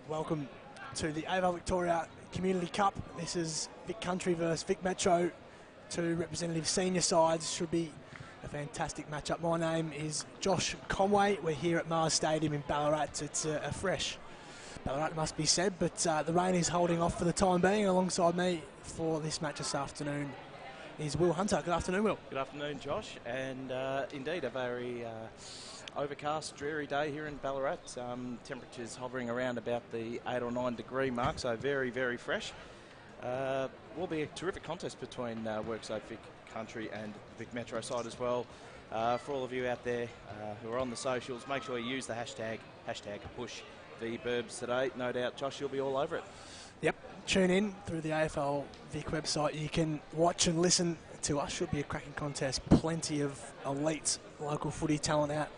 Welcome to the AFL Victoria Community Cup. This is Vic Country versus Vic Metro, two representative senior sides. Should be a fantastic matchup. My name is Josh Conway. We're here at Mars Stadium in Ballarat. It's a fresh Ballarat, must be said, but the rain is holding off for the time being. Alongside me for this match this afternoon is Will Hunter. Good afternoon, Will. Good afternoon, Josh, and indeed a very overcast, dreary day here in Ballarat. Temperatures hovering around about the 8 or 9 degree mark, so very, very fresh. Will be a terrific contest between Workside Vic Country and Vic Metro side as well. For all of you out there who are on the socials, make sure you use the hashtag #PushVBurbs today. No doubt, Josh, you'll be all over it. Yep, tune in through the AFL Vic website. You can watch and listen to us. Should be a cracking contest. Plenty of elite local footy talent out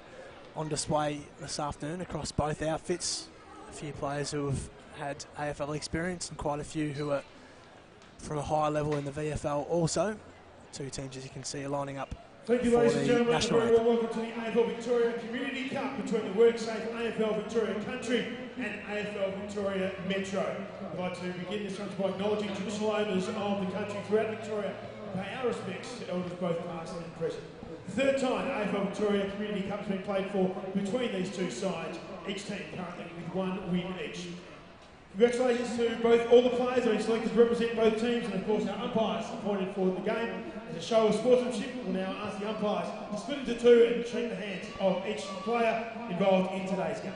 on display this afternoon across both outfits. A few players who have had AFL experience and quite a few who are from a higher level in the VFL also. Two teams, as you can see, are lining up. Thank you, ladies and gentlemen, and very well welcome to the AFL Victoria Community Cup between the WorkSafe AFL Victoria Country and AFL Victoria Metro. I'd like to begin this one by acknowledging traditional owners of the country throughout Victoria and pay our respects to elders both past and present. The third time AFL Victoria Community Cup has been played for between these two sides, each team currently with one win each. Congratulations to all the players who have been selected to represent both teams, and of course our umpires appointed for the game. As a show of sportsmanship, we'll now ask the umpires to split into two and shake the hands of each player involved in today's game.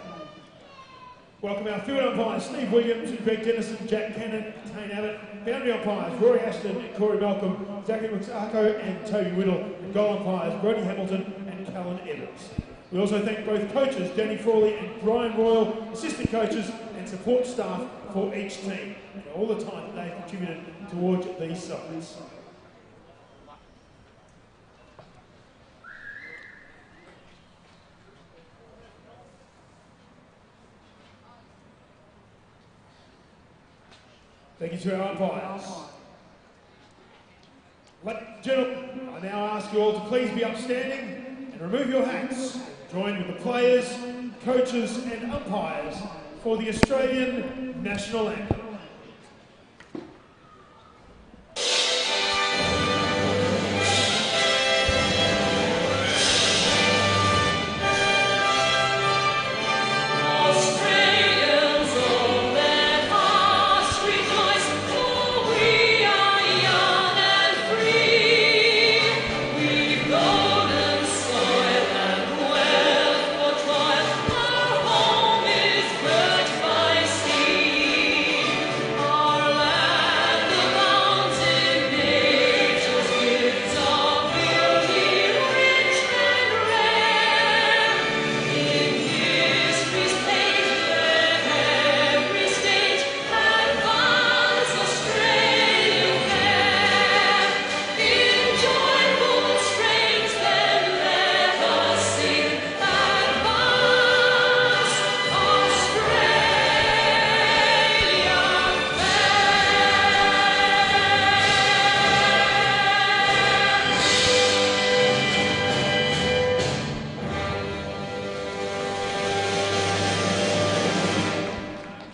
Welcome our field umpires, Steve Williams, Greg Dennison, Jack Cannon, Tane Abbott. Boundary umpires, Rory Ashton, Corey Malcolm, Zachary McSarko and Toby Whittle. And goal umpires, Brody Hamilton and Callan Evans. We also thank both coaches, Danny Frawley and Brian Royal, assistant coaches and support staff for each team, and all the time that they've contributed towards these sides. Thank you to our umpires. Ladies and gentlemen, I now ask you all to please be upstanding and remove your hats. Join with the players, coaches and umpires for the Australian National Anthem.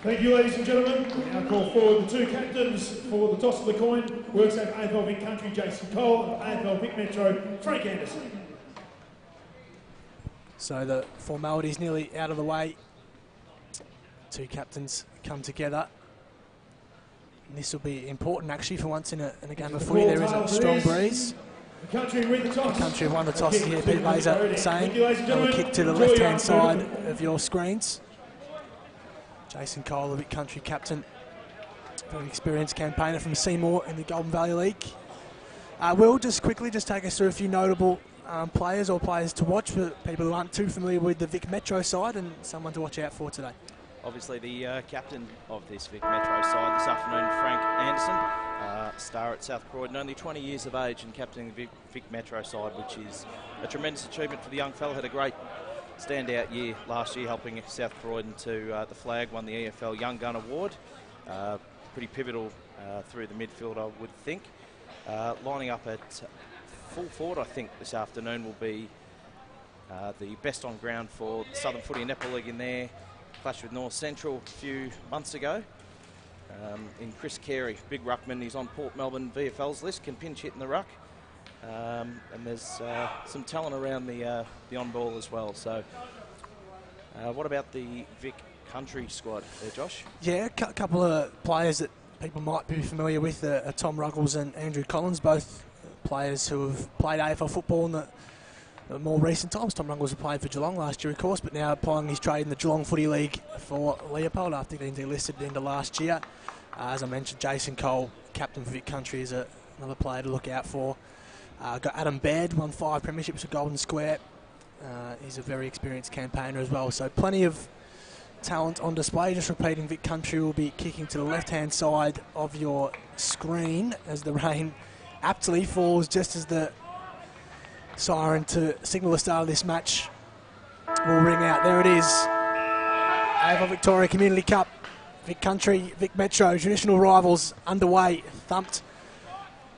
Thank you, ladies and gentlemen. We now call forward the two captains for the toss of the coin. WorkSafe AFL Vic Country, Jason Cole, and AFL Vic Metro, Frank Anderson. So the formalities nearly out of the way. Two captains come together. And this will be important actually for once in a game of footy. There is a strong breeze. The country win the toss. The country won the toss here. Pete Laser saying they'll kick to the left-hand side of your screens. Jason Cole, the Vic Country captain, very experienced campaigner from Seymour in the Golden Valley League. Will, just quickly take us through a few notable players or players to watch for people who aren't too familiar with the Vic Metro side and someone to watch out for today. Obviously the captain of this Vic Metro side this afternoon, Frank Anderson, star at South Croydon, only 20 years of age and captaining the Vic Metro side, which is a tremendous achievement for the young fella. Had a great standout year last year, helping South Croydon to the flag, won the AFL Young Gun Award. Pretty pivotal through the midfield, I would think. Lining up at full forward, I think, this afternoon will be the best on ground for Southern Footy and Netball League in there. clashed with North Central a few months ago. In Chris Carey, big ruckman, he's on Port Melbourne VFL's list, can pinch hit in the ruck. And there's some talent around the on-ball as well. So what about the Vic Country squad there, Josh? Yeah, a couple of players that people might be familiar with are Tom Ruggles and Andrew Collins, both players who have played AFL football in the more recent times. Tom Ruggles played for Geelong last year, of course, but now applying his trade in the Geelong Footy League for Leopold after getting delisted at the end of last year. As I mentioned, Jason Cole, captain for Vic Country, is another player to look out for. Got Adam Baird, won 5 premierships at Golden Square. He's a very experienced campaigner as well, so plenty of talent on display. Just repeating, Vic Country will be kicking to the left-hand side of your screen as the rain aptly falls just as the siren to signal the start of this match will ring out. There it is. AFL Victoria Community Cup. Vic Country, Vic Metro, traditional rivals underway. Thumped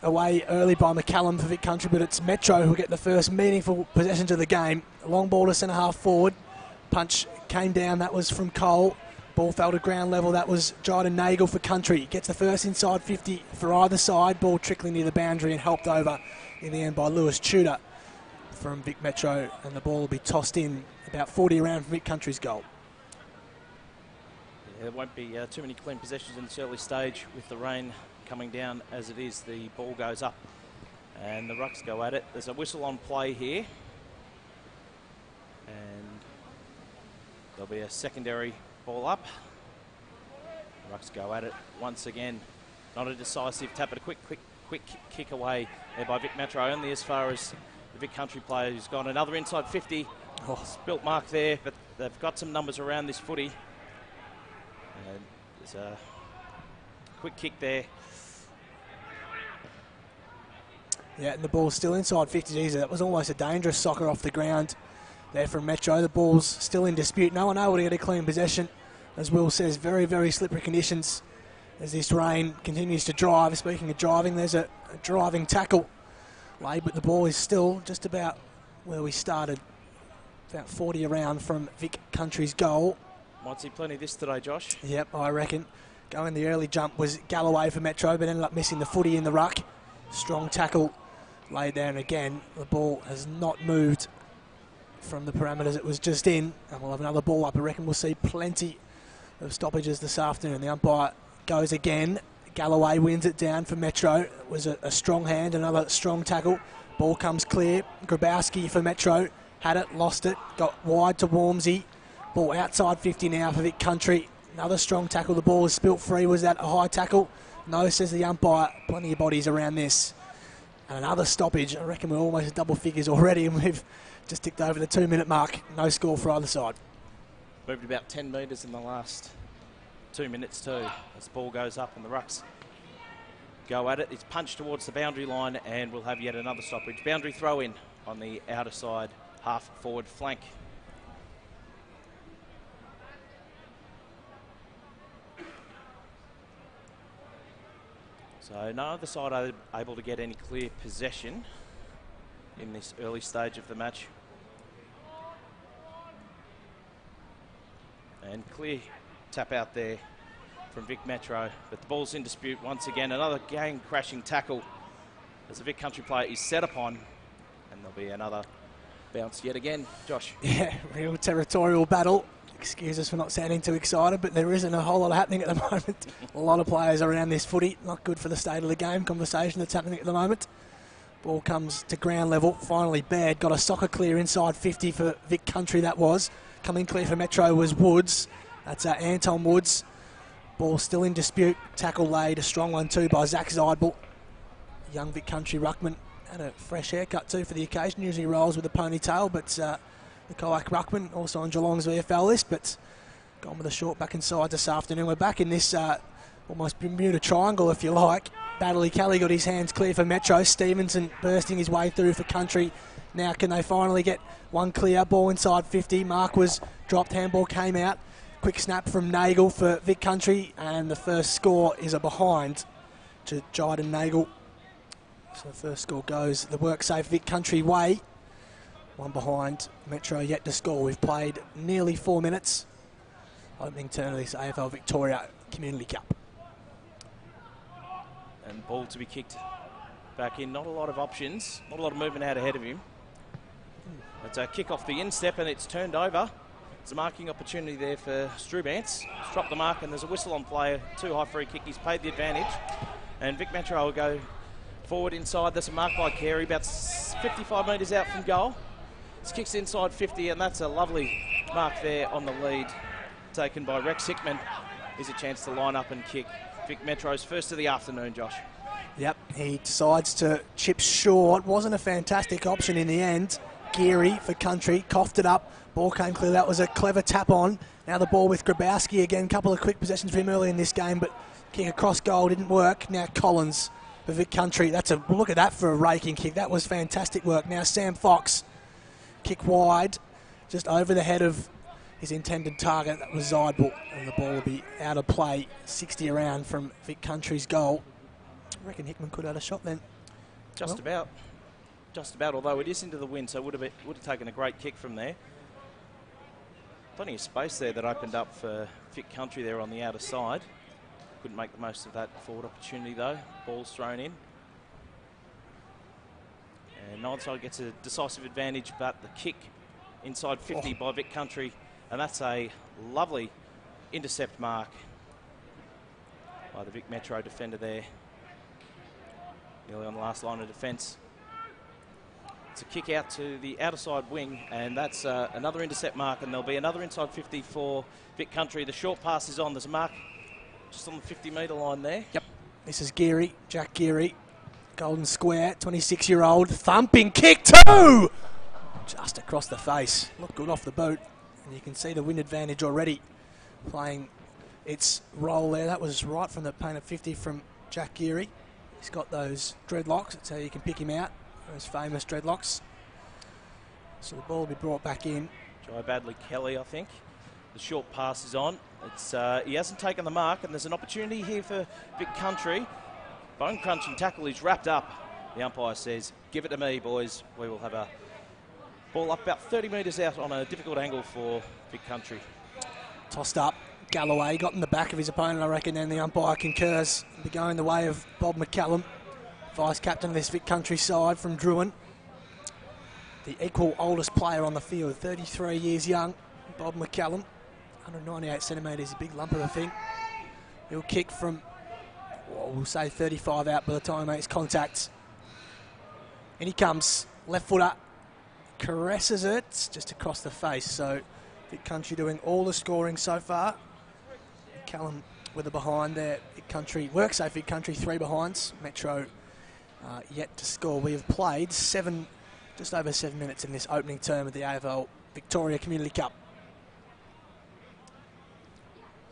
away early by McCallum for Vic Country, but it's Metro who get the first meaningful possessions of the game. Long ball to centre half forward. Punch came down, that was from Cole. Ball fell to ground level, that was Jyden Nagel for Country. Gets the first inside 50 for either side. Ball trickling near the boundary and helped over in the end by Lewis Tudor from Vic Metro, and the ball will be tossed in about 40 around from Vic Country's goal. Yeah, there won't be too many clean possessions in this early stage with the rain coming down as it is. The ball goes up and the Rucks go at it. There's a whistle on play here, and there'll be a secondary ball up. The Rucks go at it once again. Not a decisive tap, but a quick kick away there by Vic Metro, only as far as the Vic Country player who's got another inside 50. Spilt mark there, but they've got some numbers around this footy. And there's a quick kick there. Yeah, and the ball's still inside 50. Geez, that was almost a dangerous soccer off the ground there from Metro. The ball's still in dispute. No one able to get a clean possession. As Will says, very, very slippery conditions as this rain continues to drive. Speaking of driving, there's a driving tackle laid, but the ball is still just about where we started, about 40 around from Vic Country's goal. Might see plenty of this today, Josh. Yep, I reckon. Going the early jump was Galloway for Metro, but ended up missing the footy in the ruck. Strong tackle laid there, and again, the ball has not moved from the parameters it was just in, and we'll have another ball up. I reckon we'll see plenty of stoppages this afternoon. The umpire goes again. Galloway wins it down for Metro. It was a strong hand, another strong tackle. Ball comes clear. Grabowski for Metro had it, lost it, got wide to Warmsy. Ball outside 50 now for Vic Country. Another strong tackle. The ball was spilt free. Was that a high tackle? No, says the umpire. Plenty of bodies around this. And another stoppage. I reckon we're almost at double figures already, and we've just ticked over the 2-minute mark. No score for either side. Moved about 10 metres in the last 2 minutes too, as the ball goes up and the Rucks go at it. It's punched towards the boundary line, and we'll have yet another stoppage. Boundary throw in on the outer side, half forward flank. So no other side able to get any clear possession in this early stage of the match. And clear tap out there from Vic Metro, but the ball's in dispute once again. Another gang-crashing tackle as the Vic Country player is set upon, and there'll be another bounce yet again. Josh. Yeah, real territorial battle. Excuse us for not sounding too excited, but there isn't a whole lot happening at the moment. A lot of players around this footy. Not good for the state of the game conversation that's happening at the moment. Ball comes to ground level. Finally, Baird got a soccer clear inside 50 for Vic Country, that was. Coming clear for Metro was Woods. That's Anton Woods. Ball still in dispute. Tackle laid, a strong one too by Zach Zeidel. Young Vic Country ruckman. Had a fresh haircut too for the occasion. Usually rolls with a ponytail, but the Colac ruckman also on Geelong's VFL list, but gone with a short back inside this afternoon. We're back in this almost Bermuda Triangle, if you like. Baddeley Kelly got his hands clear for Metro. Stevenson bursting his way through for Country. Now can they finally get one clear? Ball inside 50. Mark was dropped. Handball came out. Quick snap from Nagel for Vic Country, and the first score is a behind to Jyden Nagel. So the first score goes the work safe Vic Country way. One behind. Metro yet to score. We've played nearly 4 minutes opening turn of this AFL Victoria Community Cup. And ball to be kicked back in. Not a lot of options, not a lot of movement out ahead of him. It's a kick off the instep and it's turned over. It's a marking opportunity there for Strubance. He's dropped the mark and there's a whistle on play. Too high free kick. He's paid the advantage. And Vic Metro will go forward inside. There's a mark by Carey, about 55 metres out from goal. This kicks inside 50 and that's a lovely mark there on the lead. Taken by Rex Hickman. Is a chance to line up and kick. Vic Metro's first of the afternoon, Josh. Yep, he decides to chip short. Wasn't a fantastic option in the end. Geary for Country, coughed it up. Ball came clear. That was a clever tap on. Now the ball with Grabowski again. Couple of quick possessions for him early in this game, but kick across goal didn't work. Now Collins for Vic Country. Look at that for a raking kick. That was fantastic work. Now Sam Fox, kick wide, just over the head of his intended target. That was Zeidel, and the ball will be out of play. 60 around from Vic Country's goal. I reckon Hickman could have had a shot then. Just about, although it is into the wind, so would have taken a great kick from there. Plenty of space there that opened up for Vic Country there on the outer side. Couldn't make the most of that forward opportunity though. Ball's thrown in. And Nonside gets a decisive advantage, but the kick inside 50 by Vic Country, and that's a lovely intercept mark by the Vic Metro defender there. Nearly on the last line of defence. It's a kick out to the outer side wing, and that's another intercept mark, and there'll be another inside 50 for Vic Country. The short pass is on. There's a mark just on the 50-metre line there. Yep. This is Geary, Jack Geary. Golden square, 26-year-old. Thumping kick too! Just across the face. Looked good off the boot. And you can see the wind advantage already playing its role there. That was right from the paint of 50 from Jack Geary. He's got those dreadlocks. That's how you can pick him out. Those famous dreadlocks. So the ball will be brought back in. Jai Badley Kelly, I think. The short pass is on. It's he hasn't taken the mark, and there's an opportunity here for Vic Country. Bone crunching tackle is wrapped up. The umpire says, "Give it to me, boys." We will have a ball up about 30 metres out on a difficult angle for Vic Country. Tossed up. Galloway got in the back of his opponent, I reckon, and the umpire concurs. It'll be going the way of Bob McCallum, vice-captain of this Vic Country side from Druin. The equal oldest player on the field, 33 years young, Bob McCallum. 198 centimetres, a big lump of a thing. He'll kick from, well, we'll say 35 out by the time he makes contact. And he comes, left footer, caresses it just across the face. So Vic Country doing all the scoring so far. Callum with a behind there. Vic Country, work safe Vic Country, 3 behinds. Metro yet to score. We have played just over 7 minutes in this opening term of the AFL Victoria Community Cup.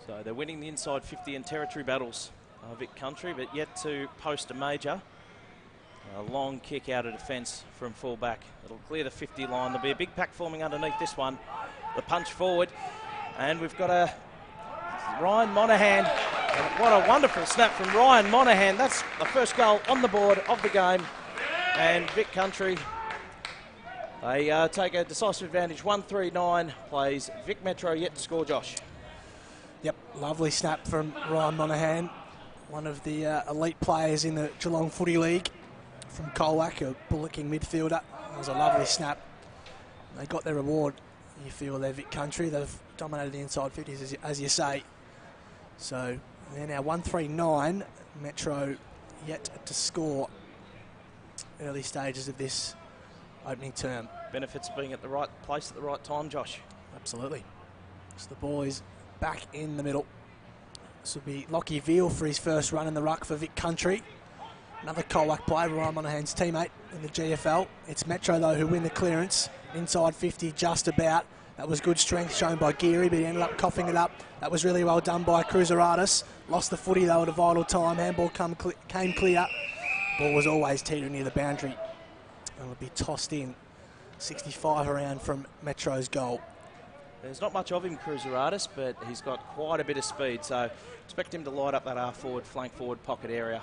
So they're winning the inside 50 and territory battles, Vic Country, but yet to post a major. A long kick out of defence from full-back. It'll clear the 50 line. There'll be a big pack forming underneath this one. The punch forward, and we've got a Ryan Monaghan. What a wonderful snap from Ryan Monaghan. That's the first goal on the board of the game. And Vic Country, they take a decisive advantage. 1-3-9 plays Vic Metro yet to score, Josh. Yep, lovely snap from Ryan Monaghan, one of the elite players in the Geelong Footy League from Colwack, a bullocking midfielder. That was a lovely snap. They got their reward, you feel, they're Vic Country. They've dominated the inside 50s, as you say. So they're now 1-3-9. Metro yet to score. Early stages of this opening term. Benefits of being at the right place at the right time, Josh. Absolutely. So the ball is back in the middle. This will be Lockie Veal for his first run in the ruck for Vic Country. Another Colwack player, Ryan Monaghan's teammate in the GFL. It's Metro, though, who win the clearance. Inside 50, just about. That was good strength shown by Geary, but he ended up coughing it up. That was really well done by Cruiseratis. Lost the footy, though, at a vital time. Handball came clear. Ball was always teetering near the boundary. And will be tossed in. 65 around from Metro's goal. There's not much of him, Cruiseratis, but he's got quite a bit of speed, so expect him to light up that half forward, flank forward pocket area.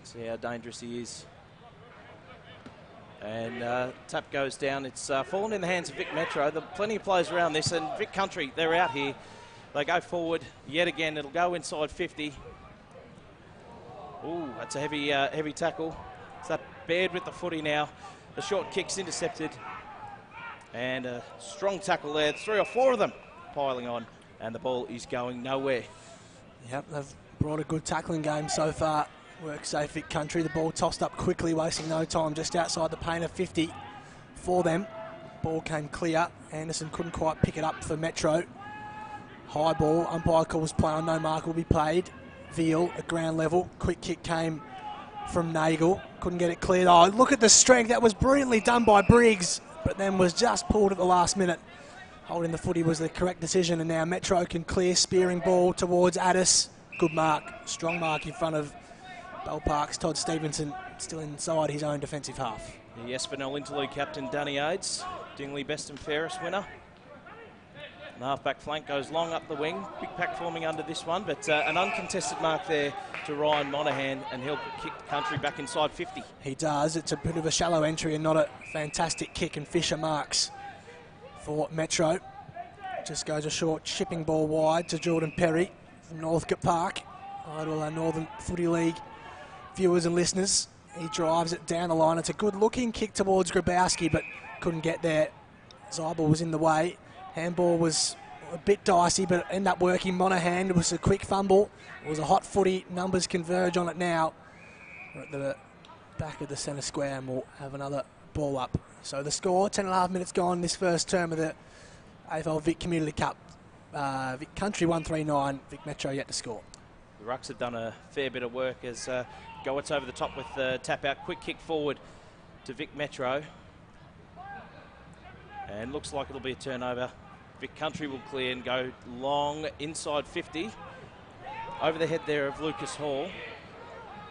See how dangerous he is. And tap goes down. It's fallen in the hands of Vic Metro. There are plenty of players around this, and Vic Country, they're out here. They go forward yet again. It'll go inside 50. Ooh, that's a heavy tackle. Is that Baird with the footy now? The short kick's intercepted. And a strong tackle there. 3 or 4 of them piling on. And the ball is going nowhere. Yep, they've brought a good tackling game so far. Work safe Vic Country. The ball tossed up quickly, wasting no time, just outside the paint of 50 for them. Ball came clear. Anderson couldn't quite pick it up for Metro. High ball. Umpire calls play on. No mark will be played. Veal at ground level. Quick kick came from Nagel. Couldn't get it cleared. Oh, look at the strength. That was brilliantly done by Briggs, but then was just pulled at the last minute. Holding the footy was the correct decision, and now Metro can clear. Spearing ball towards Addis. Good mark. Strong mark in front of Bell Park's Todd Stevenson, still inside his own defensive half. The Espinel interlude captain Danny Aids, Dingley best and fairest winner. And half-back flank goes long up the wing. Big pack forming under this one, but an uncontested mark there to Ryan Monaghan, and he'll kick the Country back inside 50. He does. It's a bit of a shallow entry and not a fantastic kick, and Fisher marks for Metro. Just goes a short chipping ball wide to Jordan Perry from Northcote Park. Hi to all our Northern Footy League viewers and listeners. He drives it down the line. It's a good-looking kick towards Grabowski, but couldn't get there. Zybel was in the way. Handball was a bit dicey, but ended up working. Monaghan, it was a quick fumble. It was a hot footy. Numbers converge on it now. We're at the back of the centre square, and we'll have another ball up. So the score, 10.5 minutes gone this first term of the AFL Vic Community Cup. Vic Country 139, Vic Metro yet to score. The Rucks have done a fair bit of work as Goetz over the top with the tap out. Quick kick forward to Vic Metro. And looks like it'll be a turnover. Vic Country will clear and go long inside 50. Over the head there of Lucas Hall.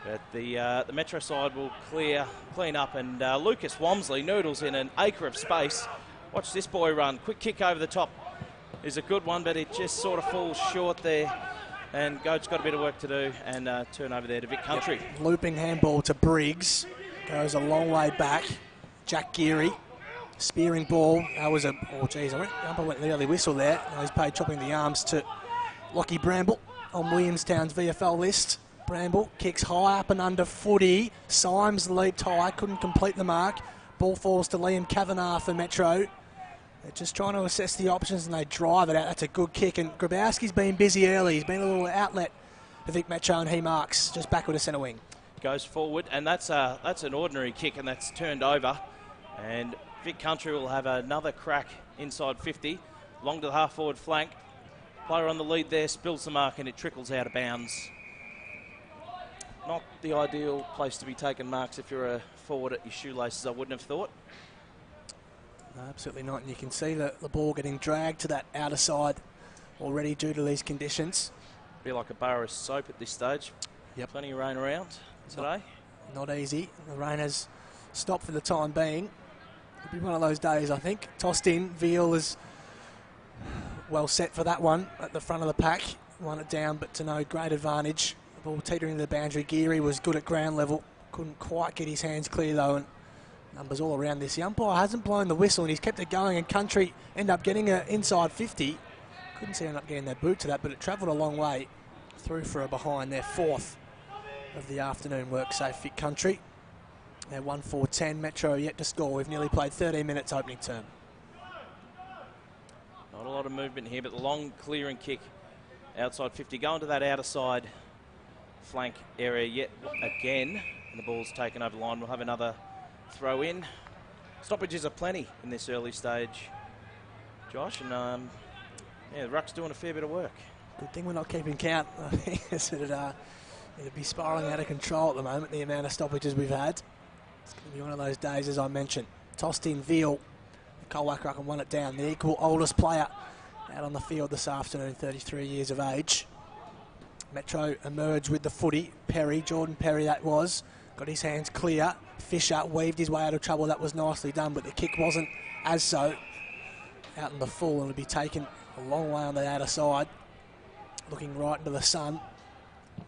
But the Metro side will clean up, and Lucas Wamsley noodles in an acre of space. Watch this boy run. Quick kick over the top is a good one, but it just sort of falls short there. And Goat's got a bit of work to do, and turn over there to Vic Country. Yep. Looping handball to Briggs. Goes a long way back. Jack Geary. Spearing ball. That was a... Oh, geez, the umpire went the early whistle there. Now he's paid chopping the arms to Lockie Bramble on Williamstown's VFL list. Bramble kicks high up and under footy. Symes leaped high, couldn't complete the mark. Ball falls to Liam Kavanagh for Metro. They're just trying to assess the options, and they drive it out. That's a good kick, and Grabowski's been busy early. He's been a little outlet for Vic Metro, and he marks just backward to centre wing. Goes forward, and that's an ordinary kick, and that's turned over. And Vic Country will have another crack inside 50. Long to the half-forward flank. Player on the lead there spills the mark, and it trickles out of bounds. Not the ideal place to be taking marks if you're a forward at your shoelaces, I wouldn't have thought. No, absolutely not. And you can see the ball getting dragged to that outer side already due to these conditions. Be like a bar of soap at this stage. Yep. Plenty of rain around today. Not easy. The rain has stopped for the time being. It'll be one of those days, I think. Tossed in. Veal is well set for that one at the front of the pack. Won it down, but to no great advantage. The ball teetering to the boundary. Geary was good at ground level. Couldn't quite get his hands clear, though, and numbers all around this. The umpire hasn't blown the whistle, and he's kept it going, and Country end up getting an inside 50. Couldn't see end up getting their boot to that, but it travelled a long way through for a behind. Their fourth of the afternoon. Work safe Vic Country. They're 1-4-10. Metro yet to score. We've nearly played 13 minutes opening term. Not a lot of movement here, but the long clearing kick outside 50. Going to that outer side flank area yet again. And the ball's taken over the line. We'll have another throw in. Stoppages are plenty in this early stage, Josh. And yeah, the Ruck's doing a fair bit of work. Good thing we're not keeping count. I think it'd be spiralling out of control at the moment, the amount of stoppages we've had. It's going to be one of those days, as I mentioned. Tossed in Veal. Cole Wackrock won it down. The equal oldest player out on the field this afternoon, 33 years of age. Metro emerged with the footy. Perry, Jordan Perry that was. Got his hands clear. Fisher weaved his way out of trouble. That was nicely done, but the kick wasn't as so. Out in the full, and it'll be taken a long way on the outer side. Looking right into the sun.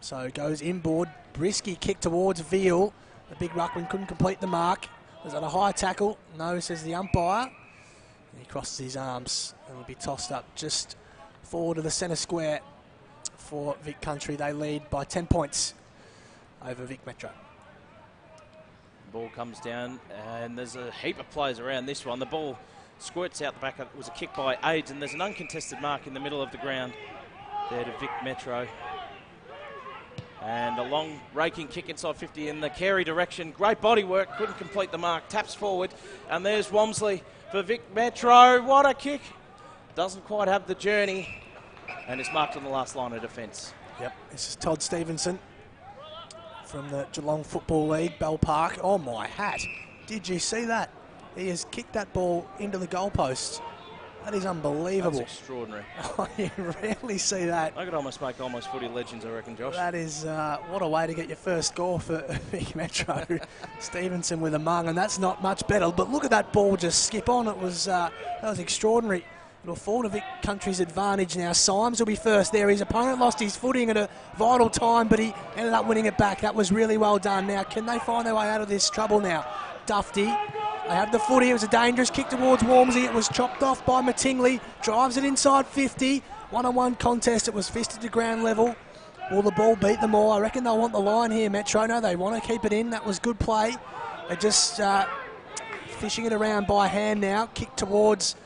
So goes inboard. Brisky kick towards Veal. The big ruckman couldn't complete the mark. Was that a high tackle? No, says the umpire. And he crosses his arms and will be tossed up just forward to the centre square for Vic Country. They lead by 10 points over Vic Metro. Ball comes down, and there's a heap of players around this one. The ball squirts out the back. It was a kick by Aids, and there's an uncontested mark in the middle of the ground there to Vic Metro. And a long raking kick inside 50 in the Carey direction. Great body work, couldn't complete the mark. Taps forward, and there's Wamsley for Vic Metro. What a kick. Doesn't quite have the journey, and it's marked on the last line of defence. Yep, this is Todd Stevenson from the Geelong Football League, Bell Park. Oh, my hat. Did you see that? He has kicked that ball into the goalpost. That is unbelievable. That's extraordinary. You rarely see that. I could almost make almost footy legends, I reckon, Josh. That is, what a way to get your first score for Vic Metro. Stevenson with a mung, and that's not much better. But look at that ball just skip on. It was that was extraordinary. It'll fall to Vic Country's advantage now. Symes will be first there. His opponent lost his footing at a vital time, but he ended up winning it back. That was really well done. Now, can they find their way out of this trouble now? Dufty. They have the footy. It was a dangerous kick towards Walmsley. It was chopped off by Mattingley. Drives it inside 50. One-on-one contest. It was fisted to ground level. Will the ball beat them all? I reckon they'll want the line here, Metro. No, they want to keep it in. That was good play. They're just fishing it around by hand now. Kick towards...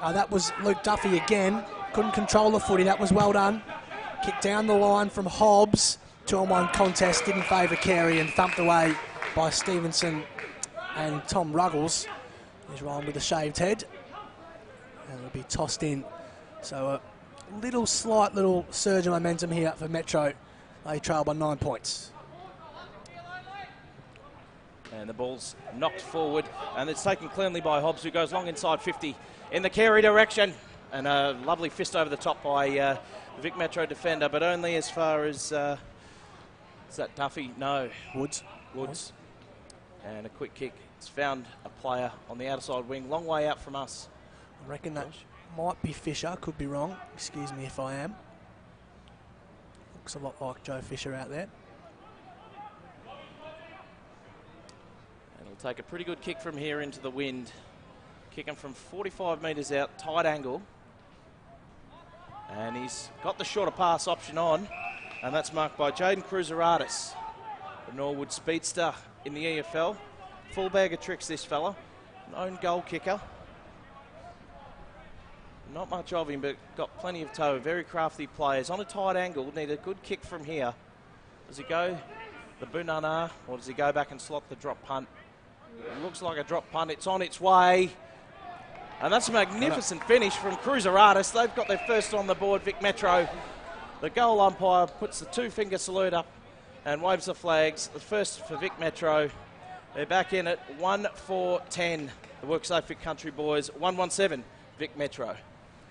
that was Luke Duffy again. Couldn't control the footy. That was well done. Kick down the line from Hobbs. 2-on-1 contest. Didn't favour Carey and thumped away by Stevenson and Tom Ruggles. He's rolling with a shaved head. And it'll be tossed in. So a slight little surge of momentum here for Metro. They trail by 9 points. And the ball's knocked forward, and it's taken cleanly by Hobbs, who goes long inside 50 in the Carey direction. And a lovely fist over the top by the Vic Metro defender, but only as far as... is that Duffy? No. Woods. And a quick kick. It's found a player on the outside wing, long way out from us. I reckon that might be Fisher, could be wrong. Excuse me if I am. Looks a lot like Joe Fisher out there. And he'll take a pretty good kick from here into the wind. Kicking from 45 metres out, tight angle. And he's got the shorter pass option on, and that's marked by Jaden Cruiseratis, the Norwood speedster in the AFL. Full bag of tricks, this fella. Known goal kicker. Not much of him, but got plenty of toe. Very crafty players. On a tight angle, need a good kick from here. Does he go the Bunana, or does he go back and slot the drop punt? It looks like a drop punt. It's on its way. And that's a magnificent finish from Cruiseratis. They've got their first on the board, Vic Metro. The goal umpire puts the two-finger salute up and waves the flags. The first for Vic Metro. They're back in at 1-4-10. The WorkSafe Vic Country boys, 1-1-7 Vic Metro.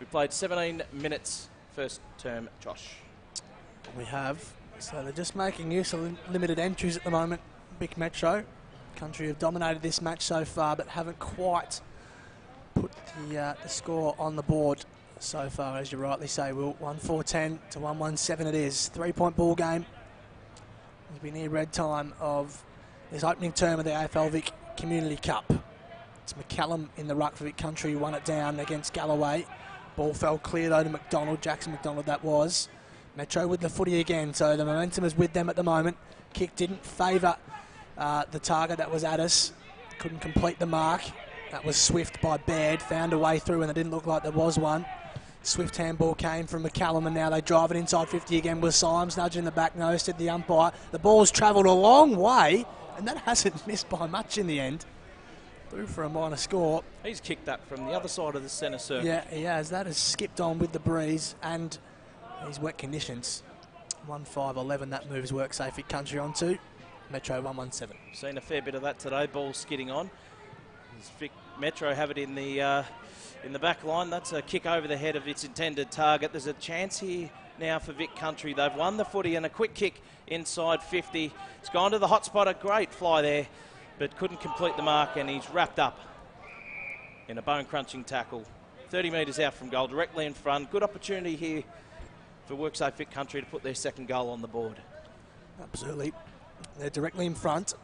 We played 17 minutes first term, Josh. We have. So they're just making use of limited entries at the moment. Vic Metro. Country have dominated this match so far, but haven't quite put the score on the board so far, as you rightly say, Will. 1-4-10 to 1-1-7 it is. 3-point ball game. As we near red time of this opening term of the AFL Vic Community Cup. It's McCallum in the ruck for Vic Country, won it down against Galloway. Ball fell clear though to McDonald, Jackson McDonald that was. Metro with the footy again, so the momentum is with them at the moment. Kick didn't favour the target that was at us. Couldn't complete the mark. That was swift by Baird, found a way through and it didn't look like there was one. Swift handball came from McCallum and now they drive it inside 50 again with Symes nudging the back nose, said the umpire. The ball's travelled a long way and that hasn't missed by much in the end. Through for a minor score. He's kicked that from the other side of the centre circle. Yeah, he has. That has skipped on with the breeze and these wet conditions. 1-5-11, that moves WorkSafe Vic Country on to Metro 1-1-7. Seen a fair bit of that today, ball skidding on. Vic Metro have it in the back line. That's a kick over the head of its intended target. There's a chance here now for Vic Country. They've won the footy and a quick kick inside 50. It's gone to the hot spot, a great fly there, but couldn't complete the mark and he's wrapped up in a bone-crunching tackle. 30 metres out from goal, directly in front. Good opportunity here for WorkSafe Vic Country to put their second goal on the board. Absolutely. They're directly in front.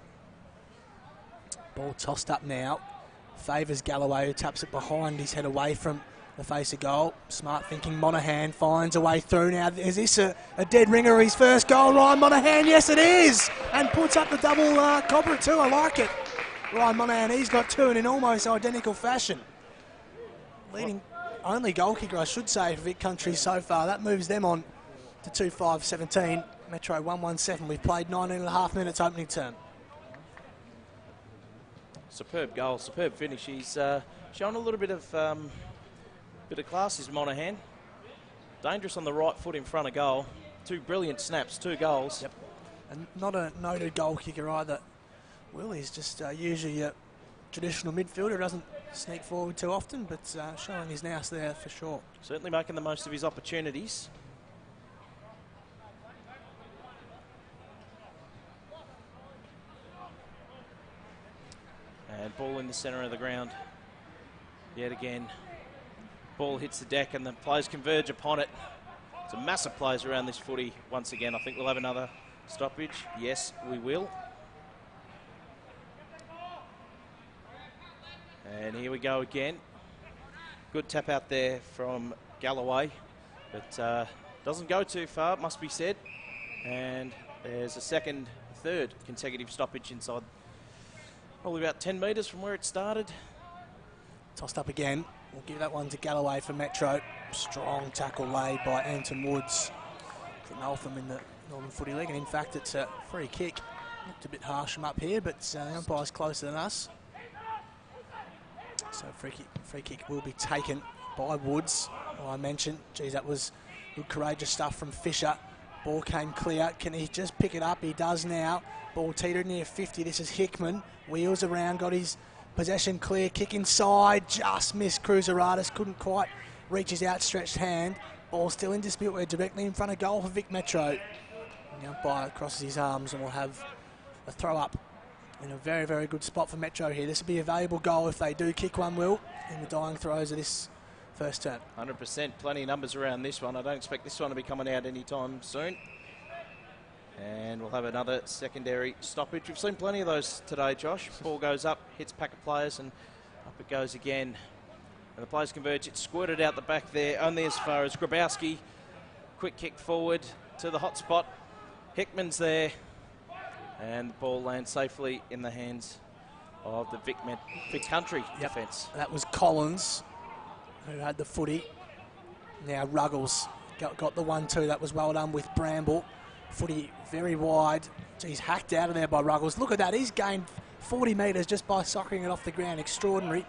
Ball tossed up now. Favours Galloway, who taps it behind his head away from the face of goal. Smart thinking, Monaghan finds a way through. Now, is this a dead ringer of his first goal? Ryan Monaghan, yes it is! And puts up the double copper too, I like it. Ryan Monaghan, he's got two in almost identical fashion. Leading only goal kicker, I should say, for Vic Country so far. That moves them on to 2-5-17. Metro 1-1-7. We've played 19.5 minutes opening term. Superb goal, superb finish. He's shown a little bit of class, is Monaghan. Dangerous on the right foot in front of goal. Two brilliant snaps, 2 goals. Yep. And not a noted goal kicker either. Will, he's just usually a traditional midfielder, doesn't sneak forward too often, but showing his nous there for sure. Certainly making the most of his opportunities. And ball in the centre of the ground. Yet again. Ball hits the deck and the players converge upon it. Some massive plays around this footy. Once again, I think we'll have another stoppage. Yes, we will. And here we go again. Good tap out there from Galloway, but doesn't go too far, it must be said. And there's a third consecutive stoppage inside, probably about 10 metres from where it started. Tossed up again. We'll give that one to Galloway for Metro. Strong tackle laid by Anton Woods from Eltham in the Northern Footy League. And in fact, it's a free kick. Looked a bit harsh from up here, but the umpire's closer than us. So free kick will be taken by Woods. I mentioned, geez, that was good courageous stuff from Fisher. Ball came clear. Can he just pick it up? He does now. Ball teetered near 50. This is Hickman. Wheels around, got his possession clear. Kick inside, just missed Cruiseratus. Couldn't quite reach his outstretched hand. Ball still in dispute. We're directly in front of goal for Vic Metro. The umpire crosses his arms and we'll have a throw up in a very, very good spot for Metro here. This will be a valuable goal if they do kick one, Will, in the dying throes of this first term. 100%. Plenty of numbers around this one. I don't expect this one to be coming out anytime soon. And we'll have another secondary stoppage. We've seen plenty of those today, Josh. Ball goes up, hits pack of players, and up it goes again. And the players converge. It's squirted out the back there, only as far as Grabowski. Quick kick forward to the hot spot. Hickman's there. And the ball lands safely in the hands of the Vic Country defence. That was Collins who had the footy. Now Ruggles got the 1-2. That was well done with Bramble. Footy very wide. He's hacked out of there by Ruggles. Look at that. He's gained 40 metres just by soccering it off the ground. Extraordinary.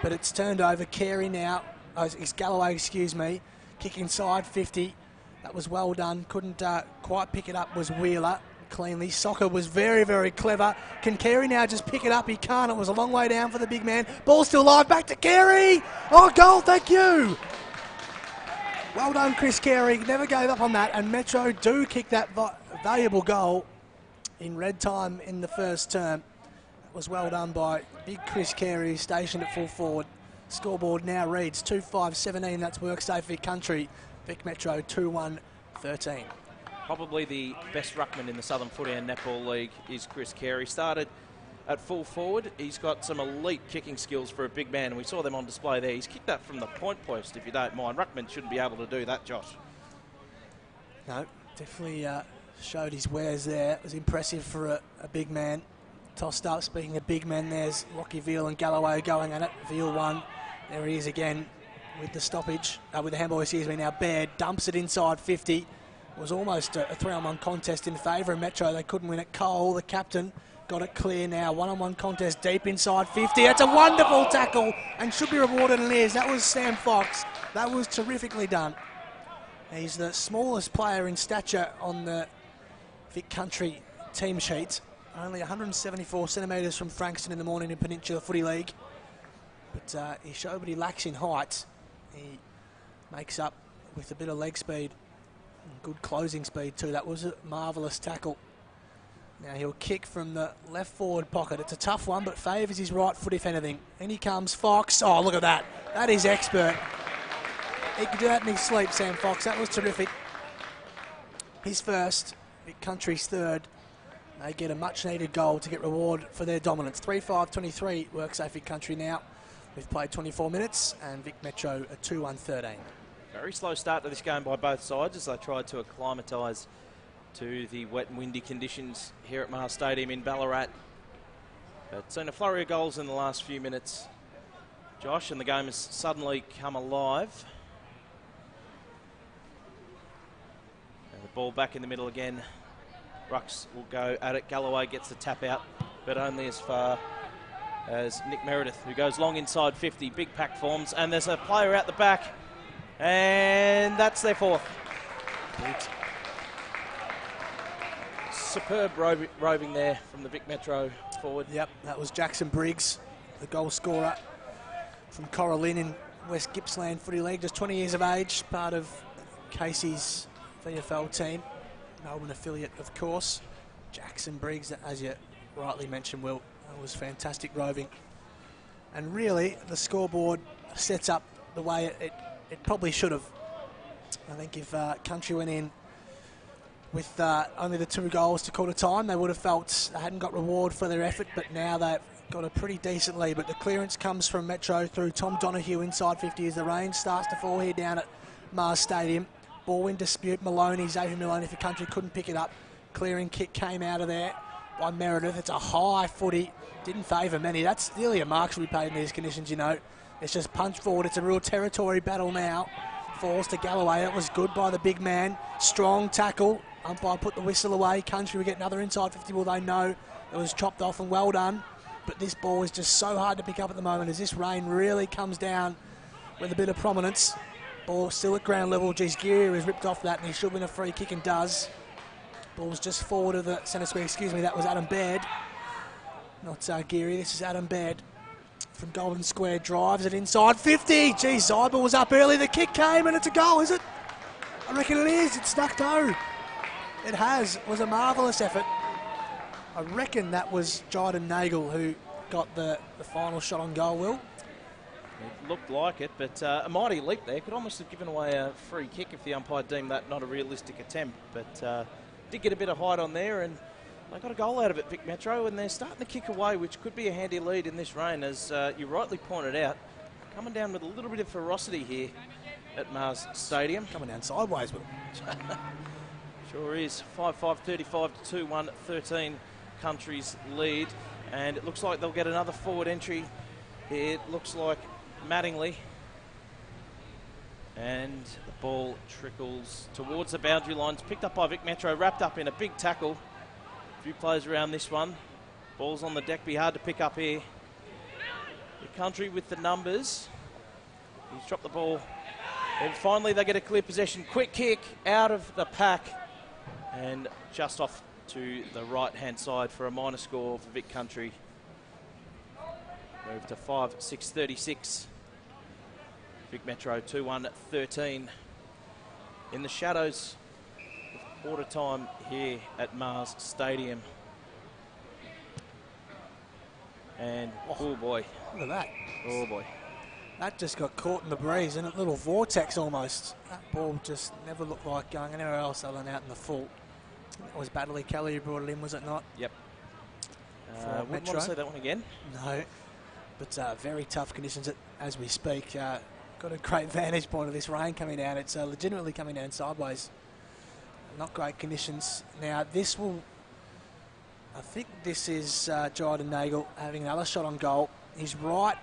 But it's turned over. Carey now. It's Galloway, excuse me. Kick inside 50. That was well done. Couldn't quite pick it up was Wheeler. Cleanly. Soccer was very, very clever. Can Carey now just pick it up? He can't. It was a long way down for the big man. Ball still live. Back to Carey. Oh, goal. Thank you. Well done, Chris Carey. Never gave up on that. And Metro do kick that valuable goal in red time in the first term. It was well done by big Chris Carey, stationed at full forward. Scoreboard now reads 2-5-17. That's WorkSafe Vic Country. Vic Metro 2-1-13. Probably the best ruckman in the Southern Footy and Netball League is Chris Carey. Started at full forward. He's got some elite kicking skills for a big man, and we saw them on display there. He's kicked that from the point post, if you don't mind. Ruckman shouldn't be able to do that, Josh. No, definitely showed his wares there. It was impressive for a big man. Tossed up. Speaking of big men, there's Lockie Veal and Galloway going at it. Veal won. There he is again with the stoppage, with the handball, excuse me. Now Baird dumps it inside 50. It was almost a 3-on-1 contest in favour of Metro. They couldn't win it. Cole, the captain, got it clear now. 1-on-1 contest deep inside 50. It's a wonderful tackle and should be rewarded, and is. That was Sam Fox. That was terrifically done. He's the smallest player in stature on the Vic Country team sheet. Only 174 centimetres from Frankston in the morning in Peninsula Footy League. But he showed what he lacks in height. He makes up with a bit of leg speed. Good closing speed too. That was a marvellous tackle. Now he'll kick from the left forward pocket. It's a tough one, but favours his right foot if anything. In he comes, Fox. Oh, look at that. That is expert. He could do that in his sleep, Sam Fox. That was terrific. His first, Vic Country's third. They get a much needed goal to get reward for their dominance. 3-5-23 WorkSafe Vic Country now. We've played 24 minutes and Vic Metro a 2-1-13. Very slow start to this game by both sides as they tried to acclimatise to the wet and windy conditions here at Mars Stadium in Ballarat. But seen a flurry of goals in the last few minutes, Josh, and the game has suddenly come alive. And the ball back in the middle again. Rucks will go at it. Galloway gets the tap out, but only as far as Nick Meredith, who goes long inside 50. Big pack forms, and there's a player out the back, and that's their fourth. Superb roving there from the Vic Metro forward. Yep, that was Jackson Briggs, the goal scorer from Coralin in West Gippsland Footy League, just 20 years of age, part of Casey's VFL team, Melbourne affiliate, of course. Jackson Briggs, as you rightly mentioned, Will, that was fantastic roving. And really, the scoreboard sets up the way it probably should have. I think if Country went in with only the 2 goals to quarter time, they would have felt they hadn't got reward for their effort, but now they've got a pretty decent lead. But the clearance comes from Metro through Tom Donoghue inside 50 as the rain starts to fall here down at Mars Stadium. Ball in dispute. Xavier Maloney for Country couldn't pick it up. Clearing kick came out of there by Meredith. It's a high footy. Didn't favour many. That's nearly a mark should be paid in these conditions, you know. It's just punch forward. It's a real territory battle now. Falls to Galloway. That was good by the big man. Strong tackle. Umpire put the whistle away. Country will get another inside 50 ball. They know it was chopped off and well done. But this ball is just so hard to pick up at the moment as this rain really comes down with a bit of prominence. Ball still at ground level. Geez, Geary has ripped off that and he should win a free kick and does. Ball's just forward of the centre square. Excuse me, that was Adam Baird. Not Geary, this is Adam Baird. From Golden Square, drives it inside 50. Geez, Zybel was up early. The kick came and it's a goal, is it? I reckon it is. It's snuck toe. It has. It was a marvellous effort. I reckon that was Jyden Nagel who got the final shot on goal, Will. It looked like it, but a mighty leap there. Could almost have given away a free kick if the umpire deemed that not a realistic attempt. But did get a bit of height on there, and they got a goal out of it, Vic Metro, and they're starting to kick away, which could be a handy lead in this rain, as you rightly pointed out. Coming down with a little bit of ferocity here at Mars Stadium. Coming down sideways, Will. Sure is. 5-5-35 to 2-1-13 Country's lead, and it looks like they'll get another forward entry. It looks like Mattingly, and the ball trickles towards the boundary lines, picked up by Vic Metro, wrapped up in a big tackle. A few plays around this one. Ball's on the deck, be hard to pick up here. The Country with the numbers. He's dropped the ball, and finally they get a clear possession. Quick kick out of the pack, and just off to the right-hand side for a minor score for Vic Country. Move to 5-6-36. Vic Metro 2-1-13. In the shadows of quarter time here at Mars Stadium. And oh boy. Look at that. Oh boy. That just got caught in the breeze in a little vortex almost. That ball just never looked like going anywhere else other than out in the full. It was Baddeley Kelly who brought it in, was it not? Yep. Wouldn't want to see that one again. No. But very tough conditions as we speak. Got a great vantage point of this rain coming down. It's legitimately coming down sideways. Not great conditions. Now this will, I think this is Jyden Nagel having another shot on goal. He's right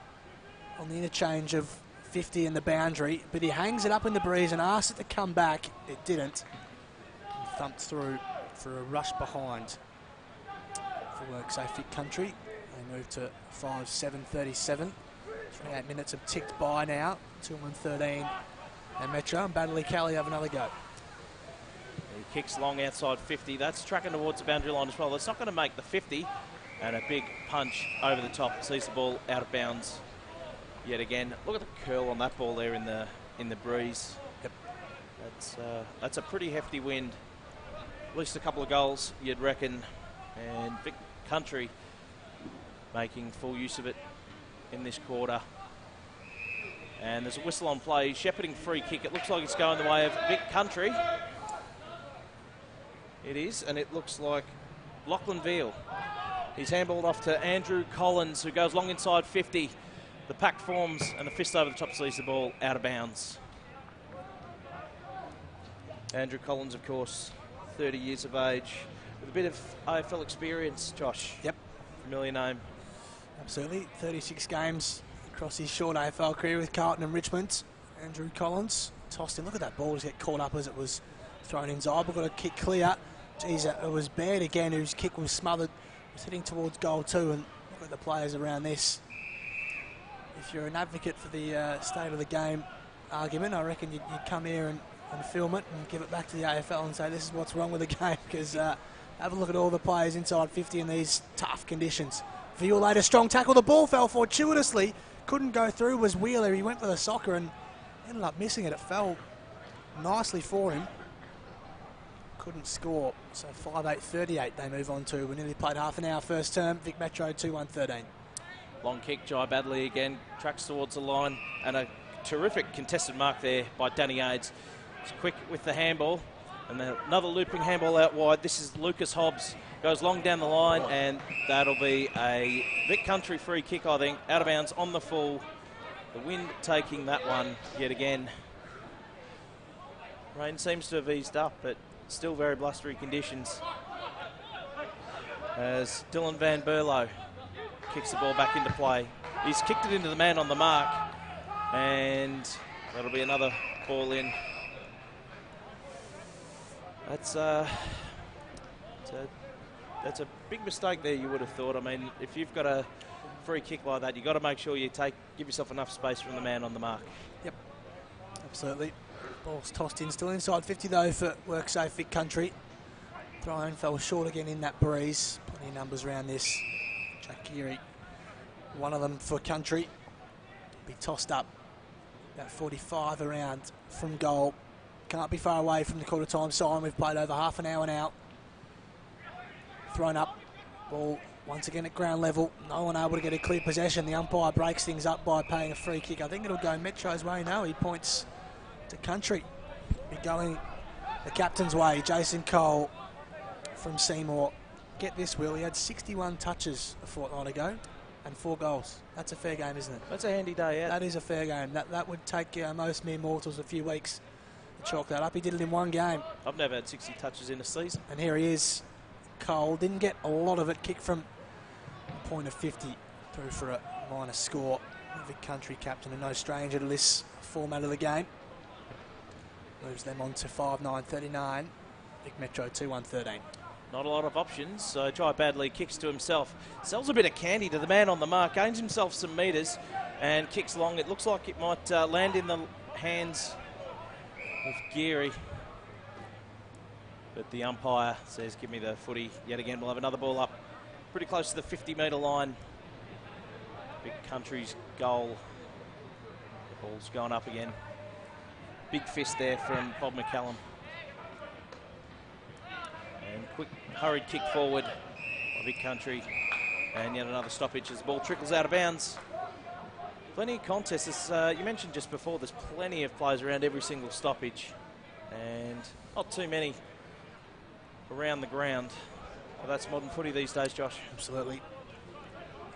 on the interchange of 50 and the boundary, but he hangs it up in the breeze and asks it to come back. It didn't. He thumped through for a rush behind for Work Safety Country. They move to 5-7-37. 28 minutes have ticked by now. 2-1-13 and Metro and Baddeley Kelly have another go. He kicks long outside 50. That's tracking towards the boundary line as well. It's not going to make the 50. And a big punch over the top. Sees the ball out of bounds yet again. Look at the curl on that ball there in the breeze. Yep. That's a pretty hefty wind. At least a couple of goals, you'd reckon. And Vic Country making full use of it in this quarter. And there's a whistle on play. Shepherding free kick. It looks like it's going the way of Vic Country. It is, and it looks like Lachlan Veal. He's handballed off to Andrew Collins, who goes long inside 50. The pack forms and the fist over the top sees the ball out of bounds. Andrew Collins, of course, 30 years of age, with a bit of AFL experience, Josh. Yep. Familiar name. Absolutely. 36 games across his short AFL career with Carlton and Richmond. Andrew Collins tossed in. Look at that ball just get caught up as it was thrown inside. We've got a kick clear. Geez, it was Baird again, whose kick was smothered. Was heading towards goal too, and look at the players around this. If you're an advocate for the state of the game argument, I reckon you'd come here and film it and give it back to the AFL and say this is what's wrong with the game, because have a look at all the players inside 50 in these tough conditions. Violator, strong tackle. The ball fell fortuitously. Couldn't go through, was Wheeler. He went for the soccer and ended up missing it. It fell nicely for him. Couldn't score. So 5-8-38 they move on to. We nearly played half an hour first term. Vic Metro 2-1-13. Long kick, Jai Badley again, tracks towards the line, and a terrific contested mark there by Danny Aids. It's quick with the handball, and then another looping handball out wide. This is Lucas Hobbs, goes long down the line, and that'll be a Vic Country free kick, I think, out of bounds on the full. The wind taking that one yet again. Rain seems to have eased up, but still very blustery conditions. As Dylan Van Berlo kicks the ball back into play. He's kicked it into the man on the mark, and that'll be another ball in. That's a big mistake there, you would have thought. I mean, if you've got a free kick like that, you've got to make sure you give yourself enough space from the man on the mark. Yep, absolutely. Ball's tossed in, still inside 50 though for WorkSafe Vic Country. Thrown fell short again in that breeze. Plenty of numbers around this. Jack Geary, one of them for Country. Be tossed up about 45 around from goal. Can't be far away from the quarter time sign. We've played over half an hour now. Thrown up. Ball once again at ground level. No one able to get a clear possession. The umpire breaks things up by paying a free kick. I think it'll go Metro's way now. He points to Country. Be going the captain's way. Jason Cole from Seymour. Get this, Will. He had 61 touches a fortnight ago and 4 goals. That's a fair game, isn't it? That's a handy day out. That is a fair game. That would take most mere mortals a few weeks to chalk that up. He did it in one game. I've never had 60 touches in a season. And here he is. Cole didn't get a lot of it. Kicked from a point of 50 through for a minor score. The Vic Country captain and no stranger to this format of the game. Moves them on to 5-9-39. Vic Metro 2-1-13. Not a lot of options, so Jai Badley kicks to himself. Sells a bit of candy to the man on the mark, gains himself some metres and kicks long. It looks like it might land in the hands of Geary. But the umpire says, give me the footy. Yet again, we'll have another ball up pretty close to the 50-metre line. Big Country's goal. The ball's going up again. Big fist there from Bob McCallum. And quick, hurried kick forward by Big Country. And yet another stoppage as the ball trickles out of bounds. Plenty of contests. As you mentioned just before, there's plenty of players around every single stoppage. And not too many around the ground. Well, that's modern footy these days, Josh. Absolutely.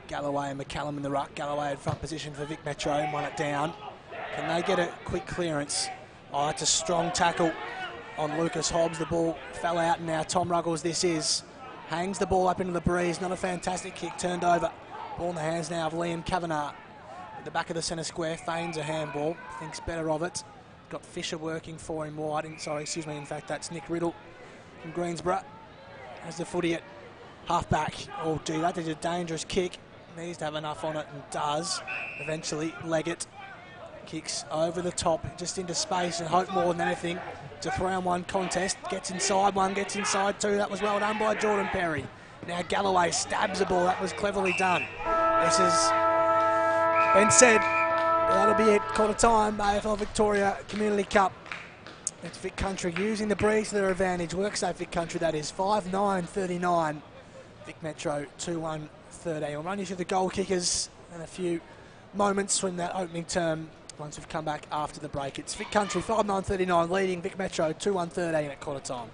Galloway and McCallum in the ruck. Galloway in front position for Vic Metro. Won it down. Can they get a quick clearance? Oh, that's a strong tackle on Lucas Hobbs. The ball fell out, and now Tom Ruggles, this is, hangs the ball up into the breeze. Not a fantastic kick, turned over. Ball in the hands now of Liam Kavanagh. At the back of the centre square, feigns a handball, thinks better of it. Got Fisher working for him wide. In fact, that's Nick Riddle from Greensborough. Has the footy at half-back. Oh, gee, that is a dangerous kick. Needs to have enough on it, and does. Eventually, Leggett kicks over the top, just into space, and hope more than anything to 3-on-1 contest. Gets inside one, gets inside two. That was well done by Jordan Perry. Now Galloway stabs the ball. That was cleverly done. This has been said. That'll be it. Quarter time, AFL Victoria Community Cup. It's Vic Country using the breeze to their advantage. WorkSafe Vic Country, that is. 5-9-39. Vic Metro 2-1-13. We'll run you through the goal kickers in a few moments from that opening term once we've come back after the break. It's Vic Country 5-9-39 leading Vic Metro 2-1-13 at quarter time.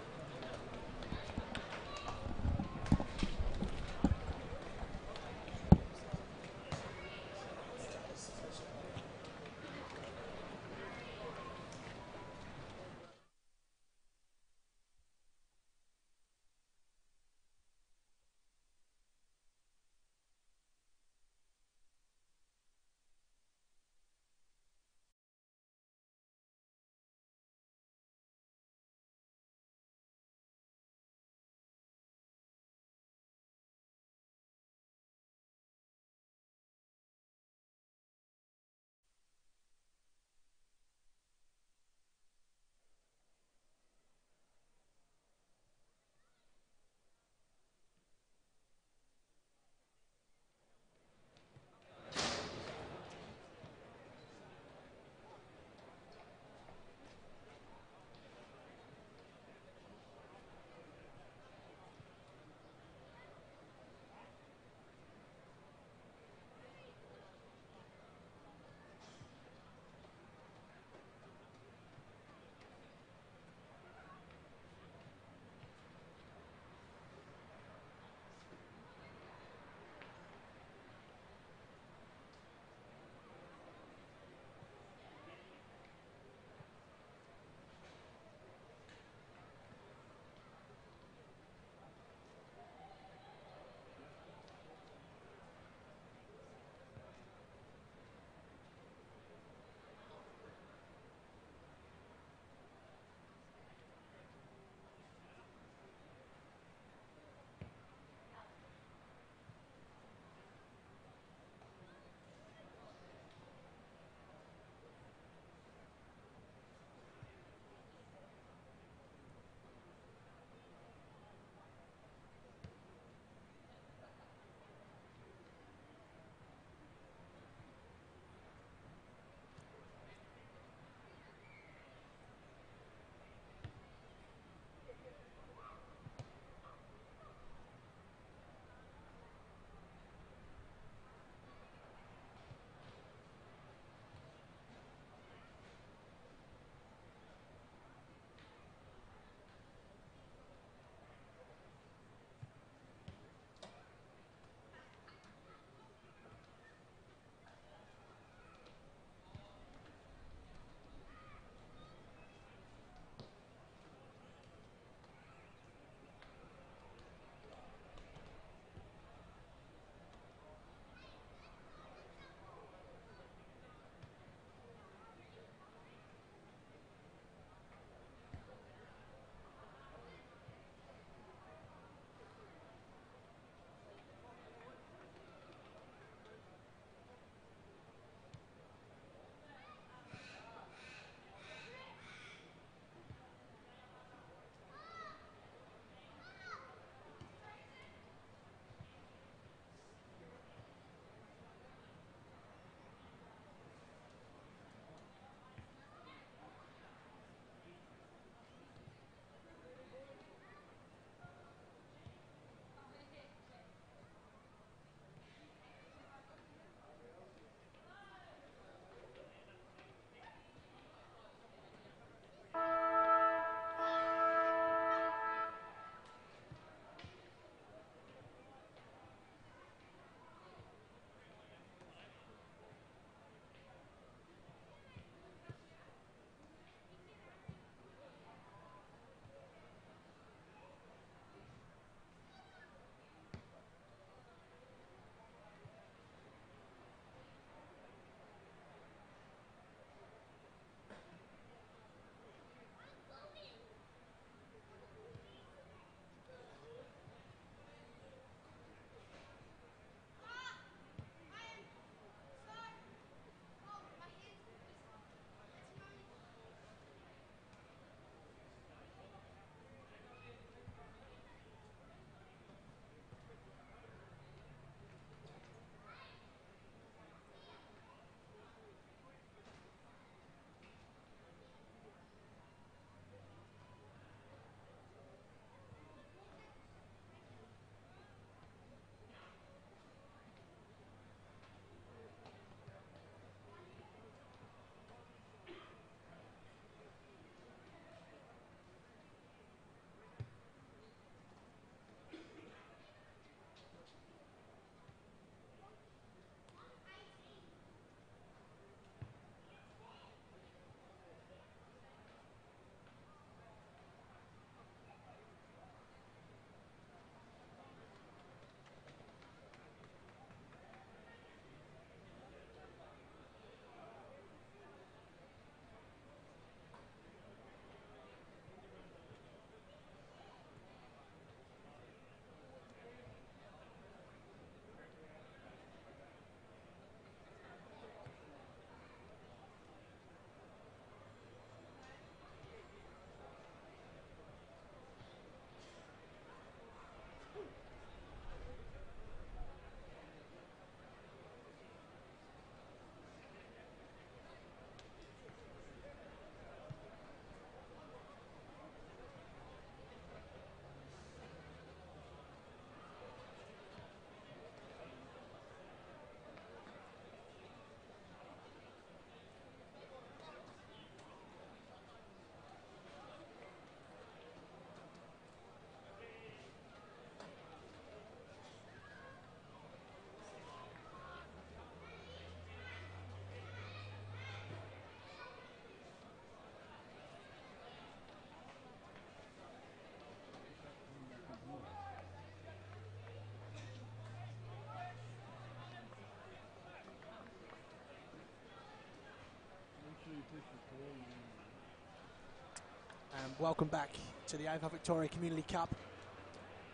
Welcome back to the AFL Victoria Community Cup.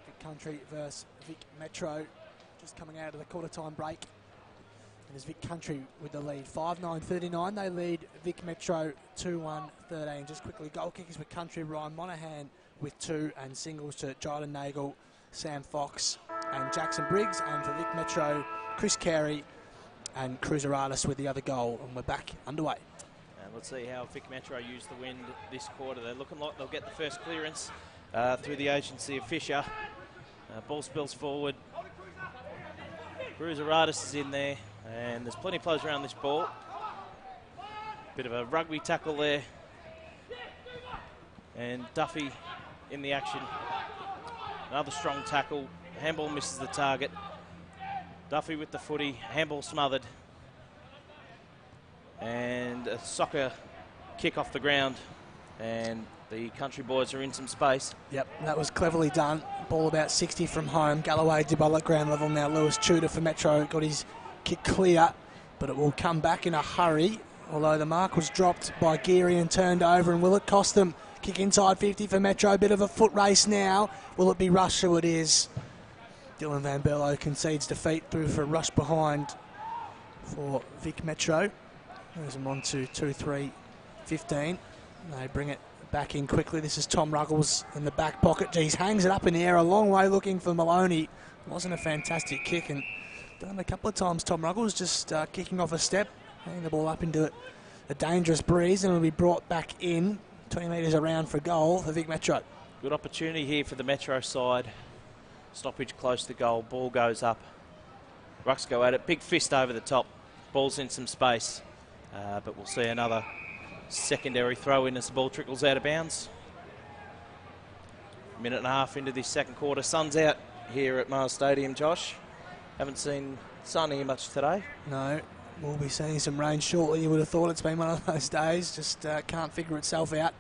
Vic Country versus Vic Metro, just coming out of the quarter-time break. And there's Vic Country with the lead, 5-9-39. They lead Vic Metro 2-1-13. Just quickly, goal kickers for Country, Ryan Monaghan with 2, and singles to Jordan Nagel, Sam Fox and Jackson Briggs. And for Vic Metro, Chris Carey and Cruiseratis with the other goal. And we're back underway. Let's see how Vic Metro use the wind this quarter. They're looking like they'll get the first clearance through the agency of Fisher. Ball spills forward. Cruiseratis is in there, and there's plenty of players around this ball. Bit of a rugby tackle there. And Duffy in the action. Another strong tackle. Handball misses the target. Duffy with the footy. Handball smothered. And a soccer kick off the ground, and the Country boys are in some space. Yep, that was cleverly done. Ball about 60 from home. Galloway did well at ground level. Now Lewis Tudor for Metro got his kick clear, but it will come back in a hurry, although the mark was dropped by Geary and turned over. And will it cost them? Kick inside 50 for Metro. Bit of a foot race now. Will it be rush? So it is. Dylan Van Berlo concedes defeat through for a rush behind for Vic Metro. Moves them on to 2-3-15. They bring it back in quickly. This is Tom Ruggles in the back pocket. Geez, hangs it up in the air a long way looking for Maloney. Wasn't a fantastic kick, and done a couple of times. Tom Ruggles just kicking off a step, hanging the ball up into a dangerous breeze, and it'll be brought back in 20 metres around for goal for Vic Metro. Good opportunity here for the Metro side. Stoppage close to goal. Ball goes up. Rucks go at it. Big fist over the top. Ball's in some space. But we'll see another secondary throw in as the ball trickles out of bounds. Minute and a half into this second quarter. Sun's out here at Mars Stadium, Josh. Haven't seen sun here much today. No, we'll be seeing some rain shortly. You would have thought it's been one of those days. Just can't figure itself out.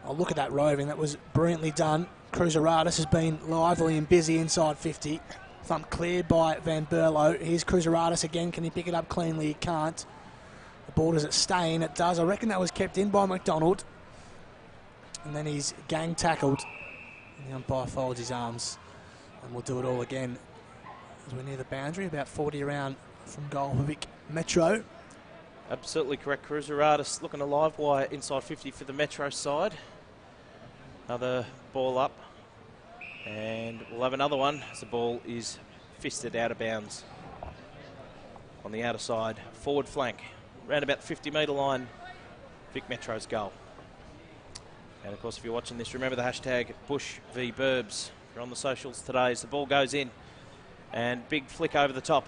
Oh, look at that roving. That was brilliantly done. Cruiseratis has been lively and busy inside 50. Thump cleared by Van Berlo. Here's Cruiseratis again. Can he pick it up cleanly? He can't. The ball, does it stay in? It does. I reckon that was kept in by McDonald. And then he's gang tackled. And the umpire folds his arms. And we'll do it all again as we're near the boundary, about 40 around from goal for Vic Metro. Absolutely correct. Cruiseratis looking a live wire inside 50 for the Metro side. Another ball up. And we'll have another one as the ball is fisted out of bounds on the outer side. Forward flank. Around about the 50-metre line, Vic Metro's goal. And of course, if you're watching this, remember the hashtag Bush v Burbs. If you're on the socials today, as the ball goes in, and big flick over the top.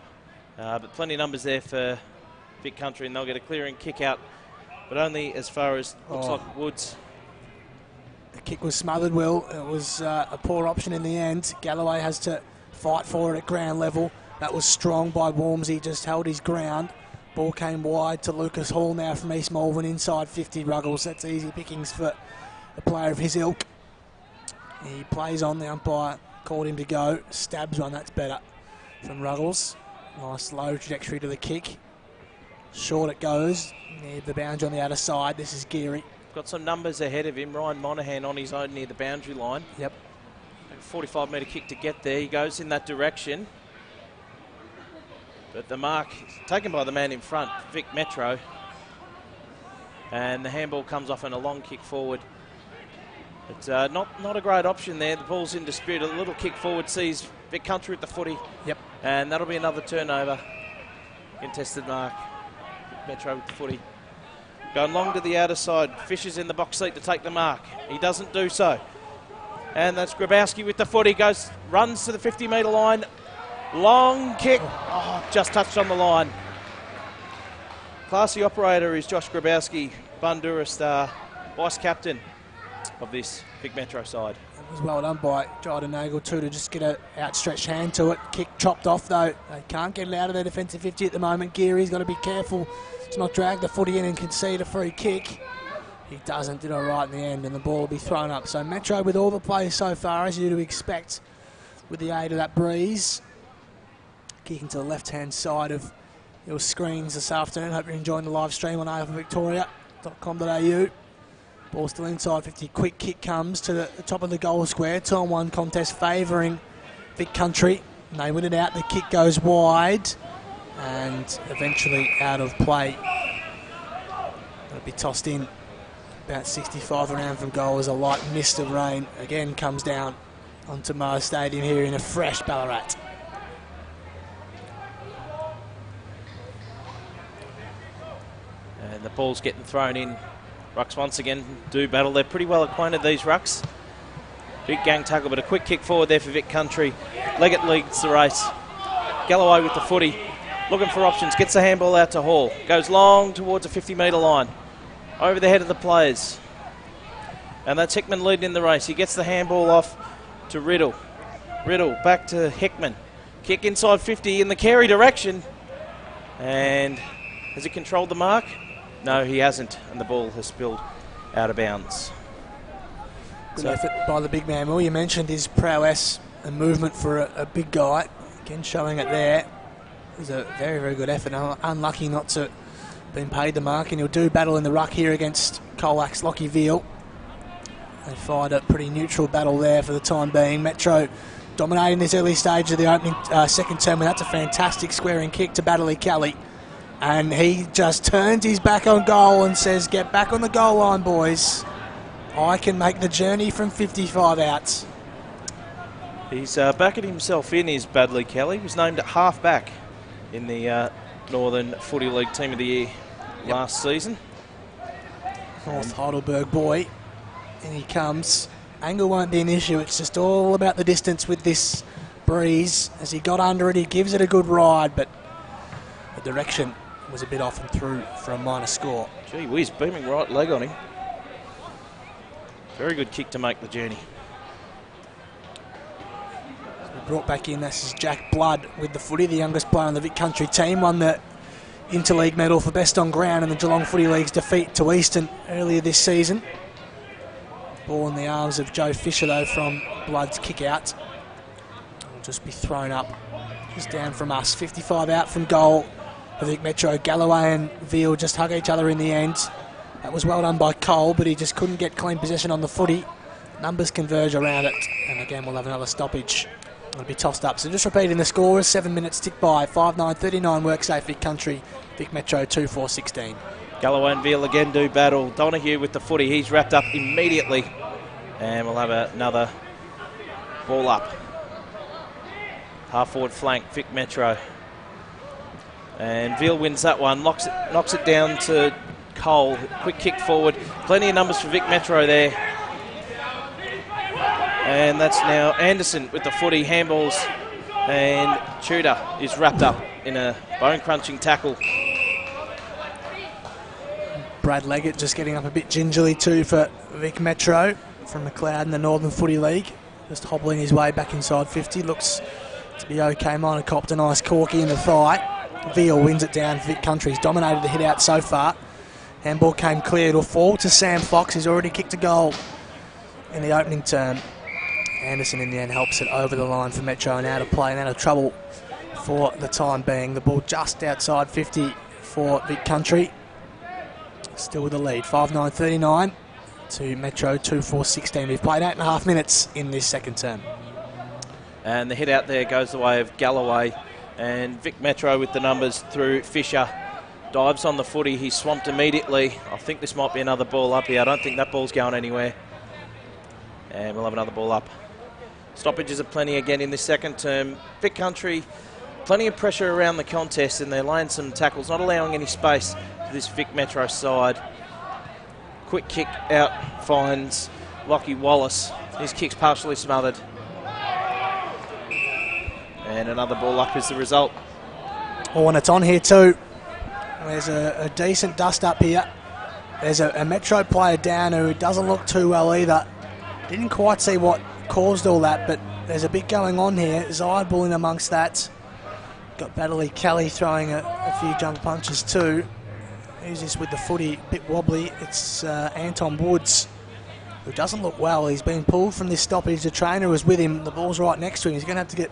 But plenty of numbers there for Vic Country, and they'll get a clearing kick out, but only as far as looks like Woods. The kick was smothered, Will. It was a poor option in the end. Galloway has to fight for it at ground level. That was strong by Walmsley, just held his ground. Ball came wide to Lucas Hall now from East Malvern, inside 50. Ruggles, that's easy pickings for a player of his ilk. He plays on, the umpire called him to go. Stabs one, that's better from Ruggles. Nice low trajectory to the kick. Short it goes, near the boundary on the outer side. This is Geary. Got some numbers ahead of him. Ryan Monaghan on his own near the boundary line. Yep. 45-metre kick to get there. He goes in that direction. But the mark taken by the man in front, Vic Metro. And the handball comes off and a long kick forward. It's not a great option there. The ball's in dispute. A little kick forward sees Vic Country with the footy. Yep. And that'll be another turnover. Contested mark. Vic Metro with the footy. Going long to the outer side. Fisher's in the box seat to take the mark. He doesn't do so. And that's Grabowski with the footy. Runs to the 50-metre line. Long kick. Oh, just touched on the line. Classy operator is Josh Grabowski, Bundoora star, vice captain of this Vic Metro side. It was well done by Jordan Nagel too to just get an outstretched hand to it. Kick chopped off though. They can't get it out of their defensive 50 at the moment. Geary's got to be careful to not drag the footy in and concede a free kick. He doesn't, did all right in the end, and the ball will be thrown up. So Metro with all the plays so far, as you'd expect, with the aid of that breeze. Kicking to the left-hand side of your screens this afternoon. Hope you're enjoying the live stream on AFLVictoria.com.au. Ball still inside 50. Quick kick comes to the top of the goal square. 2-on-1 contest favouring Vic Country. And they win it out. The kick goes wide and eventually out of play. It'll be tossed in about 65 around from goal as a light mist of rain again comes down onto Moa Stadium here in a fresh Ballarat. And the ball's getting thrown in. Rucks once again do battle. They're pretty well acquainted, these Rucks. Big gang tackle, but a quick kick forward there for Vic Country. Leggett leads the race. Galloway with the footy. Looking for options. Gets the handball out to Hall. Goes long towards a 50-metre line. Over the head of the players. And that's Hickman leading in the race. He gets the handball off to Riddle. Riddle back to Hickman. Kick inside 50 in the Carey direction. And has he controlled the mark? No, he hasn't. And the ball has spilled out of bounds. Good effort by the big man. Well, you mentioned his prowess and movement for a big guy. Again, showing it there. It was a very, very good effort. Unlucky not to have been paid the mark, and he'll do battle in the ruck here against Colac Lockie Veal. They fired a pretty neutral battle there for the time being. Metro dominating this early stage of the opening second term, and that's a fantastic squaring kick to Baddeley Kelly. And he just turns his back on goal and says, get back on the goal line, boys. I can make the journey from 55 out. He's backing himself in, is Baddeley Kelly. He was named at half-back in the Northern Footy League Team of the Year last season. North Heidelberg boy. In he comes. Angle won't be an issue. It's just all about the distance with this breeze. As he got under it, he gives it a good ride, but the direction was a bit off and through for a minor score. Gee whiz, beaming right leg on him. Very good kick to make the journey. Brought back in, this is Jack Blood with the footy, the youngest player on the Vic Country team. Won the Interleague medal for best on ground in the Geelong Footy League's defeat to Easton earlier this season. Ball in the arms of Joe Fisher though from Blood's kick out. Will just be thrown up, just down from us. 55 out from goal for Vic Metro. Galloway and Veal just hug each other in the end. That was well done by Cole, but he just couldn't get clean possession on the footy. Numbers converge around it, and again we'll have another stoppage. It'll be tossed up. So just repeating the scores, 7 minutes tick by. 5-9-39 work safe Vic Country. Vic Metro 2-4-16. Galloway and Veal again do battle. Donahue with the footy. He's wrapped up immediately. And we'll have another ball up. Half forward flank, Vic Metro. And Veal wins that one. Knocks it down to Cole. Quick kick forward. Plenty of numbers for Vic Metro there. And that's now Anderson with the footy, handballs, and Tudor is wrapped up in a bone-crunching tackle. Brad Leggett just getting up a bit gingerly too for Vic Metro from McLeod in the Northern Footy League. Just hobbling his way back inside 50. Looks to be okay. Minor copped a nice corky in the thigh. Veal wins it down for Vic Country. He's dominated the hit out so far. Handball came clear. It'll fall to Sam Fox. He's already kicked a goal in the opening term. Anderson in the end helps it over the line for Metro and out of play and out of trouble for the time being. The ball just outside 50 for Vic Country. Still with the lead. 5-9-39 to Metro 2-4-16. We've played 8.5 minutes in this second term. And the hit out there goes the way of Galloway. And Vic Metro with the numbers through Fisher. Dives on the footy. He's swamped immediately. I think this might be another ball up here. I don't think that ball's going anywhere. And we'll have another ball up. Stoppages are plenty again in this second term. Vic Country, plenty of pressure around the contest, and they're laying some tackles, not allowing any space to this Vic Metro side. Quick kick out finds Lockie Wallace. His kick's partially smothered. And another ball up is the result. Oh, and it's on here too. There's a decent dust up here. There's a Metro player down who doesn't look too well either. Didn't quite see what caused all that, but there's a bit going on here. Zideball in amongst that. Got Baddeley Kelly throwing a few jump punches too. Who's this with the footy? A bit wobbly. It's Anton Woods, who doesn't look well. He's been pulled from this stoppage. The trainer was with him. The ball's right next to him. He's going to have to get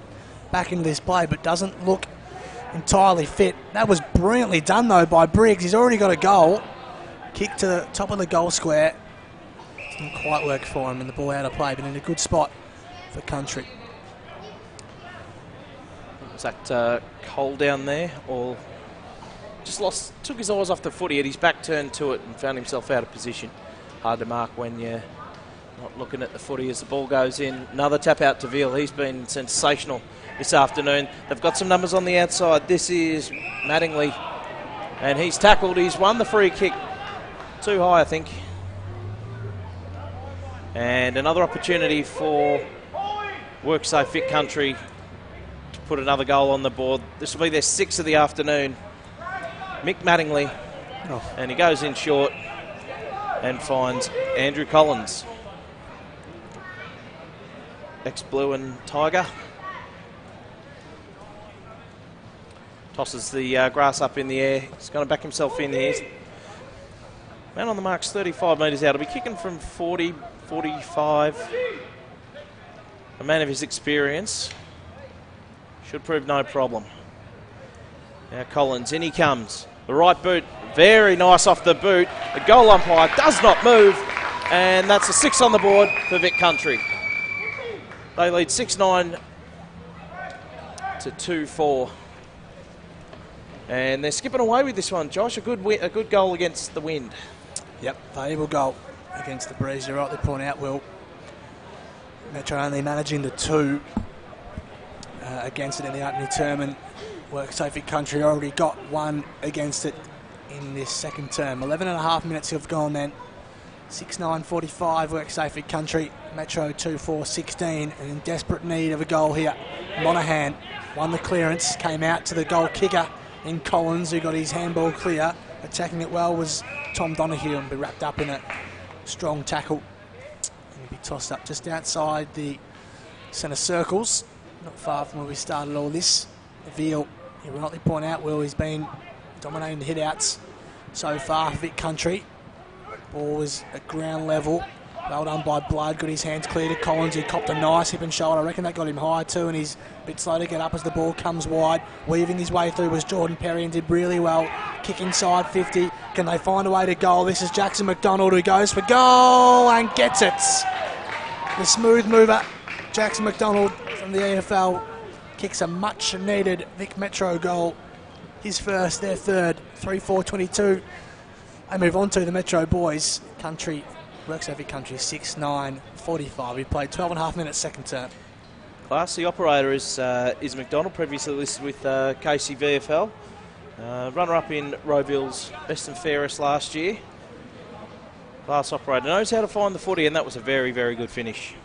back into this play, but doesn't look entirely fit. That was brilliantly done though by Briggs. He's already got a goal. Kick to the top of the goal square. Didn't quite work for him and the ball out of play, but in a good spot for Country. Was that Cole down there, or just took his eyes off the footy, had his back turned to it and found himself out of position. Hard to mark when you're not looking at the footy as the ball goes in. Another tap out to Veal. He's been sensational this afternoon. They've got some numbers on the outside. This is Mattingly, and he's tackled. He's won the free kick. Too high, I think. And another opportunity for WorkSafe Vic Country to put another goal on the board. This will be their 6th of the afternoon. Mick Mattingly, and he goes in short and finds Andrew Collins. Ex-Blue and Tiger. Tosses the grass up in the air. He's going to back himself in here. Man on the mark's 35 metres out. He'll be kicking from 40, 45. A man of his experience. Should prove no problem. Now Collins, in he comes. The right boot, very nice off the boot. The goal umpire does not move, and that's a 6 on the board for Vic Country. They lead 6-9 to 2-4. And they're skipping away with this one, Josh. A good goal against the wind. Yep, valuable goal against the breeze. You're rightly pointing out, Will. Metro only managing the 2 against it in the opening term, and WorkSafe Vic Country already got 1 against it in this second term. 11.5 minutes have gone then. 6-9-45, WorkSafe Vic Country. Metro 2-4-16, and in desperate need of a goal here. Monaghan won the clearance, came out to the goal kicker in Collins, who got his handball clear. Attacking it well was Tom Donoghue, and be wrapped up in a strong tackle. And he'll be tossed up just outside the centre circles, not far from where we started all this. Veal, you rightly point out, Will, he's been dominating the hit-outs so far for Vic Country. Ball was at ground level. Well done by Blood, got his hands clear to Collins. He copped a nice hip and shoulder. I reckon that got him high too, and he's a bit slow to get up as the ball comes wide. Weaving his way through was Jordan Perry and did really well. Kick inside 50. Can they find a way to goal? This is Jackson McDonald who goes for goal and gets it. The smooth mover, Jackson McDonald from the AFL, kicks a much needed Vic Metro goal. His first, their third, 3-4-22. They move on to the Metro boys. Country, WorkSafe Vic Country, 6-9-45. He played 12.5 minutes second term. Class, the operator is McDonald, previously listed with Casey VFL. Runner-up in Roville's best and fairest last year. Class operator knows how to find the footy, and that was a very, very good finish.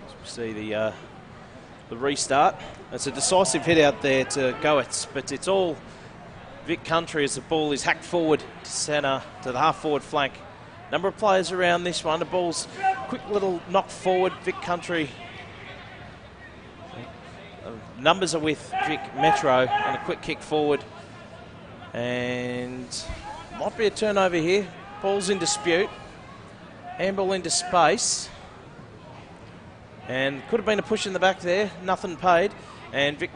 As we see the restart. It's a decisive hit out there to Goetz, but it's all Vic Country as the ball is hacked forward to centre, to the half-forward flank. Number of players around this one. The ball's quick little knock forward. Vic Country. Numbers are with Vic Metro, and a quick kick forward. And might be a turnover here. Ball's in dispute. Handball into space. And could have been a push in the back there. Nothing paid. And Vic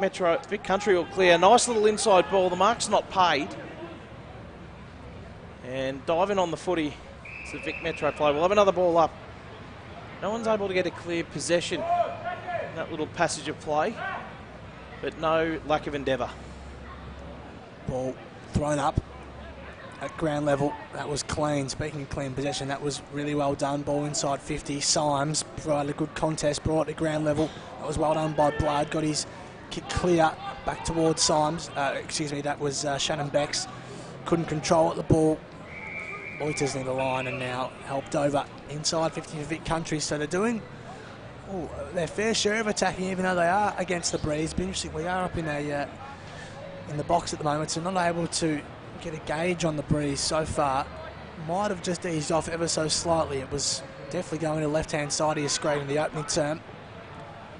Country will clear. Nice little inside ball. The mark's not paid. And diving on the footy. It's the Vic Metro play. We'll have another ball up. No one's able to get a clear possession in that little passage of play. But no lack of endeavour. Ball thrown up at ground level. That was clean. Speaking of clean possession, that was really well done. Ball inside 50. Symes provided a good contest, brought it to ground level. That was well done by Blood. Got his kick clear back towards Symes. That was Shannon Becks. Couldn't control it, the ball. Loiters near the line and now helped over inside 50 for Vic Country. So they're doing their fair share of attacking, even though they are against the breeze. But interesting, we are up in the box at the moment, so not able to get a gauge on the breeze so far. Might have just eased off ever so slightly. It was definitely going to the left-hand side of your screen in the opening term.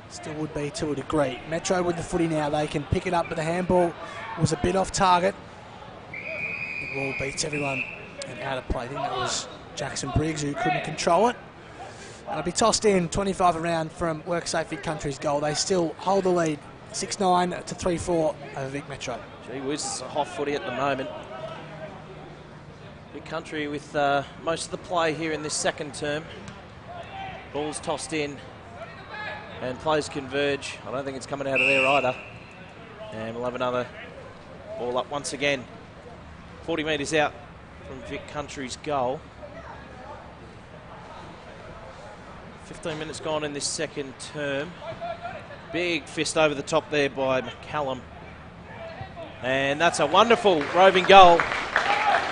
Still would be to a degree. Metro with the footy now. They can pick it up, but the handball was a bit off target. The ball beats everyone and out of play. I think that was Jackson Briggs who couldn't control it. And it'll be tossed in 25 around from WorkSafe Vic Country's goal. They still hold the lead, 6-9 to 3-4 over Vic Metro. Gee whiz, it's a hot footy at the moment. Vic Country with most of the play here in this second term. Ball's tossed in and plays converge. I don't think it's coming out of there either. And we'll have another ball up once again. 40 metres out from Vic Country's goal. 15 minutes gone in this second term. Big fist over the top there by McCallum. And that's a wonderful roving goal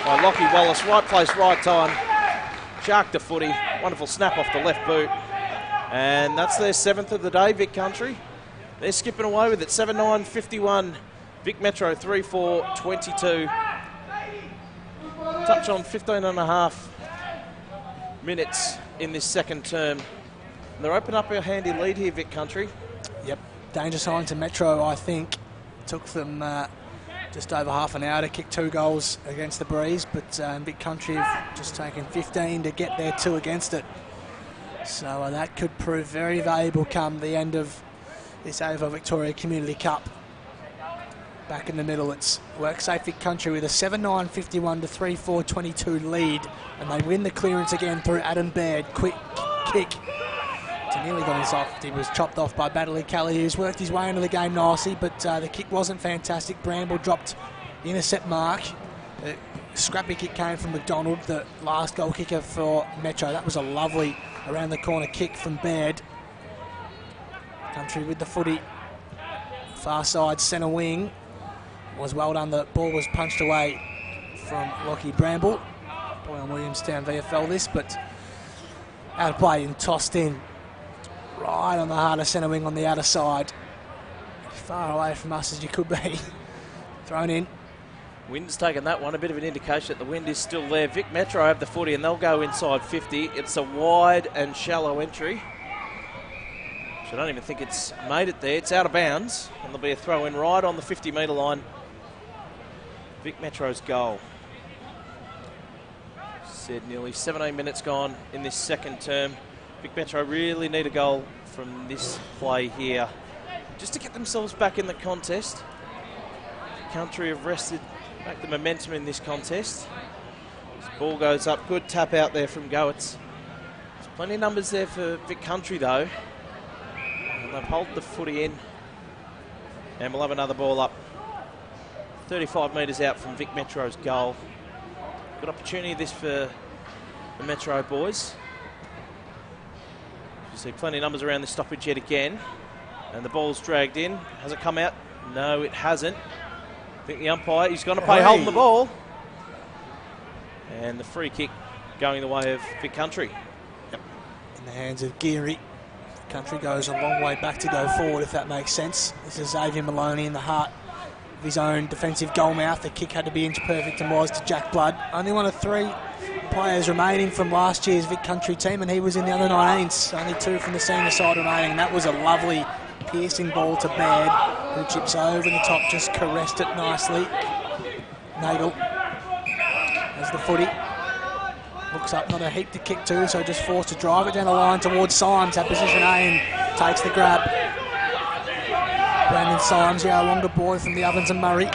by Lockie Wallace. Right place, right time. Sharked the footy. Wonderful snap off the left boot. And that's their 7th of the day, Vic Country. They're skipping away with it. 7-9-51. Vic Metro 3-4-22. Touch on 15 and a half minutes in this second term. And they're opening up a handy lead here, Vic Country. Yep, danger sign to Metro, I think. Took them just over half an hour to kick 2 goals against the Breeze, but Vic Country have just taken 15 to get their 2 against it. So that could prove very valuable come the end of this AFL Victoria Community Cup. Back in the middle, it's WorkSafe Vic Country with a 7-9-51 to 3-4-22 lead, and they win the clearance again through Adam Baird. Quick kick to nearly got his off. He was chopped off by Baddeley Kelly, who's worked his way into the game nicely, but the kick wasn't fantastic. Bramble dropped the intercept mark. The scrappy kick came from McDonald, the last goal kicker for Metro. That was a lovely around the corner kick from Baird. Country with the footy. Far side centre wing. Was well done. The ball was punched away from Lockie Bramble. Boy on Williamstown VFL this, but out of play and tossed in. Right on the heart of centre wing on the outer side. Far away from us as you could be. Thrown in. Wind's taken that one, a bit of an indication that the wind is still there. Vic Metro have the footy and they'll go inside 50. It's a wide and shallow entry. I don't even think it's made it there. It's out of bounds and there'll be a throw in right on the 50-metre line. Vic Metro's goal. Said nearly 17 minutes gone in this second term. Vic Metro really need a goal from this play here just to get themselves back in the contest. Country have wrested back the momentum in this contest. This ball goes up, good tap out there from Goetz. There's plenty of numbers there for Vic Country though. And they've held the footy in. And we'll have another ball up. 35 metres out from Vic Metro's goal. Good opportunity this for the Metro boys. You see plenty of numbers around the stoppage yet again. And the ball's dragged in. Has it come out? No, it hasn't. I think the umpire, he's going to play holding the ball. And the free kick going the way of Vic Country. Yep. In the hands of Geary. Country goes a long way back to go forward, if that makes sense. This is Xavier Maloney in the heart of his own defensive goal mouth. The kick had to be inch perfect and was to Jack Blood. Only one of 3 players remaining from last year's Vic Country team, and he was in the under 19s. Only 2 from the senior side remaining. That was a lovely piercing ball to Baird, who chips over the top, just caressed it nicely. Nagel has the footy. Looks up, not a heap to kick to, so just forced to drive it down the line towards Symes at position A and takes the grab. Brandon Symes, our longer boy from the Ovens and Murray.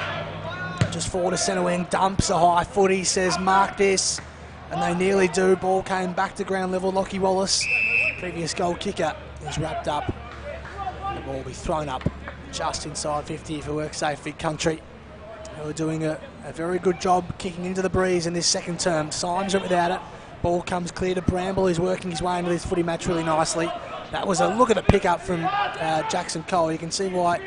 Just forward to centre wing, dumps a high footy, says mark this, and they nearly do. Ball came back to ground level. Lockie Wallace, previous goal kicker, is wrapped up. The ball will be thrown up just inside 50 for WorkSafe Vic Country, who are doing a very good job kicking into the breeze in this second term. Symes went without it. Ball comes clear to Bramble, who's working his way into this footy match really nicely. That was a look at the pick-up from Jackson Cole. You can see why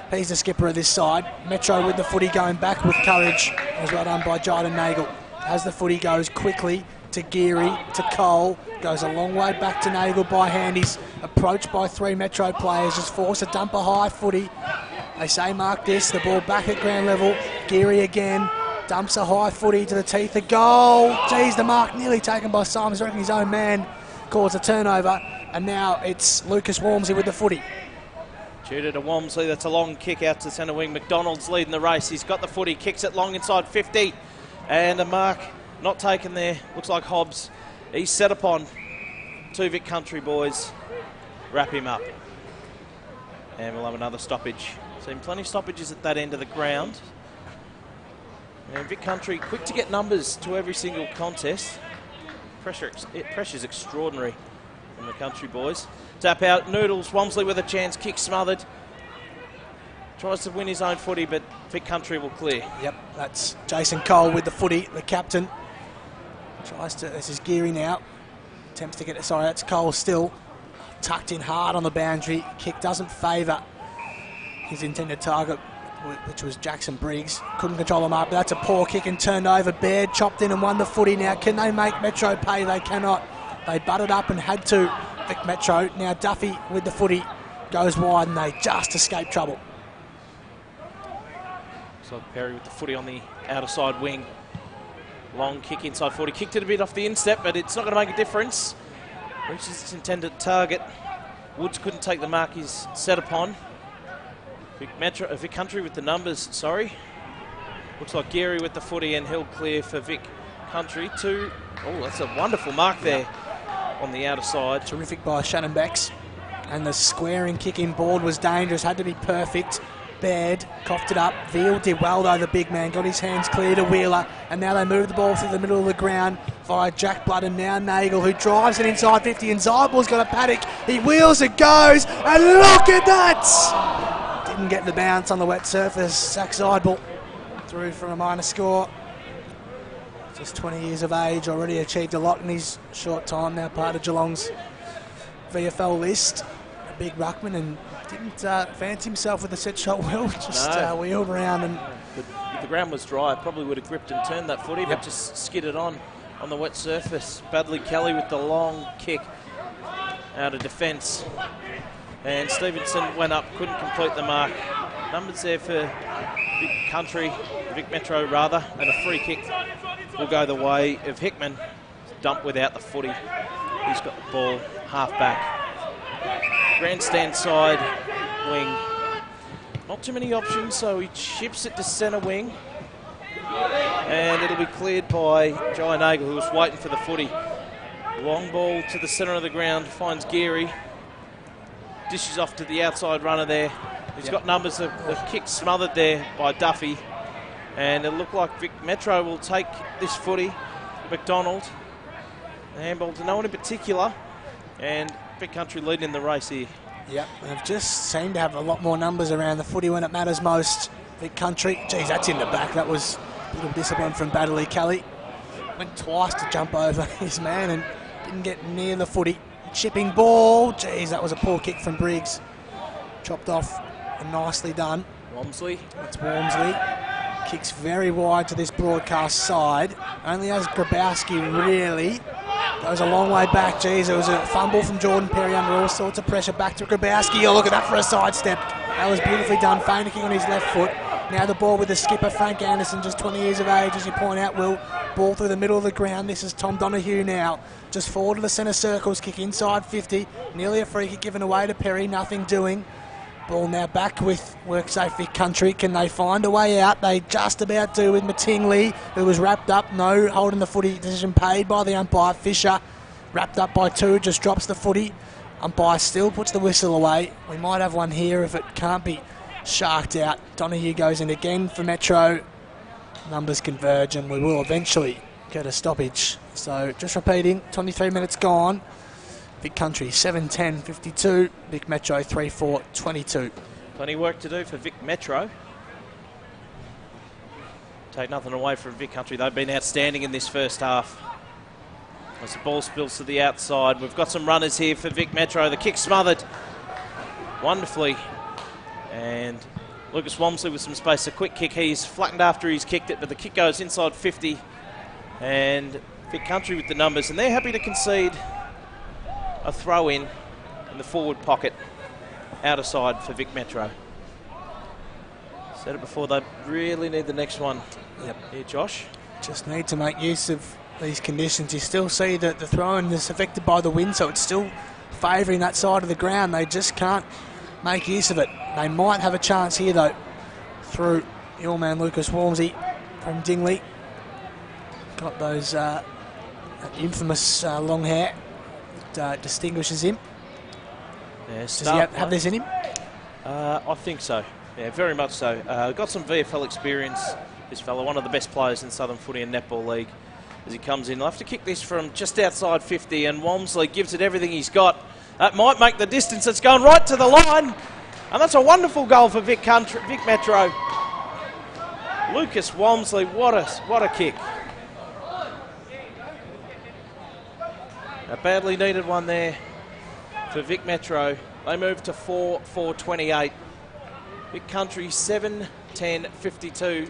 he's the skipper of this side. Metro with the footy going back with courage. It was well done by Jayden Nagel. As the footy goes quickly to Geary, to Cole, goes a long way back to Nagel by hand. He's approached by 3 Metro players, just forced to dump a high footy. They say mark this, the ball back at ground level. Geary again, dumps a high footy to the teeth of goal. Geez, the mark nearly taken by Symes, reckon his own man caused a turnover. And now it's Lucas Walmsley with the footy. Tutor to Walmsley, that's a long kick out to centre wing. McDonald's leading the race, he's got the footy, kicks it long inside 50. And a mark not taken there, looks like Hobbs. He's set upon 2 Vic Country boys. Wrap him up. And we'll have another stoppage. Seen plenty of stoppages at that end of the ground. And Vic Country quick to get numbers to every single contest. Pressure's extraordinary from the Country boys. Tap out, Noodles, Walmsley with a chance, kick smothered. Tries to win his own footy, but Vic Country will clear. Yep, that's Jason Cole with the footy, the captain. Tries to, this is Geary now. Attempts to get it, sorry, that's Cole still. Tucked in hard on the boundary. Kick doesn't favour his intended target, which was Jackson Briggs. Couldn't control him up, but that's a poor kick and turned over. Baird chopped in and won the footy. Now, can they make Metro pay? They cannot. They butted up and had to. Vic Metro. Now Duffy with the footy goes wide and they just escape trouble. So Perry with the footy on the outer side wing. Long kick inside 40. Kicked it a bit off the instep, but it's not going to make a difference. Reaches its intended target. Woods couldn't take the mark he's set upon. Vic Country with the numbers, sorry. Looks like Geary with the footy and he'll clear for Vic Country. Oh, that's a wonderful mark there on the outer side. Terrific by Shannon Becks. And the squaring kicking board was dangerous, had to be perfect. Baird coughed it up. Veal did well though, the big man. Got his hands clear to Wheeler. And now they move the ball through the middle of the ground via Jack Blood and now Nagel, who drives it inside 50. And Zybel's got a paddock. He wheels it, goes. And look at that! Didn't get the bounce on the wet surface. Zach Zybel through for a minor score. Just 20 years of age, already achieved a lot in his short time. Now part of Geelong's VFL list. A big ruckman and didn't fancy himself with a set shot wheel, just wheeled around. And the ground was dry, probably would have gripped and turned that footy, but just skidded on the wet surface. Badley Kelly with the long kick out of defence. And Stevenson went up, couldn't complete the mark. Numbers there for Vic Country, Vic Metro rather, and a free kick will go the way of Hickman. Dumped without the footy. He's got the ball half back. Grandstand side wing. Not too many options, so he chips it to centre wing. And it'll be cleared by Jai Nagel, who was waiting for the footy. Long ball to the centre of the ground, finds Geary. Dishes off to the outside runner there. He's got numbers, a kick smothered there by Duffy. And it looked like Vic Metro will take this footy. McDonald. The handball to no one in particular. And Vic Country leading in the race here. Yep, they've just seemed to have a lot more numbers around the footy when it matters most. Vic Country, geez, that's in the back. That was a little discipline from Badley Kelly. Went twice to jump over his man and didn't get near the footy. Chipping ball, geez, that was a poor kick from Briggs. Chopped off and nicely done. Walmsley. That's Walmsley. Kicks very wide to this broadcast side. Only has Grabowski really. Goes a long way back. Geez, it was a fumble from Jordan Perry under all sorts of pressure. Back to Grabowski. Oh, look at that for a sidestep. That was beautifully done. Feinting on his left foot. Now the ball with the skipper, Frank Anderson, just 20 years of age, as you point out, Will. Ball through the middle of the ground. This is Tom Donoghue now. Just forward to the centre circles. Kick inside 50. Nearly a free kick given away to Perry. Nothing doing. Ball now back with WorkSafe Vic Country. Can they find a way out? They just about do with Mattingly, who was wrapped up. No holding the footy. Decision paid by the umpire. Fisher wrapped up by two. Just drops the footy. Umpire still puts the whistle away. We might have one here if it can't be sharked out. Donoghue goes in again for Metro. Numbers converge and we will eventually get a stoppage. So just repeating, 23 minutes gone. Vic Country 7-10-52, Vic Metro 3-4-22. Plenty of work to do for Vic Metro. Take nothing away from Vic Country. They've been outstanding in this first half. As the ball spills to the outside, we've got some runners here for Vic Metro. The kick smothered wonderfully. And Lucas Walmsley with some space. A quick kick. He's flattened after he's kicked it, but the kick goes inside 50. And Vic Country with the numbers. And they're happy to concede a throw in the forward pocket, outer side for Vic Metro. Said it before, they really need the next one. Yep. Here, Josh. Just need to make use of these conditions. You still see that the throw-in is affected by the wind, so it's still favouring that side of the ground. They just can't make use of it. They might have a chance here, though, through your man Lucas Walmsley from Dingley. Got those infamous long hair. Distinguishes him. Yeah, does he have this in him? I think so. Yeah, very much so. Got some VFL experience This fella, one of the best players in Southern Footy and Netball League, as he comes in. He'll have to kick this from just outside 50, and Walmsley gives it everything he's got. That might make the distance. It's going right to the line, and that's a wonderful goal for Vic Metro. Lucas Walmsley, what a kick. A badly needed one there for Vic Metro. They move to 4-4-28. Vic Country 7-10-52.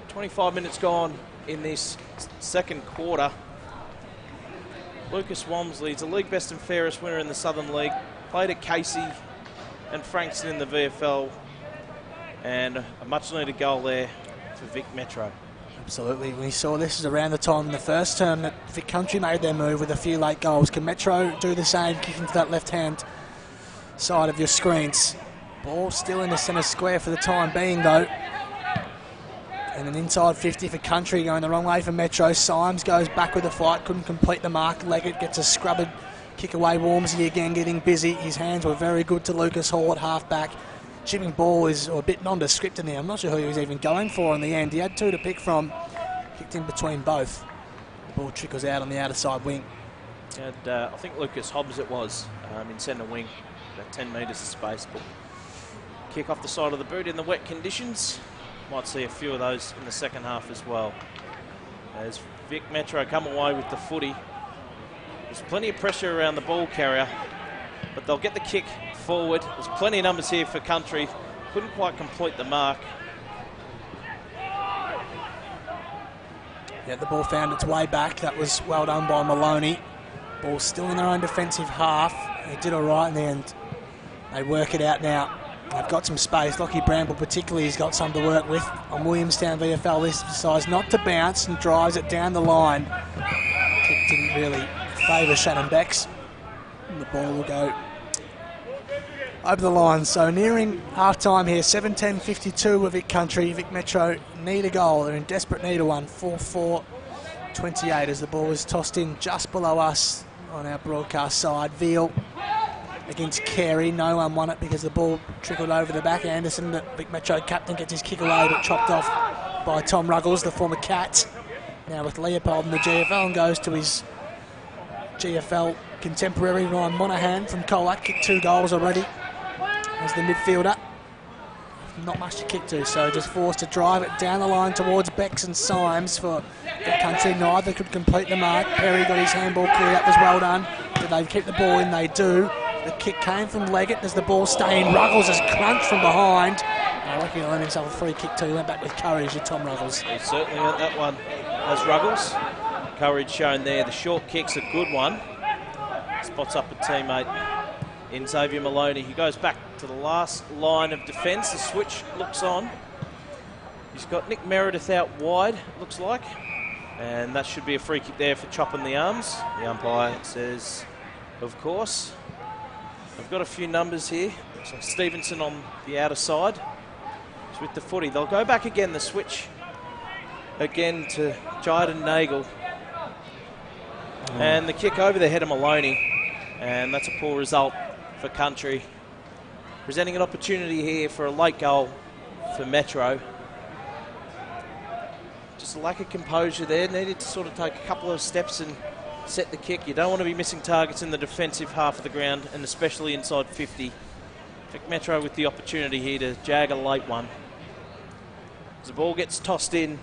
25 minutes gone in this second quarter. Lucas Walmsley is the league best and fairest winner in the Southern League. Played at Casey and Frankston in the VFL. And a much needed goal there for Vic Metro. Absolutely. We saw this is around the time in the first term that Vic Country made their move with a few late goals. Can Metro do the same, kick into that left-hand side of your screens? Ball still in the centre square for the time being, though. And an inside 50 for Country, going the wrong way for Metro. Symes goes back with the fight, couldn't complete the mark. Leggett gets a scrubbed kick away. Walmsley again getting busy. His hands were very good to Lucas Hall at half-back. Chipping ball is a bit nondescript in there. I'm not sure who he was even going for in the end. He had two to pick from. Kicked in between both. The ball trickles out on the outer side wing. And I think Lucas Hobbs it was in centre wing. About 10 metres of space. But kick off the side of the boot in the wet conditions. Might see a few of those in the second half as well. As Vic Metro come away with the footy. There's plenty of pressure around the ball carrier, but they'll get the kick forward. There's plenty of numbers here for Country. Couldn't quite complete the mark. Yeah, the ball found its way back. That was well done by Maloney. Ball still in their own defensive half. They did all right in the end. They work it out now. They've got some space. Lockie Bramble particularly has got some to work with. On Williamstown VFL, this decides not to bounce and drives it down the line. Kick didn't really favour Shannon Becks. And the ball will go over the line. So nearing half-time here, 7-10-52 with Vic Country. Vic Metro need a goal. They're in desperate need of one. 4-4-28 as the ball is tossed in just below us on our broadcast side. Veal against Carey. No one won it because the ball trickled over the back. Anderson, the Vic Metro captain, gets his kick away but chopped off by Tom Ruggles, the former Cat. Now with Leopold in the GFL, and goes to his GFL contemporary Ryan Monaghan from Colac. Kicked 2 goals already as the midfielder. Not much to kick to, so just forced to drive it down the line towards Becks and Symes for the Country. Neither could complete the mark. Perry got his handball clear. That was well done. Did they keep the ball in? They do. The kick came from Leggett. Does the ball stay in? Ruggles has crunched from behind. I reckon he'll earn himself a free kick too. He went back with courage to Tom Ruggles. He certainly earned that one as Ruggles. Courage shown there. The short kick's a good one. Spots up a teammate in Xavier Maloney. He goes back to the last line of defence. The switch looks on. He's got Nick Meredith out wide, looks like. And that should be a free kick there for chopping the arms. The umpire says, of course. I've got a few numbers here. Looks like Stevenson on the outer side. It's with the footy. They'll go back again, the switch again to Jayden Nagel. And the kick over the head of Maloney. And that's a poor result for Country. Presenting an opportunity here for a late goal for Metro. Just a lack of composure there. Needed to sort of take a couple of steps and set the kick. You don't want to be missing targets in the defensive half of the ground, and especially inside 50. Vic Metro with the opportunity here to jag a late one. As the ball gets tossed in,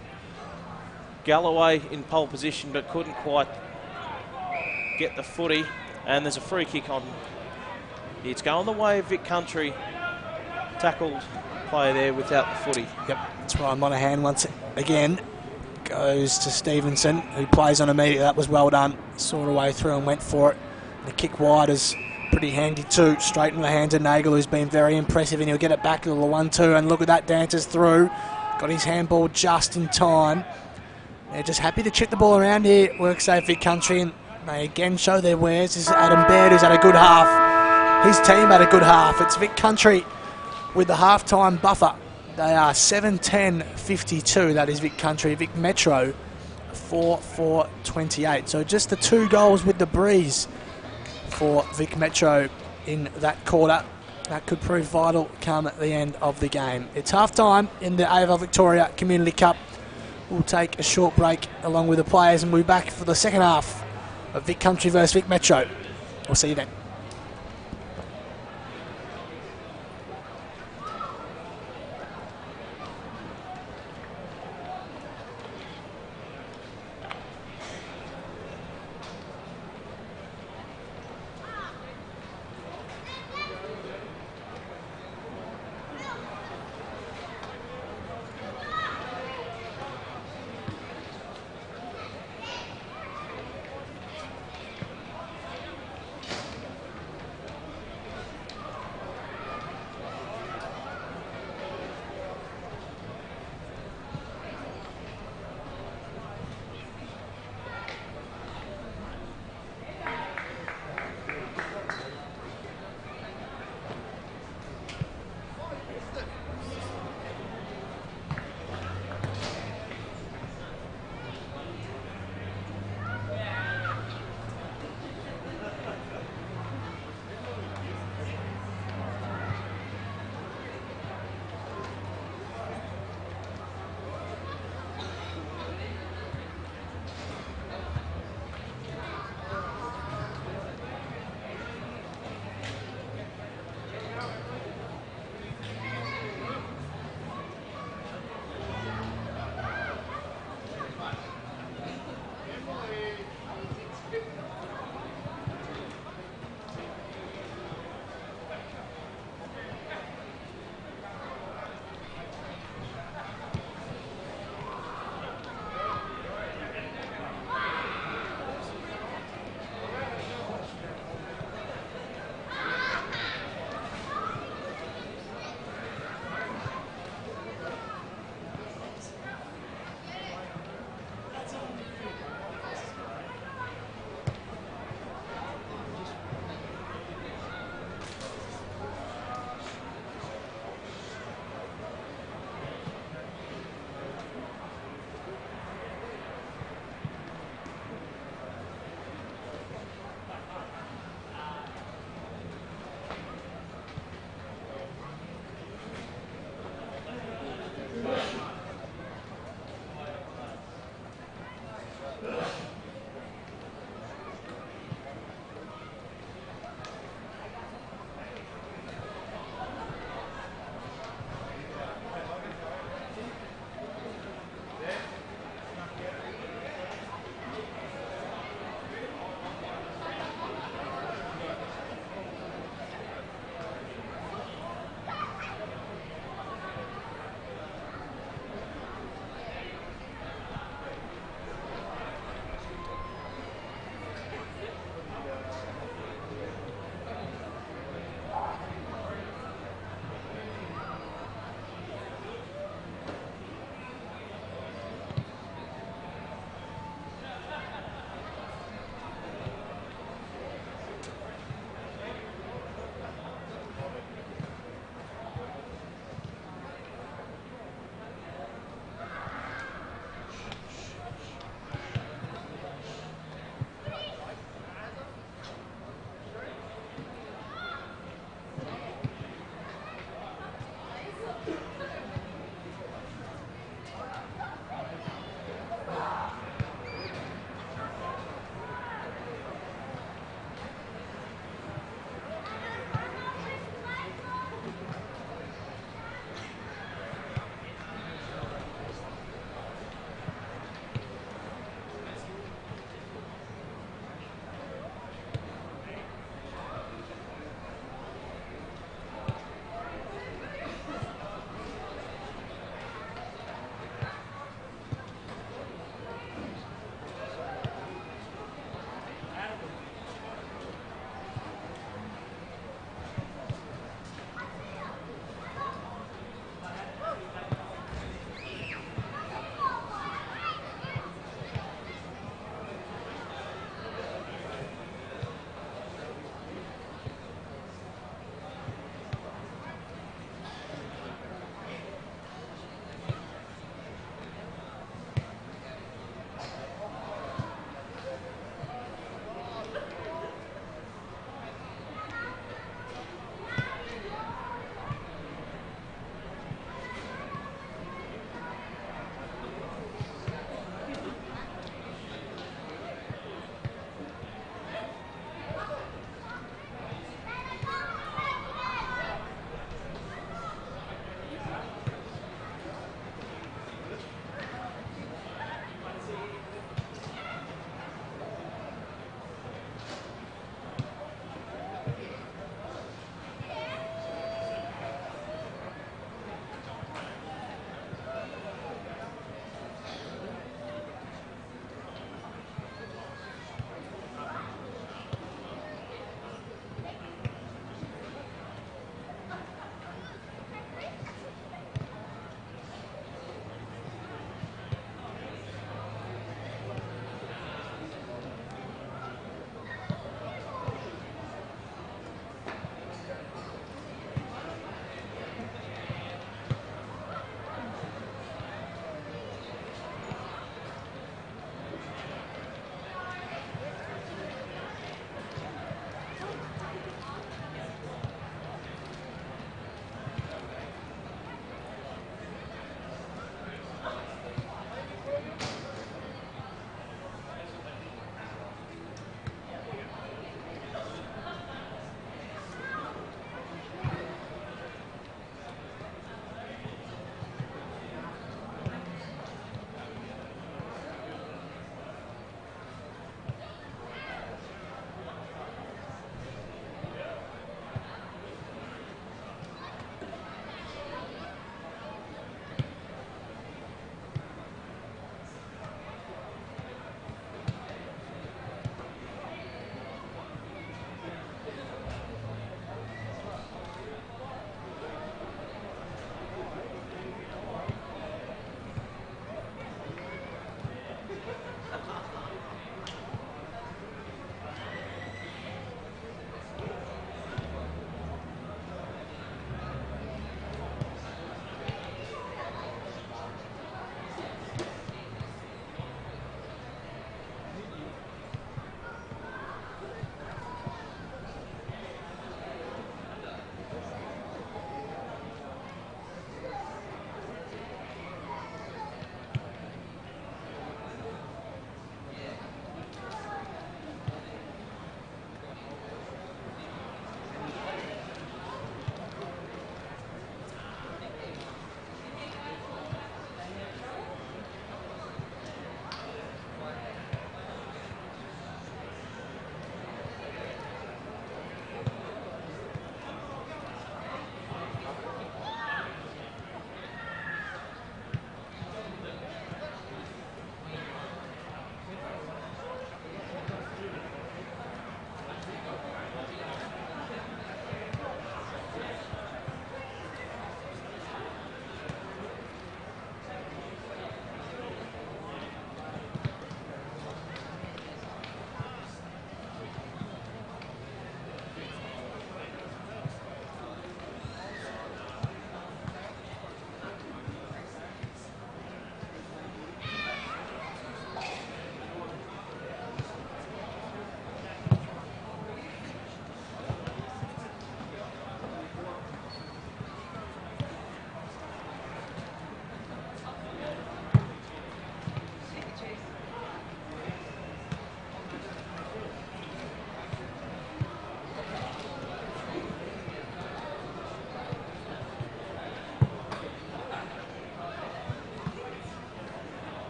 Galloway in pole position but couldn't quite get the footy, and there's a free kick on. It's going the way of Vic Country. Tackled player there without the footy. Yep, that's Ryan Monaghan once again. Goes to Stevenson, who plays on immediately. That was well done. Saw the way through and went for it. The kick wide is pretty handy too. Straight in the hands of Nagel, who's been very impressive, and he'll get it back to the 1-2. And look at that, dances through. Got his handball just in time. They're just happy to chip the ball around here. Work safe Vic Country, and they again show their wares. This is Adam Baird, who's had a good half. His team had a good half. It's Vic Country with the half-time buffer. They are 7-10-52. That is Vic Country. Vic Metro 4-4-28. So just the 2 goals with the breeze for Vic Metro in that quarter. That could prove vital come at the end of the game. It's half time in the AFL Victoria Community Cup. We'll take a short break along with the players and we'll be back for the second half of Vic Country versus Vic Metro. We'll see you then.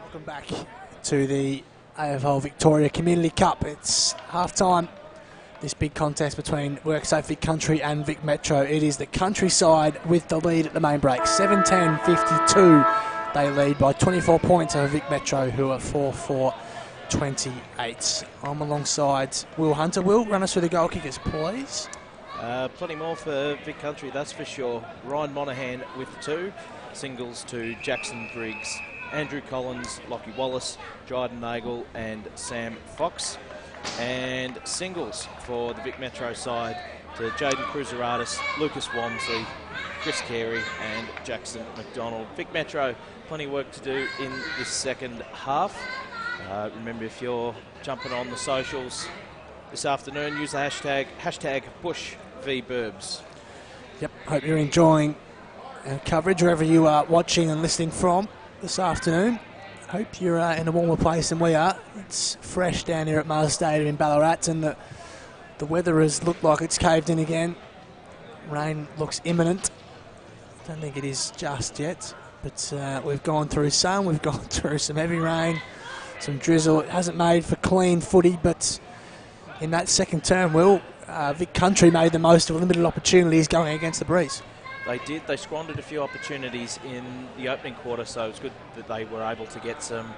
Welcome back to the AFL Victoria Community Cup. It's half-time. This big contest between WorkSafe Vic Country and Vic Metro. It is the Countryside with the lead at the main break. 7-10-52. They lead by 24 points over Vic Metro, who are 4-4-28. I'm alongside Will Hunter. Will, run us through the goal kickers, please. Plenty more for Vic Country, that's for sure. Ryan Monaghan with 2. Singles to Jackson Briggs, Andrew Collins, Lockie Wallace, Dryden Nagel and Sam Fox. And singles for the Vic Metro side to Jaden Cruiseratis, Lucas Wamsley, Chris Carey and Jackson McDonald. Vic Metro, plenty of work to do in this second half. Remember, if you're jumping on the socials this afternoon, use the hashtag #PushVBurbs. Yep, hope you're enjoying coverage wherever you are watching and listening from this afternoon. Hope you're in a warmer place than we are. It's fresh down here at Mars Stadium in Ballarat, and the weather has looked like it's caved in again. Rain looks imminent. Don't think it is just yet, but we've gone through some. We've gone through some heavy rain, some drizzle. It hasn't made for clean footy, but in that second term, Will, Vic Country made the most of limited opportunities going against the breeze. They did. They squandered a few opportunities in the opening quarter, so it's good that they were able to get some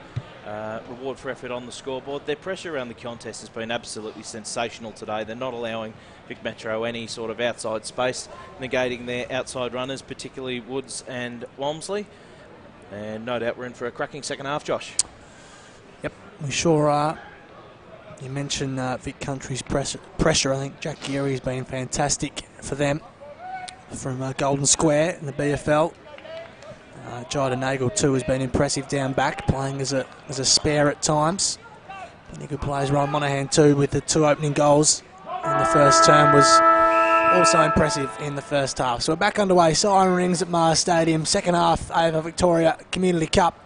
reward for effort on the scoreboard. Their pressure around the contest has been absolutely sensational today. They're not allowing Vic Metro any sort of outside space, negating their outside runners, particularly Woods and Walmsley. And no doubt we're in for a cracking second half, Josh. Yep, we sure are. You mentioned Vic Country's pressure. I think Jack Geary's been fantastic for them from Golden Square in the BFL. Jida Nagel too has been impressive down back, playing as a spare at times. Plenty good players. Ryan Monaghan too, with the 2 opening goals in the first term, was also impressive in the first half. So we're back underway. Siren rings at Mars Stadium. Second half AFL Victoria Community Cup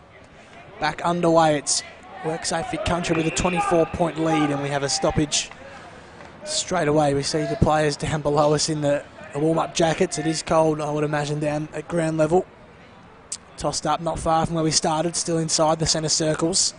back underway. It's WorkSafe Vic Country with a 24-point lead, and we have a stoppage straight away. We see the players down below us in the warm-up jackets. It is cold, I would imagine, down at ground level. Tossed up not far from where we started, still inside the centre circles.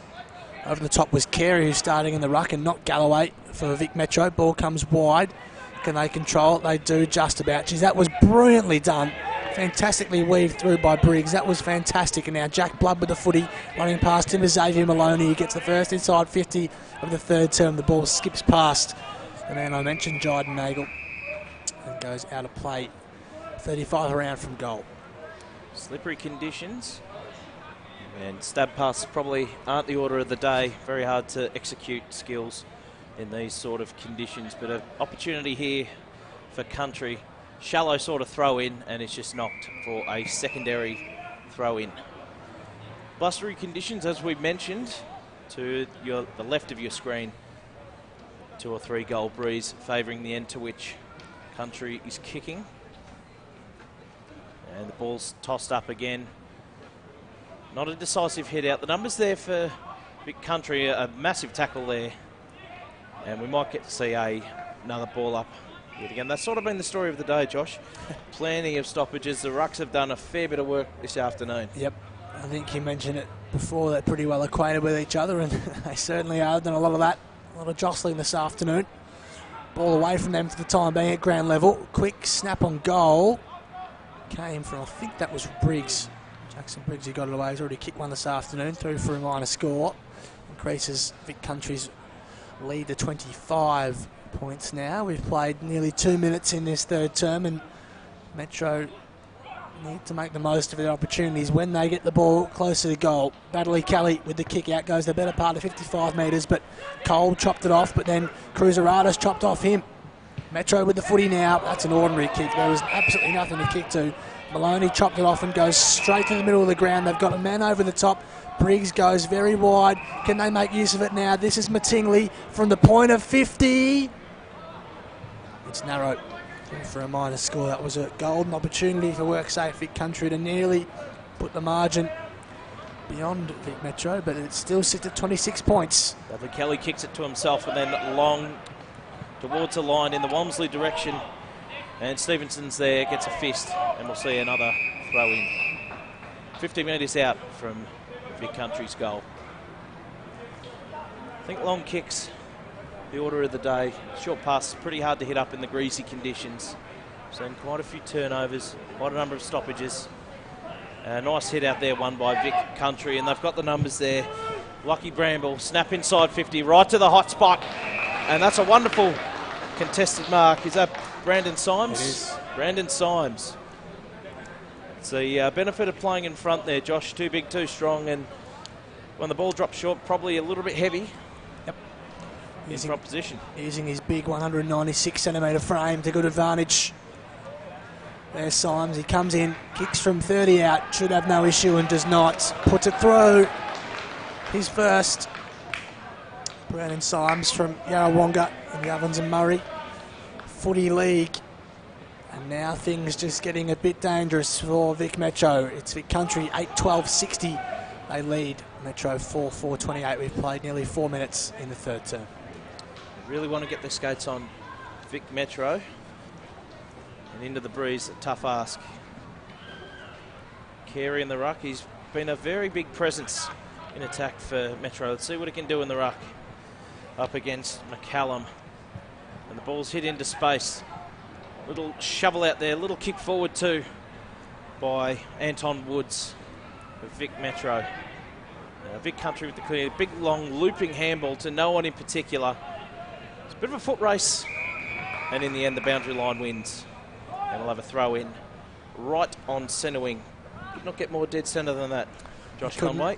Over the top was Carey, who's starting in the ruck, and not Galloway for Vic Metro. Ball comes wide. Can they control it? They do just about. Geez, that was brilliantly done. Fantastically weaved through by Briggs. That was fantastic. And now Jack Blood with the footy, running past him is Xavier Maloney. He gets the first inside 50 of the third term. The ball skips past. And then I mentioned Jiden Nagel, and goes out of play 35 around from goal. Slippery conditions, and stab passes probably aren't the order of the day. Very hard to execute skills in these sort of conditions, but an opportunity here for Country. Shallow sort of throw in, and it's just knocked for a secondary throw in. Blustery conditions, as we mentioned, to the left of your screen. 2 or 3 goal breeze favouring the end to which Country is kicking. And the ball's tossed up again. Not a decisive hit out. The numbers there for Vic Country, a massive tackle there. And we might get to see another ball up yet again. That's sort of been the story of the day, Josh. Plenty of stoppages. The Rucks have done a fair bit of work this afternoon. Yep. I think you mentioned it before, they're pretty well acquainted with each other, and they certainly are. Done a lot of that. A lot of jostling this afternoon. Ball away from them for the time being at ground level. Quick snap on goal. Came from, I think that was Briggs. Jackson Briggs, who got it away. He's already kicked one this afternoon. Through for a minor score. Increases Vic Country's lead to 25 points now. We've played nearly 2 minutes in this third term, and Metro need to make the most of their opportunities when they get the ball closer to goal. Baddeley Kelly with the kick out goes the better part of 55 metres, but Cole chopped it off, but then Cruiseratis chopped off him. Metro with the footy now. That's an ordinary kick. There was absolutely nothing to kick to. Maloney chopped it off and goes straight to the middle of the ground. They've got a man over the top. Briggs goes very wide. Can they make use of it now? This is Mattingly from the point of 50. It's narrow for a minor score. That was a golden opportunity for WorkSafe Vic Country to nearly put the margin beyond Vic Metro, but it still sits at 26 points. Dudley Kelly kicks it to himself and then long towards the line in the Walmsley direction. And Stevenson's there, gets a fist, and we'll see another throw in. 50 metres out from Vic Country's goal. I think long kicks, the order of the day. Short passes, pretty hard to hit up in the greasy conditions. Seen quite a few turnovers, quite a number of stoppages. A nice hit out there, won by Vic Country, and they've got the numbers there. Lucky Bramble, snap inside 50, right to the hot spot. And that's a wonderful contested mark. Is that Brandon Symes? It is. Brandon Symes. It's the benefit of playing in front there, Josh. Too big, too strong, and when the ball drops short, probably a little bit heavy. Yep. In proposition. Using his big 196 centimetre frame to good advantage. There's Symes, he comes in, kicks from 30 out, should have no issue and does not. Puts it through. His first. Brandon Symes from Yarrawonga in the Ovens and Murray Footy League. And now things just getting a bit dangerous for Vic Metro. It's Vic Country 8-12-60. They lead Metro 4-4-28. We've played nearly 4 minutes in the third term. Really want to get the skates on Vic Metro. And into the breeze, a tough ask. Carey in the ruck. He's been a very big presence in attack for Metro. Let's see what he can do in the ruck. Up against McCallum. And the ball's hit into space. Little shovel out there, little kick forward too by Anton Woods of Vic Metro. Vic Country with the clear. Big, long, looping handball to no one in particular. It's a bit of a foot race. And in the end, the boundary line wins. And we'll have a throw in right on centre wing. Could not get more dead centre than that, Josh Conway.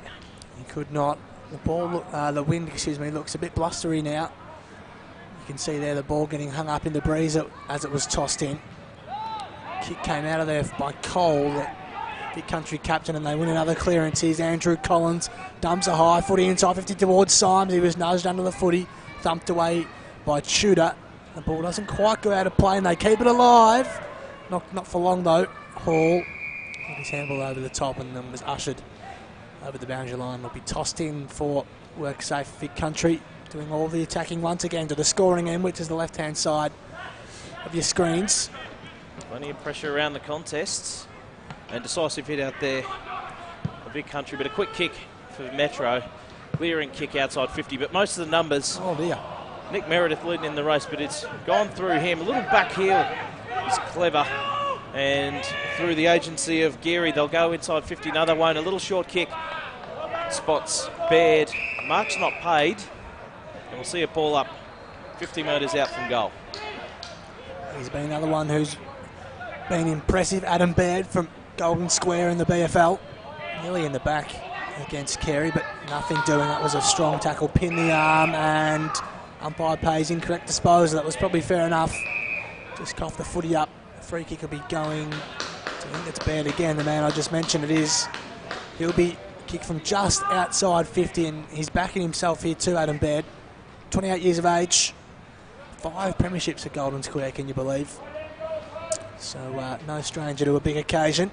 He could not. The ball, the wind, looks a bit blustery now. You can see there the ball getting hung up in the breeze as it was tossed in. Kick came out of there by Cole, the Vic Country captain, and they win another clearance. Here's Andrew Collins, dumps a high footy inside 50 towards Symes. He was nudged under the footy, thumped away by Tudor. The ball doesn't quite go out of play, and they keep it alive. Not for long though. Hall got his handball over the top and then was ushered over the boundary line. Will be tossed in for work safe Vic Country, doing all the attacking once again to the scoring end, which is the left-hand side of your screens. Plenty of pressure around the contests. And decisive hit out there for Vic Country, but a quick kick for Metro. Clearing kick outside 50, but most of the numbers. Oh dear. Nick Meredith leading in the race, but it's gone through him. A little back heel is clever. And through the agency of Geary, they'll go inside 50. No, they won't. A little short kick. Spots Baird. Mark's not paid. And we'll see a ball up 50 metres out from goal. He's been another one who's been impressive. Adam Baird from Golden Square in the BFL. Nearly in the back against Carey, but nothing doing. That was a strong tackle. Pin the arm, and umpire pays incorrect disposal. That was probably fair enough. Just coughed the footy up. Free kick will be going. I think it's Baird again, the man I just mentioned. It is. He'll be kicked from just outside 50, and he's backing himself here too, Adam Baird. 28 years of age, 5 premierships at Golden Square, can you believe? So no stranger to a big occasion.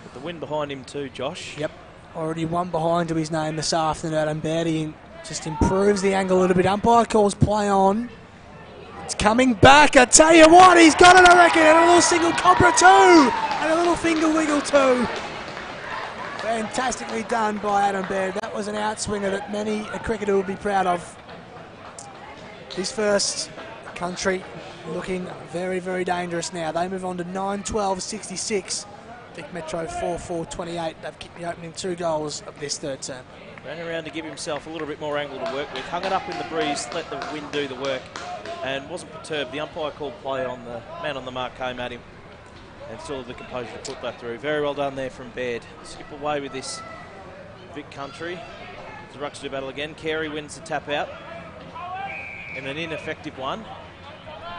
With the wind behind him too, Josh. Yep, already one behind to his name this afternoon, Adam Baird. He just improves the angle a little bit. Umpire calls play on. It's coming back, I tell you what, he's got it, I reckon, and a little single cobra too, and a little finger wiggle too. Fantastically done by Adam Baird. That was an outswinger that many a cricketer would be proud of. His first. Country looking very, very dangerous now. They move on to 9-12-66. Vic Metro 4-4-28. They've kicked the opening 2 goals of this third term. Ran around to give himself a little bit more angle to work with. Hung it up in the breeze, let the wind do the work, and wasn't perturbed. The umpire called play on the man on the mark, came at him, and still had the composure to put that through. Very well done there from Baird. Skip away with this Vic Country. The rucks do battle again. Carey wins the tap out in an ineffective one.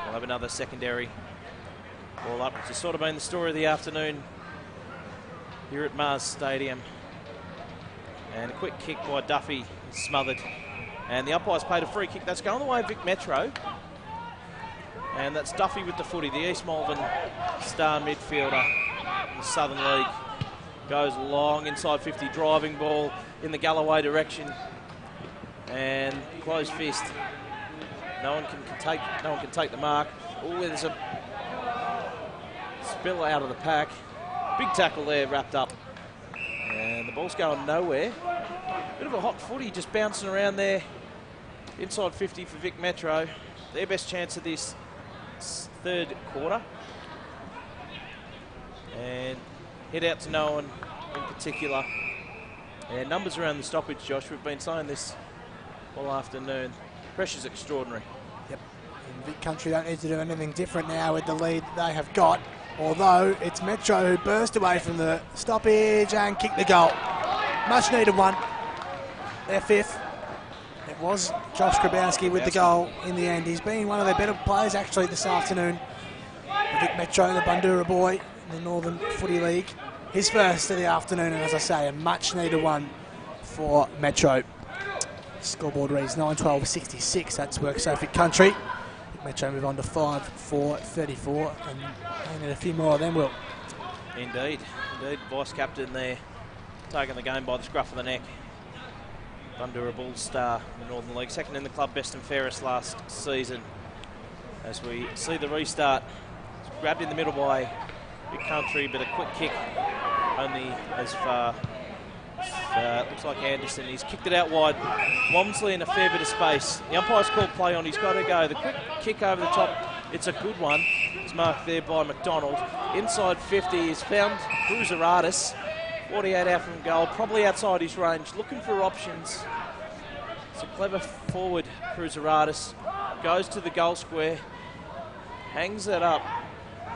We'll have another secondary ball up, which has sort of been the story of the afternoon here at Mars Stadium. And a quick kick by Duffy, smothered. And the umpire's paid a free kick. That's going the way of Vic Metro. And that's Duffy with the footy, the East Malvern star midfielder in the Southern League. Goes long inside 50, driving ball in the Galloway direction. And closed fist. No one can take the mark. Oh, there's a spill out of the pack. Big tackle there, wrapped up. And the ball's going nowhere. Bit of a hot footy just bouncing around there Inside 50 for Vic Metro. Their best chance of this third quarter. And head out to no one in particular. And numbers around the stoppage, Josh. We've been saying this all afternoon. Pressure's extraordinary. Yep. And Vic Country don't need to do anything different now with the lead they have got. Although it's Metro who burst away from the stoppage and kicked the goal. Much needed one. Their fifth. It was Josh Grabowski with the goal in the end. He's been one of their better players actually this afternoon. Vic Metro, the Bandura boy in the Northern Footy League. His first of the afternoon, and as I say, a much needed one for Metro. Scoreboard reads 9-12-66. That's WorkSafe Vic Country. Vic Metro move on to 5-4-34, and they need a few more of them, Will. Indeed. Vice captain there, taking the game by the scruff of the neck. Bandura Bulls star in the Northern League, second in the club best and fairest last season. As we see the restart, it's grabbed in the middle by Vic Country, but a quick kick only as far as looks like Anderson. He's kicked it out wide. Walmsley in a fair bit of space. The umpire's called play on. He's got to go. The quick kick over the top. It's a good one. It's marked there by McDonald. Inside 50 is found Cruiseratis. 48 out from goal, probably outside his range, looking for options. It's a clever forward, Cruiseratis. Goes to the goal square, hangs it up,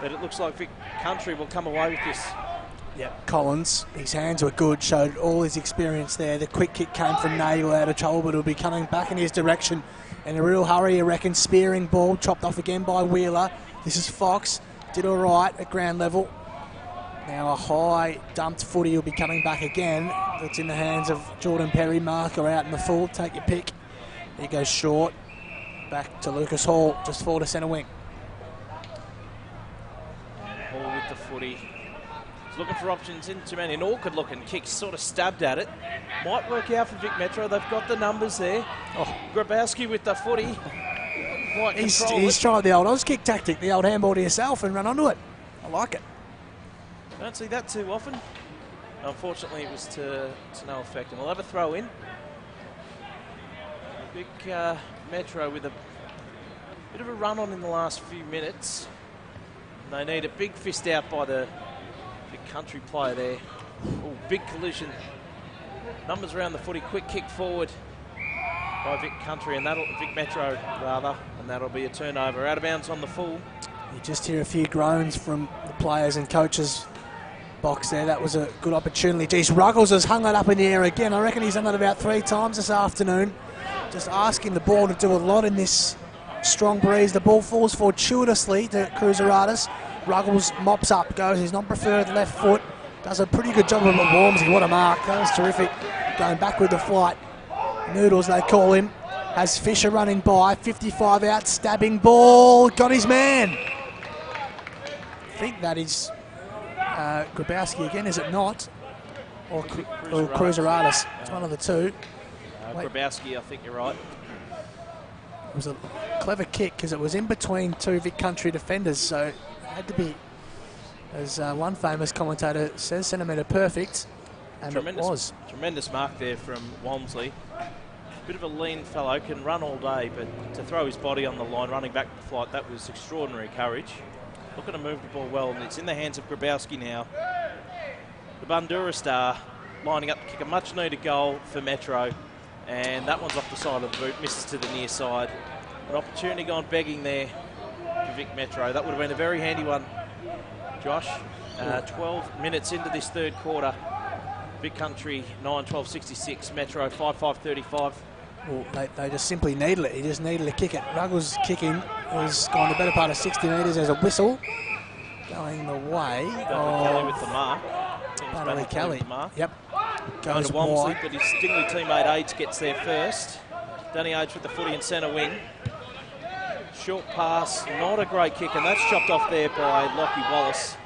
but it looks like Vic Country will come away with this. Yeah, Collins, his hands were good, showed all his experience there. The quick kick came from Nagel out of trouble, but he'll be coming back in his direction in a real hurry, I reckon. Spearing ball, chopped off again by Wheeler. This is Fox, did all right at ground level. Now a high dumped footy will be coming back again. That's in the hands of Jordan Perry. Marker out in the full. Take your pick. He goes short. Back to Lucas Hall. Just forward to centre wing. Hall with the footy. He's looking for options into man. An awkward looking kick, sort of stabbed at it. Might work out for Vic Metro. They've got the numbers there. Oh. Grabowski with the footy. He's tried the old Auskick tactic, the old handball to yourself and run onto it. I like it. Don't see that too often. Unfortunately, it was to no effect. And we'll have a throw in. Vic Metro with a bit of a run on in the last few minutes. And they need a big fist out by the Vic Country player there. Oh, big collision. Numbers around the footy. Quick kick forward by Vic Country, and that'll Vic Metro rather, and that'll be a turnover. Out of bounds on the full. You just hear a few groans from the players and coaches box there. That was a good opportunity. Geez, Ruggles has hung it up in the air again. I reckon he's done that about 3 times this afternoon. Just asking the ball to do a lot in this strong breeze. The ball falls fortuitously to Cruiseratis. Ruggles mops up, goes his non-preferred left foot. Does a pretty good job of it. Walmsley, what a mark. That was terrific. Going back with the flight. Noodles, they call him. Has Fisher running by. 55 out, stabbing ball. Got his man. I think that is Grabowski again, is it not? Or Cruiseratis. It's one of the two. Grabowski, I think you're right. It was a clever kick because it was in between 2 Vic Country defenders, so it had to be, as one famous commentator says, centimetre perfect, and it was. Tremendous mark there from Walmsley. Bit of a lean fellow, can run all day, but to throw his body on the line, running back to the flight, that was extraordinary courage. Looking to move the ball well, and it's in the hands of Grabowski now. The Bandura star lining up to kick a much-needed goal for Metro, and that one's off the side of the boot, misses to the near side. An opportunity gone begging there for Vic Metro. That would have been a very handy one, Josh. 12 minutes into this third quarter. Vic Country 9-12-66, Metro 5-5-35. Well, they just simply needed it. He just needed to kick it. Ruggles kicking was gone the better part of 60 metres. There's a whistle going the way of Kelly with the mark. Kelly. Yep. Goes to Walmsley, wide. but his Stingley teammate Aids gets there first. Danny Aids with the footy in centre wing. Short pass, not a great kick, and that's chopped off there by Lockie Wallace,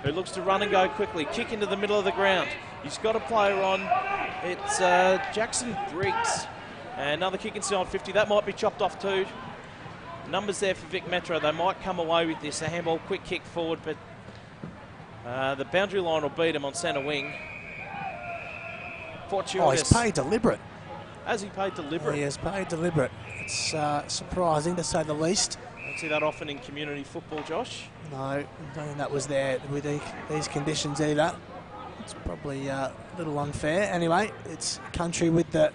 who looks to run and go quickly. Kick into the middle of the ground. He's got a player on. It's Jackson Briggs. And another kick inside 50. That might be chopped off too. Numbers there for Vic Metro. They might come away with this. A handball, quick kick forward, but the boundary line will beat him on centre wing. Fortuitous. Oh, he's paid deliberate. Has he paid deliberate? He has paid deliberate. It's surprising, to say the least. Don't see that often in community football, Josh. No, I don't think that was there with these conditions either. It's probably a little unfair. Anyway, it's Country with the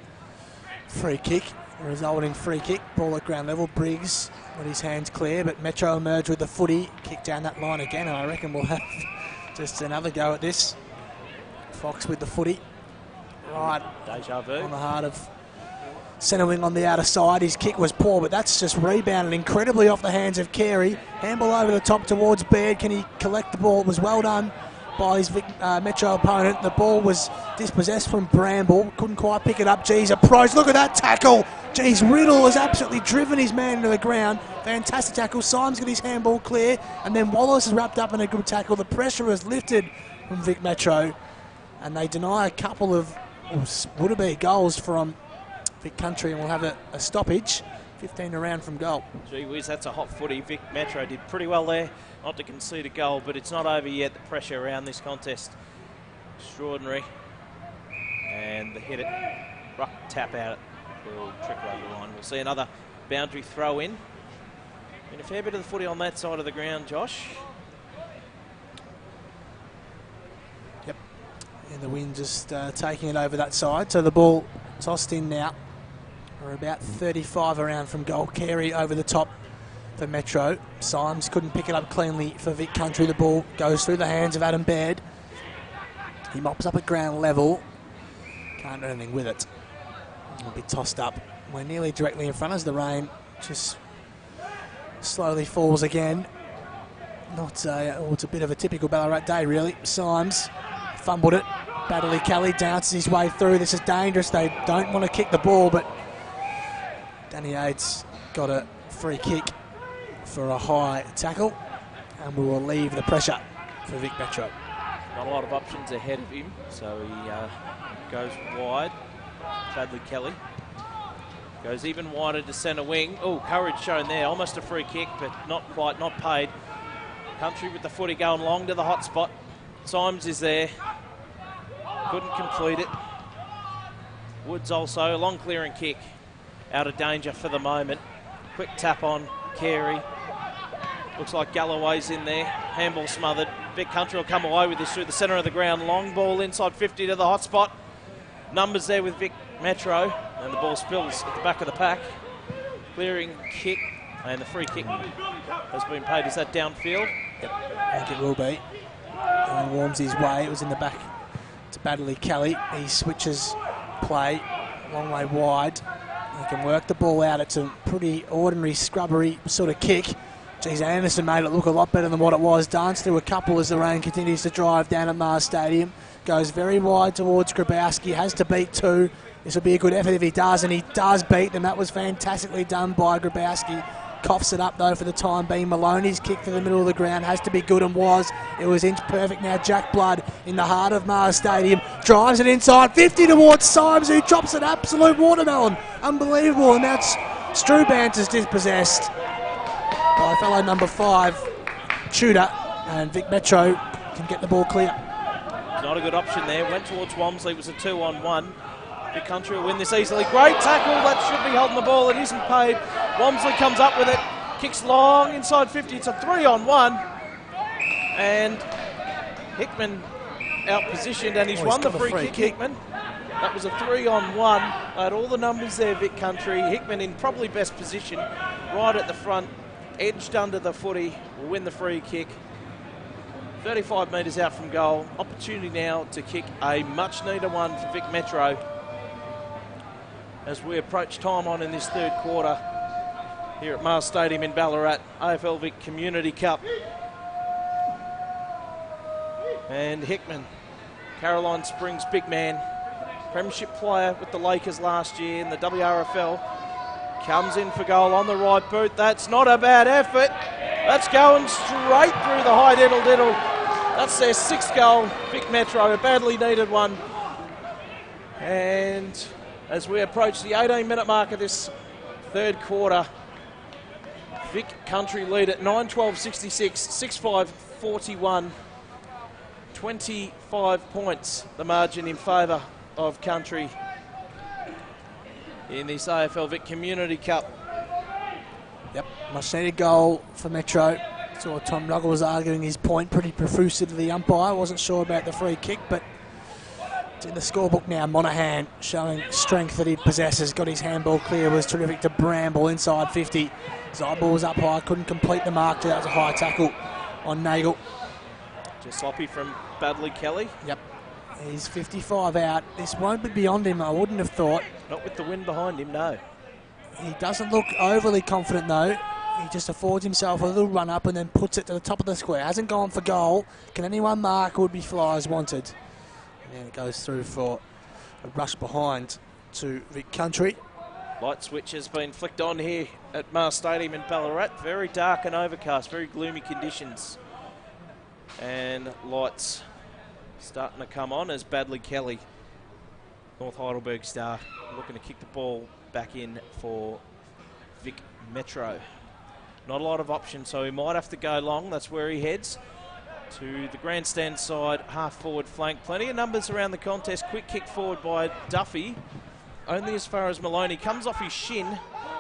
free kick, resulting free kick. Ball at ground level. Briggs with his hands clear, but Metro emerged with the footy. Kick down that line again, and I reckon we'll have just another go at this. Fox with the footy. Right. Deja vu. On the heart of centre wing on the outer side. His kick was poor, but that's just rebounded incredibly off the hands of Carey. Handball over the top towards Baird. Can he collect the ball? It was well done by his Metro opponent. The ball was dispossessed from Bramble. Couldn't quite pick it up. Geez, approach. Look at that tackle. Geez, Riddle has absolutely driven his man into the ground. Fantastic tackle. Symes got his handball clear, and then Wallace is wrapped up in a good tackle. The pressure is lifted from Vic Metro, and they deny a couple of would-be goals from Vic Country, and we'll have a stoppage. 15 around from goal. Gee whiz, that's a hot footy. Vic Metro did pretty well there not to concede a goal, but it's not over yet. The pressure around this contest, extraordinary. And the hit it, ruck tap out, will trickle over the line. We'll see another boundary throw in. Been a fair bit of the footy on that side of the ground, Josh. Yep, and the wind just taking it over that side. So the ball tossed in now. We're about 35 around from goal. Carey over the top for Metro. Symes couldn't pick it up cleanly for Vic Country. The ball goes through the hands of Adam Baird. He mops up at ground level. Can't do anything with it. It'll be tossed up. We're nearly directly in front as the rain just slowly falls again. It's a bit of a typical Ballarat day, really. Symes fumbled it. Baddeley Kelly dances his way through. This is dangerous. They don't want to kick the ball, but Danny Aids got a free kick for a high tackle, and we will leave the pressure for Vic Metro. Not a lot of options ahead of him, so he goes wide. Baddeley Kelly goes even wider to centre wing. Oh, courage shown there. Almost a free kick, but not quite, not paid. Country with the footy going long to the hot spot. Symes is there. Couldn't complete it. Woods also, a long clearing kick. Out of danger for the moment. Quick tap on Carey. Looks like Galloway's in there. Handball smothered. Vic Country will come away with this through the centre of the ground. Long ball inside 50 to the hot spot. Numbers there with Vic Metro. And the ball spills at the back of the pack. Clearing kick. And the free kick has been paid. Is that downfield? Yep, I think it will be. And he warms his way. It was in the back to Baddeley Kelly. He switches play a long way wide. He can work the ball out. It's a pretty ordinary, scrubbery sort of kick. Geez, Anderson made it look a lot better than what it was. Danced through a couple as the rain continues to drive down at Mars Stadium. Goes very wide towards Grabowski. Has to beat two. This will be a good effort if he does, and he does beat them. That was fantastically done by Grabowski. Coughs it up, though, for the time being. Maloney's kick to the middle of the ground has to be good, and was. It was inch perfect now. Jack Blood in the heart of Mars Stadium. Drives it inside 50 towards Symes, who chops an absolute watermelon. Unbelievable, and that's Struban's is dispossessed by fellow number 5, Tudor, and Vic Metro can get the ball clear. Not a good option there. Went towards Walmsley. It was a 2-on-1. Vic Country will win this easily. Great tackle. That should be holding the ball. It isn't paid. Walmsley comes up with it. Kicks long inside 50. It's a 3-on-1. And Hickman out-positioned, and he's won the free kick, Hickman. That was a 3-on-1. Had all the numbers there, Vic Country. Hickman in probably best position, right at the front. Edged under the footy. Will win the free kick. 35 metres out from goal. Opportunity now to kick a much-needed one for Vic Metro as we approach time on in this third quarter here at Mars Stadium in Ballarat, AFL Vic Community Cup. And Hickman, Caroline Springs big man, premiership player with the Lakers last year in the WRFL, comes in for goal on the right boot. That's not a bad effort. That's going straight through the high diddle-diddle. That's their 6th goal, Vic Metro, a badly needed one. And as we approach the 18-minute mark of this third quarter, Vic Country lead at 9-12-66, 6-5-41, 25 points, the margin in favour of Country in this AFL Vic Community Cup. Yep, much needed goal for Metro. Saw Tom Ruggles arguing his point pretty profusely to the umpire. Wasn't sure about the free kick, but it's in the scorebook now. Monaghan showing strength that he possesses. Got his handball clear, was terrific to Bramble inside 50. Zybal was up high, couldn't complete the mark. That was a high tackle on Nagel. Just sloppy from Badley Kelly. Yep, he's 55 out. This won't be beyond him, I wouldn't have thought. Not with the wind behind him, no. He doesn't look overly confident though. He just affords himself a little run up and then puts it to the top of the square. Hasn't gone for goal. Can anyone mark? Would be flyers wanted. And then it goes through for a rush behind to Vic Country. Light switch has been flicked on here at Mars Stadium in Ballarat. Very dark and overcast, very gloomy conditions. And lights starting to come on as Badley Kelly, North Heidelberg star, looking to kick the ball back in for Vic Metro. Not a lot of options, so he might have to go long. That's where he heads. To the grandstand side, half forward flank. Plenty of numbers around the contest. Quick kick forward by Duffy. Only as far as Maloney. Comes off his shin.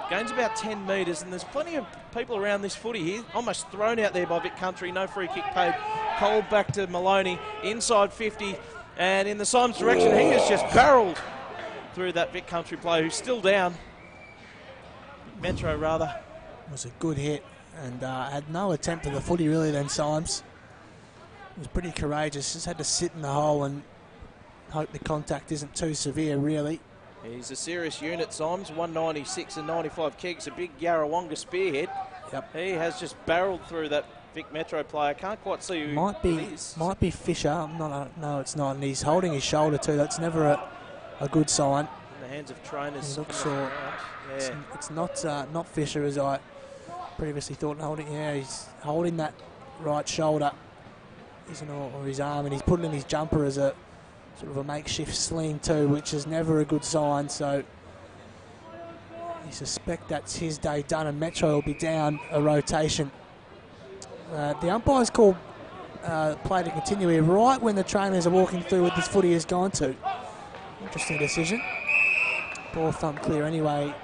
Gains about 10 metres, and there's plenty of people around this footy here. Almost thrown out there by Vic Country. No free kick paid. Cole back to Maloney. Inside 50. And in the Symes direction, he has just barrelled through that Vic Country player who's still down. Metro, rather. It was a good hit and had no attempt at the footy really then, Symes. He was pretty courageous. Just had to sit in the hole and hope the contact isn't too severe, really. He's a serious unit, Symes. 196 and 95 kicks. A big Yarrawonga spearhead. Yep. He has just barrelled through that Vic Metro player. Can't quite see who it is. Might be Fisher. No, it's not. And he's holding his shoulder too. That's never a good sign. In the hands of trainers. He looks sure. Yeah. It's not Fisher, as I previously thought. He's holding that right shoulder, or his arm, and he's putting in his jumper as a sort of a makeshift sling too, which is never a good sign. So you suspect that's his day done, and Metro will be down a rotation. The umpire's called play to continue here right when the trainers are walking through with this footy has gone to. Interesting decision. Ball thump clear anyway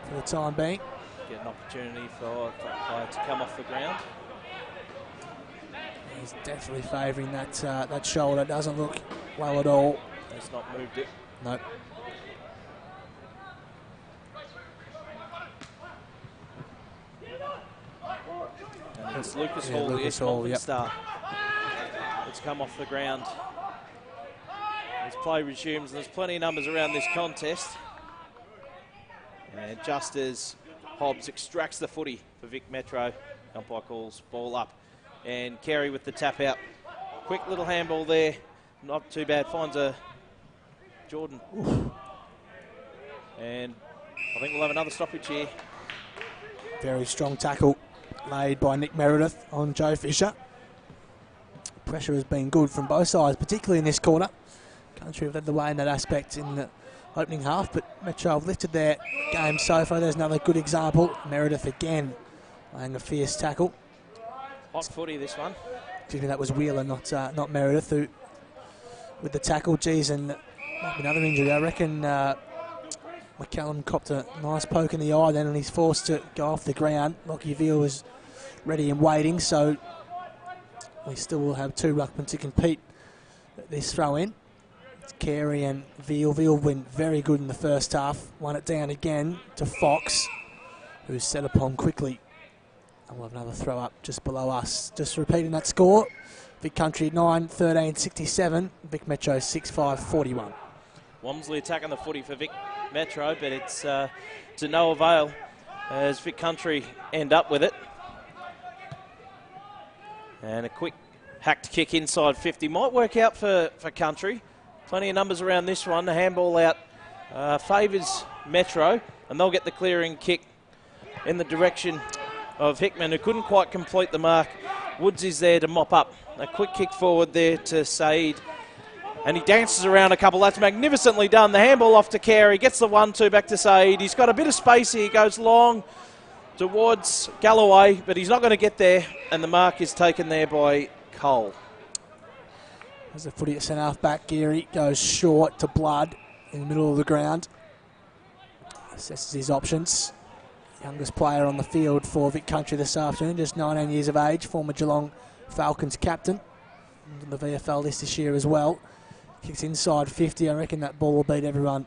for the time being. Get an opportunity for the player to come off the ground. He's definitely favouring that shoulder. Doesn't look well at all. He's not moved it. Nope. And it's Lucas Hall, the East star. It's come off the ground. As play resumes, and there's plenty of numbers around this contest. And just as Hobbs extracts the footy for Vic Metro, umpire calls ball up. And Carey with the tap out. Quick little handball there. Not too bad. Finds a Jordan. Oof. And I think we'll have another stoppage here. Very strong tackle made by Nick Meredith on Joe Fisher. Pressure has been good from both sides, particularly in this corner. Country have led the way in that aspect in the opening half, but Metro have lifted their game so far. There's another good example. Meredith again laying a fierce tackle. Hot footy, this one. Excuse me, that was Wheeler, not Meredith, who with the tackle. Geez, and might be another injury. I reckon McCallum copped a nice poke in the eye then, and he's forced to go off the ground. Lockie Veal was ready and waiting, so we still will have two ruckmen to compete at this throw in. It's Carey and Veal. Veal went very good in the first half. Won it down again to Fox, who's set upon quickly. And we'll have another throw up just below us. Just repeating that score. Vic Country 9-13-67. Vic Metro 6-5-41. Wamsley attacking the footy for Vic Metro, but it's to no avail as Vic Country end up with it. And a quick hacked kick inside 50. Might work out for Country. Plenty of numbers around this one. The handball out favours Metro, and they'll get the clearing kick in the direction of Hickman, who couldn't quite complete the mark. Woods is there to mop up. A quick kick forward there to Saeed. And he dances around a couple. That's magnificently done. The handball off to Carey. Gets the 1-2 back to Saeed. He's got a bit of space here. He goes long towards Galloway, but he's not going to get there. And the mark is taken there by Cole. There's the footy at centre half back. Geary goes short to Blood in the middle of the ground. Assesses his options. youngest player on the field for Vic Country this afternoon, just 19 years of age, former Geelong Falcons captain. On the VFL list this year as well. Kicks inside 50. I reckon that ball will beat everyone.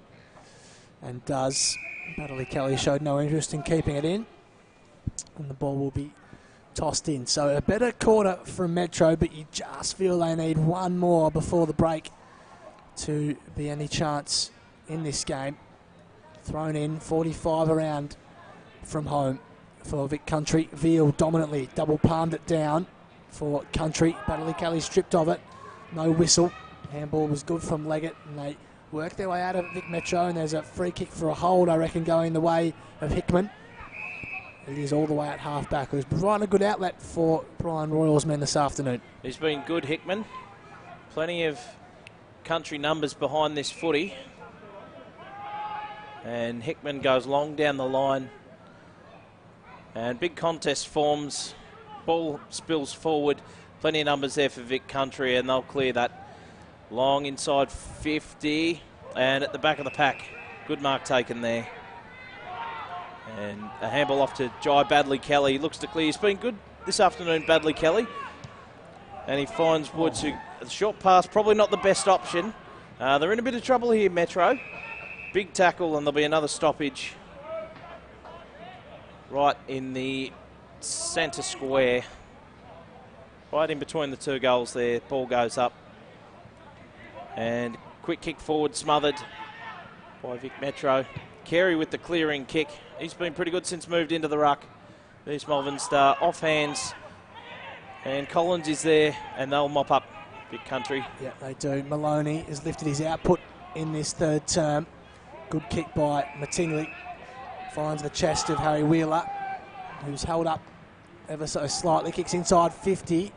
And does. Baddeley Kelly showed no interest in keeping it in. And the ball will be tossed in. So a better quarter from Metro, but you just feel they need one more before the break to be any chance in this game. Thrown in, 45 around from home for Vic Country. Veal dominantly double palmed it down for Country. Baddeley Kelly stripped of it. No whistle. Handball was good from Leggett, and they work their way out of Vic Metro, and there's a free kick for a hold, I reckon, going the way of Hickman. It is all the way at half-back, who's providing a good outlet for Brian Royal's men this afternoon. He's been good, Hickman. Plenty of Country numbers behind this footy. And Hickman goes long down the line. And big contest forms. Ball spills forward. Plenty of numbers there for Vic Country, and they'll clear that. Long inside 50. And at the back of the pack. Good mark taken there. And a handball off to Jai Baddeley Kelly. He looks to clear. He's been good this afternoon, Baddeley Kelly. And he finds Woods, who a short pass, probably not the best option. They're in a bit of trouble here, Metro. Big tackle, and there'll be another stoppage right in the centre square. Right in between the two goals there. Ball goes up. And quick kick forward, smothered by Vic Metro. Carey with the clearing kick. He's been pretty good since moved into the ruck. There's Melvin Star off hands. And Collins is there, and they'll mop up Vic Country. Yeah, they do. Maloney has lifted his output in this third term. Good kick by Mattingly. Finds the chest of Harry Wheeler, who's held up ever so slightly. Kicks inside 50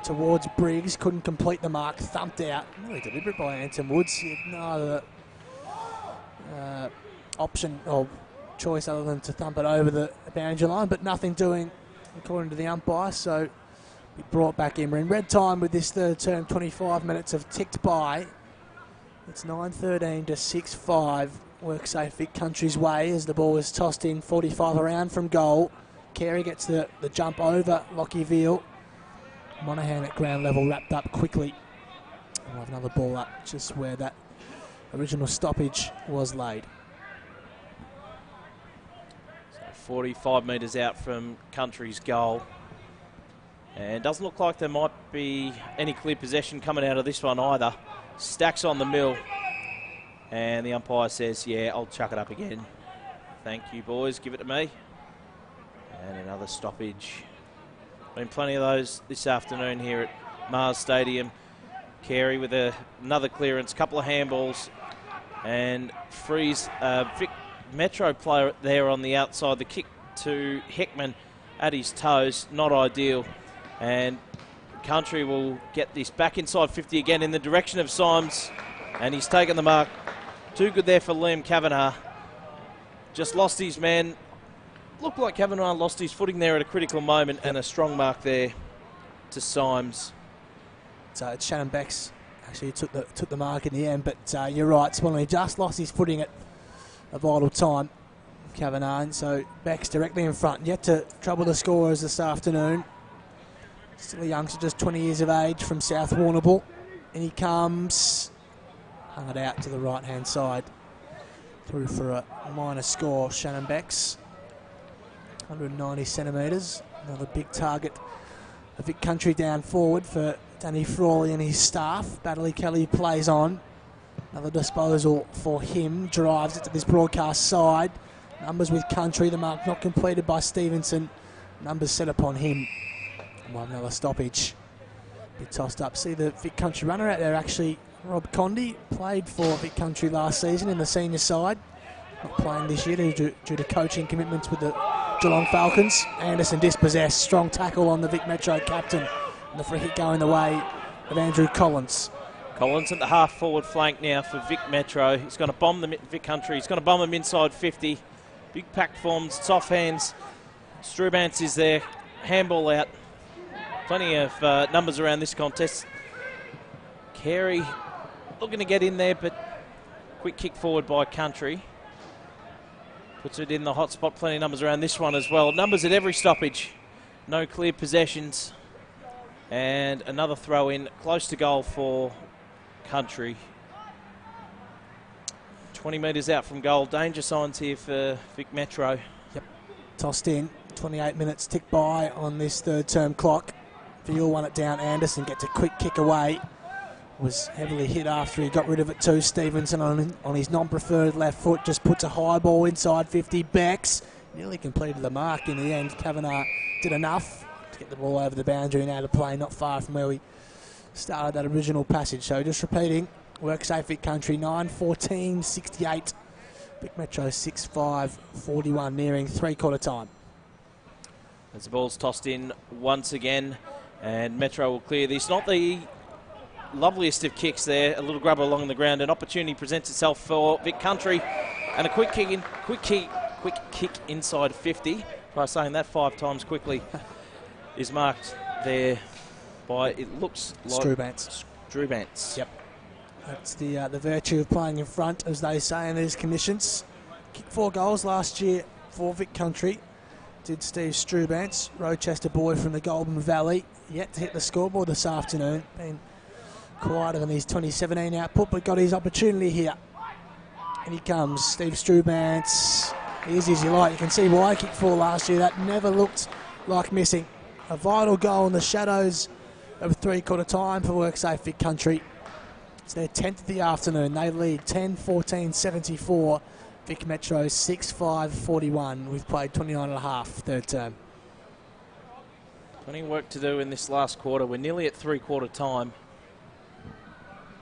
towards Briggs. Couldn't complete the mark. Thumped out. Really deliberate by Anton Woods. He had no other option or choice other than to thump it over the boundary line, but nothing doing according to the umpire. So he brought back in. We're in red time with this third term. 25 minutes have ticked by. It's 9:13 to 6:5. Work safe Vic Country's way as the ball is tossed in 45 around from goal. Carey gets the jump over Lockie Veal. Monaghan at ground level wrapped up quickly. We'll have another ball up just where that original stoppage was laid. So 45 metres out from Country's goal. And doesn't look like there might be any clear possession coming out of this one either. Stacks on the mill. And the umpire says, yeah, I'll chuck it up again. Thank you, boys. Give it to me. And another stoppage. Been plenty of those this afternoon here at Mars Stadium. Carey with another clearance, couple of handballs. And frees Vic Metro player there on the outside. The kick to Hickman at his toes. Not ideal. And Country will get this back inside 50 again in the direction of Symes. And he's taken the mark. Too good there for Liam Kavanagh. Just lost his man. Looked like Kavanagh lost his footing there at a critical moment, and a strong mark there to Symes. So it's Shannon Becks actually took the mark in the end, but you're right, Smalley just lost his footing at a vital time, Kavanagh. And so Becks directly in front, yet to trouble the scorers this afternoon. Still a youngster, just 20 years of age from South Warrnambool. And he comes, hung it out to the right-hand side. Through for a minor score, Shannon Becks. 190 centimetres. Another big target of Vic Country down forward for Danny Frawley and his staff. Baddeley Kelly plays on. Another disposal for him. Drives it to this broadcast side. Numbers with Country. The mark not completed by Stevenson. Numbers set upon him. We'll have another stoppage. Bit tossed up. See the Vic Country runner out there actually. Rob Condy played for Vic Country last season in the senior side. Not playing this year due to coaching commitments with the Geelong Falcons. Anderson dispossessed. Strong tackle on the Vic Metro captain. And the free hit going the way of Andrew Collins. Collins at the half forward flank now for Vic Metro. He's going to bomb the Vic Country. He's going to bomb them inside 50. Big pack forms. It's off hands. Strubance is there. Handball out. Plenty of numbers around this contest. Carey looking to get in there, but quick kick forward by Country. Puts it in the hot spot. Plenty of numbers around this one as well. Numbers at every stoppage. No clear possessions. And another throw in close to goal for Country. 20 metres out from goal. Danger signs here for Vic Metro. Yep. Tossed in. 28 minutes tick by on this third term clock. Veal won it down. Anderson gets a quick kick away. Was heavily hit after he got rid of it too. Stevenson on his non-preferred left foot just puts a high ball inside 50. Becks nearly completed the mark in the end. Kavanagh did enough to get the ball over the boundary and out of play, not far from where we started that original passage. So just repeating, work safe Vic Country 9-14-68. Vic Metro 6-5-41, nearing three-quarter time. As the ball's tossed in once again, and Metro will clear this. Not the loveliest of kicks there. A little grubber along the ground. An opportunity presents itself for Vic Country, and a quick kick inside 50. By saying that 5 times quickly, is marked there by, it looks like Strubance. Yep. That's the virtue of playing in front, as they say in these commissions. Kicked 4 goals last year for Vic Country. Did Steve Strubance, Rochester boy from the Golden Valley. Yet to hit the scoreboard this afternoon. Been quieter than his 2017 output, but got his opportunity here. And he comes, Steve Strubance. Easy as you like. You can see why he kicked 4 last year. That never looked like missing. A vital goal in the shadows of three-quarter time for WorkSafe Vic Country. It's their 10th of the afternoon. They lead 10-14-74. Vic Metro 6-5-41. We've played 29.5 third term. Plenty of work to do in this last quarter. We're nearly at three-quarter time.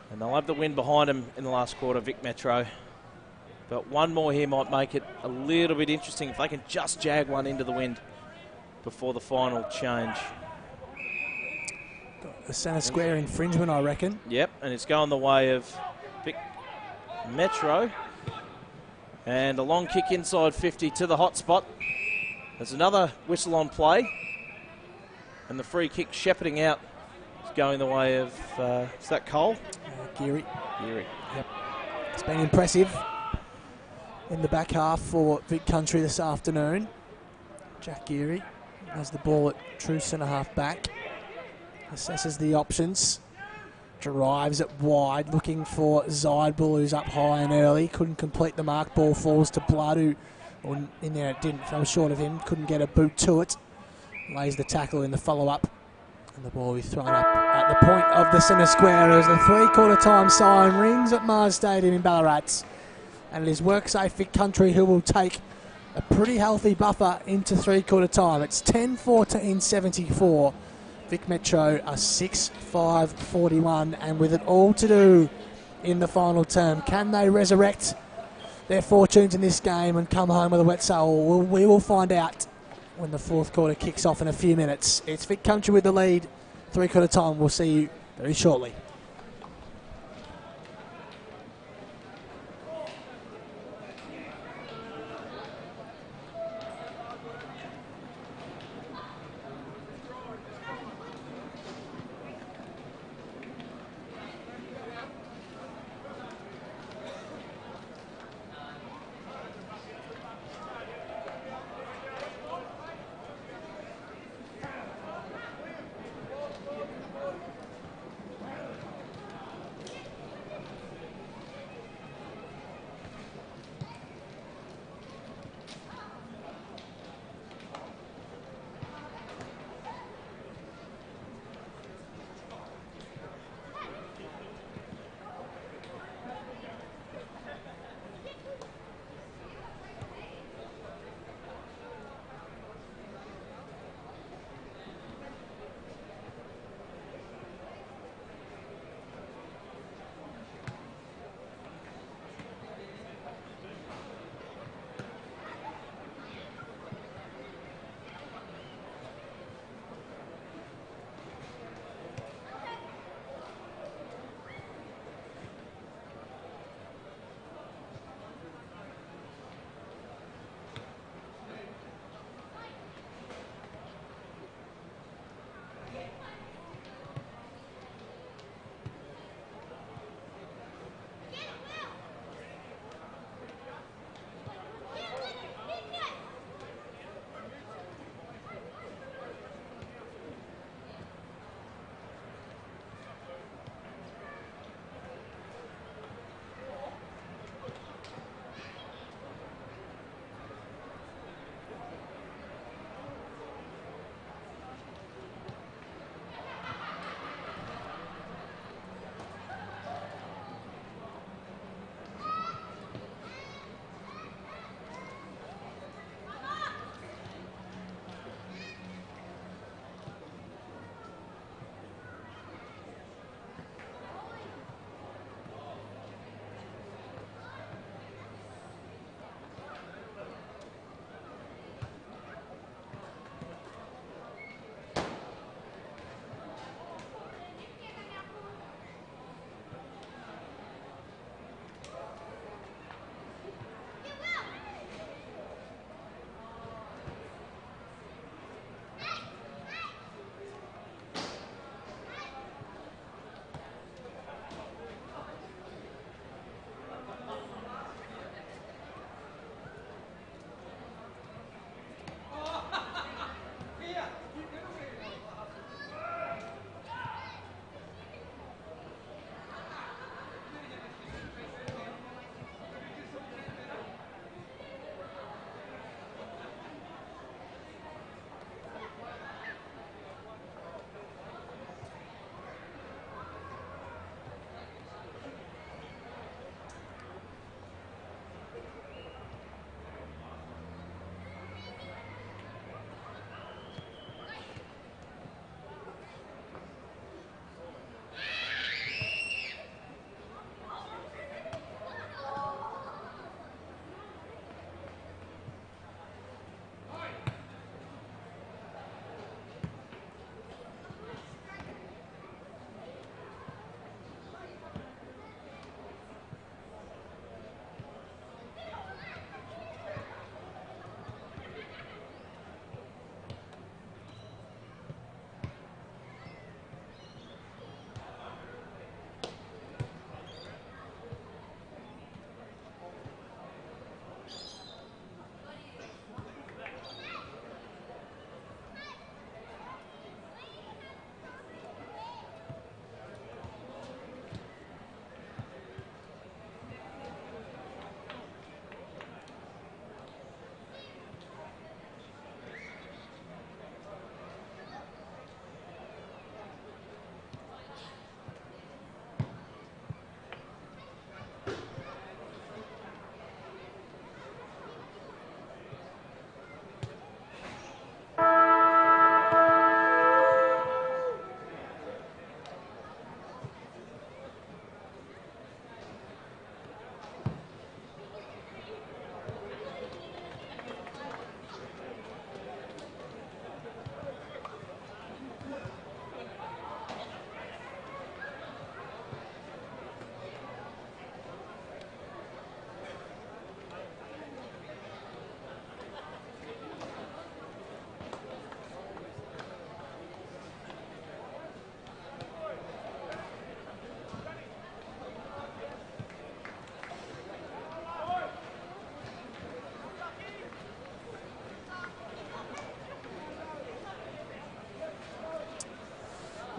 And they'll have the win behind them in the last quarter, Vic Metro. But one more here might make it a little bit interesting if they can just jag one into the wind before the final change. The centre square infringement, I reckon. Yep, and it's going the way of Vic Metro. And a long kick inside 50 to the hot spot. There's another whistle on play. And the free kick shepherding out is going the way of, is that Cole? Geary. Geary. Yep. It's been impressive in the back half for Vic Country this afternoon. Jack Geary has the ball at true centre half back. Assesses the options. Drives it wide, looking for Zeidbull, who's up high and early. Couldn't complete the mark. Ball falls to Blood, who in there it didn't, fell short of him. Couldn't get a boot to it. Lays the tackle in the follow-up. And the ball will be thrown up at the point of the centre square as the three-quarter time sign rings at Mars Stadium in Ballarat. And it is WorkSafe Vic Country who will take a pretty healthy buffer into three-quarter time. It's 10-14-74. Vic Metro are 6-5-41, and with it all to do in the final term, can they resurrect their fortunes in this game and come home with a wet soul? We will find out when the fourth quarter kicks off in a few minutes. It's Vic Country with the lead. Three-quarter time. We'll see you very shortly.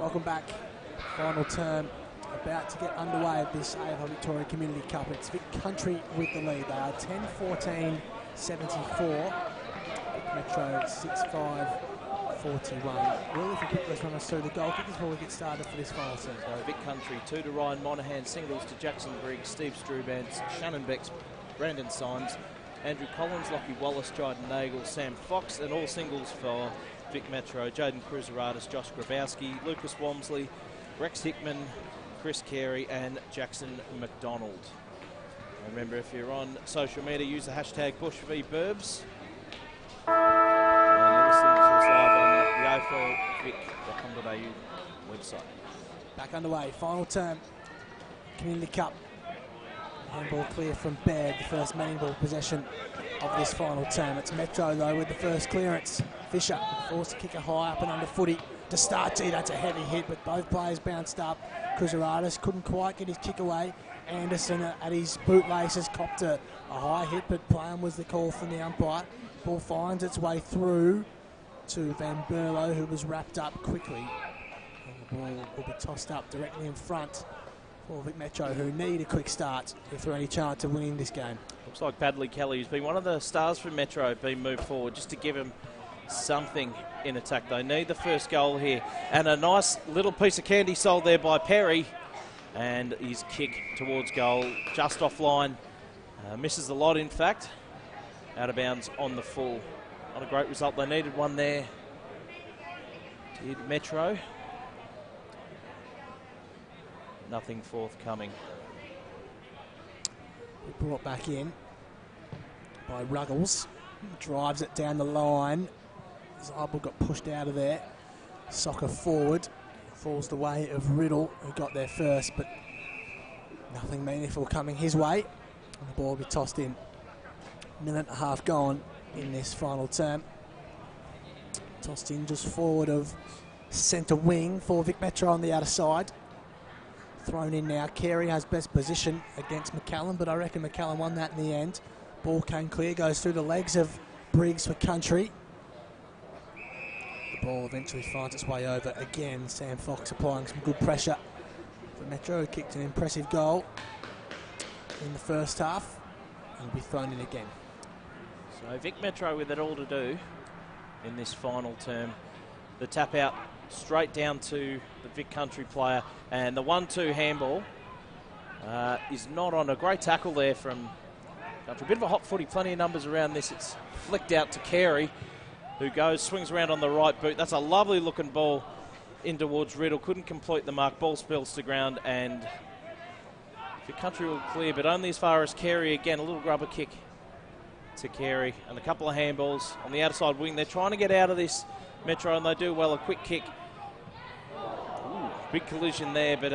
Welcome back. Final term about to get underway of this AFL Victoria Community Cup. It's Vic Country with the lead. They are 10-14-74. Vic Metro 6-5-41. Will, if you quick let's run us through the goal kickers before we get started for this final term. So Vic Country, 2 to Ryan Monaghan, singles to Jackson Briggs, Steve Strubance, Shannon Becks, Brandon Symes, Andrew Collins, Lockie Wallace, Jayden Nagel, Sam Fox, and all singles for Vic Metro, Jaden Kruzeratis, Josh Grabowski, Lucas Walmsley, Rex Hickman, Chris Carey, and Jackson McDonald. And remember, if you're on social media, use the hashtag BushVBurbs. And you're listening to us live on the AFLVic.com.au website. Back underway, final term, Community Cup. Handball clear from Baird, the first meaningful possession of this final term. It's Metro, though, with the first clearance. Fisher forced to kick a high up and under footy to start. Gee, that's a heavy hit, but both players bounced up. Kruzeratis couldn't quite get his kick away. Anderson at his bootlaces copped a high hit, but playing was the call from the umpire. Ball finds its way through to Van Berlo, who was wrapped up quickly. And the ball will be tossed up directly in front for Vic Metro, who need a quick start if they're any chance of winning this game. Looks like Badley Kelly, who's been one of the stars for Metro, been moved forward just to give him something in attack. They need the first goal here. And a nice little piece of candy sold there by Perry. And his kick towards goal just offline. Misses the lot, in fact. Out of bounds on the full. Not a great result. They needed one there. Did Metro. Nothing forthcoming. Brought back in by Ruggles. Drives it down the line. Zabel got pushed out of there. Soccer forward. Falls the way of Riddle, who got there first, but nothing meaningful coming his way. And the ball will be tossed in. Minute and a half gone in this final term. Tossed in just forward of centre wing for Vic Metro on the outer side. Thrown in now. Carey has best position against McCallum, but I reckon McCallum won that in the end. Ball came clear, goes through the legs of Briggs for Country. The ball eventually finds its way over again. Sam Fox applying some good pressure for Metro, who kicked an impressive goal in the first half. He'll be thrown in again. So Vic Metro with it all to do in this final term. The tap out straight down to the Vic Country player, and the 1-2 handball is not on. A great tackle there from Country. A bit of a hot footy, plenty of numbers around this. It's flicked out to Carey, who swings around on the right boot. That's a lovely looking ball in towards Riddle. Couldn't complete the mark. Ball spills to ground, and Vic Country will clear, but only as far as Carey. Again, a little grubber kick to Carey, and a couple of handballs on the outside wing. They're trying to get out of this, Metro, and they do well. A quick kick. Ooh, big collision there, but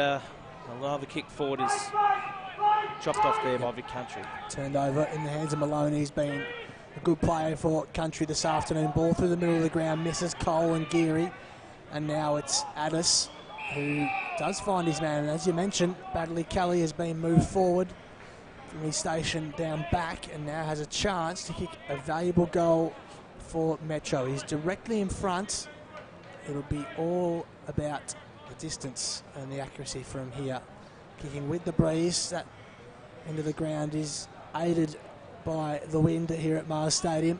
another kick forward is chopped off there by Vic Country. Turned over in the hands of Maloney. He's been a good player for Country this afternoon. Ball through the middle of the ground, misses Cole and Geary. And now it's Addis, who does find his man. And as you mentioned, Badley Kelly has been moved forward from his station down back and now has a chance to kick a valuable goal for Metro. He's directly in front. It'll be all about the distance and the accuracy from here. Kicking with the breeze. That end of the ground is aided by the wind here at Mars Stadium.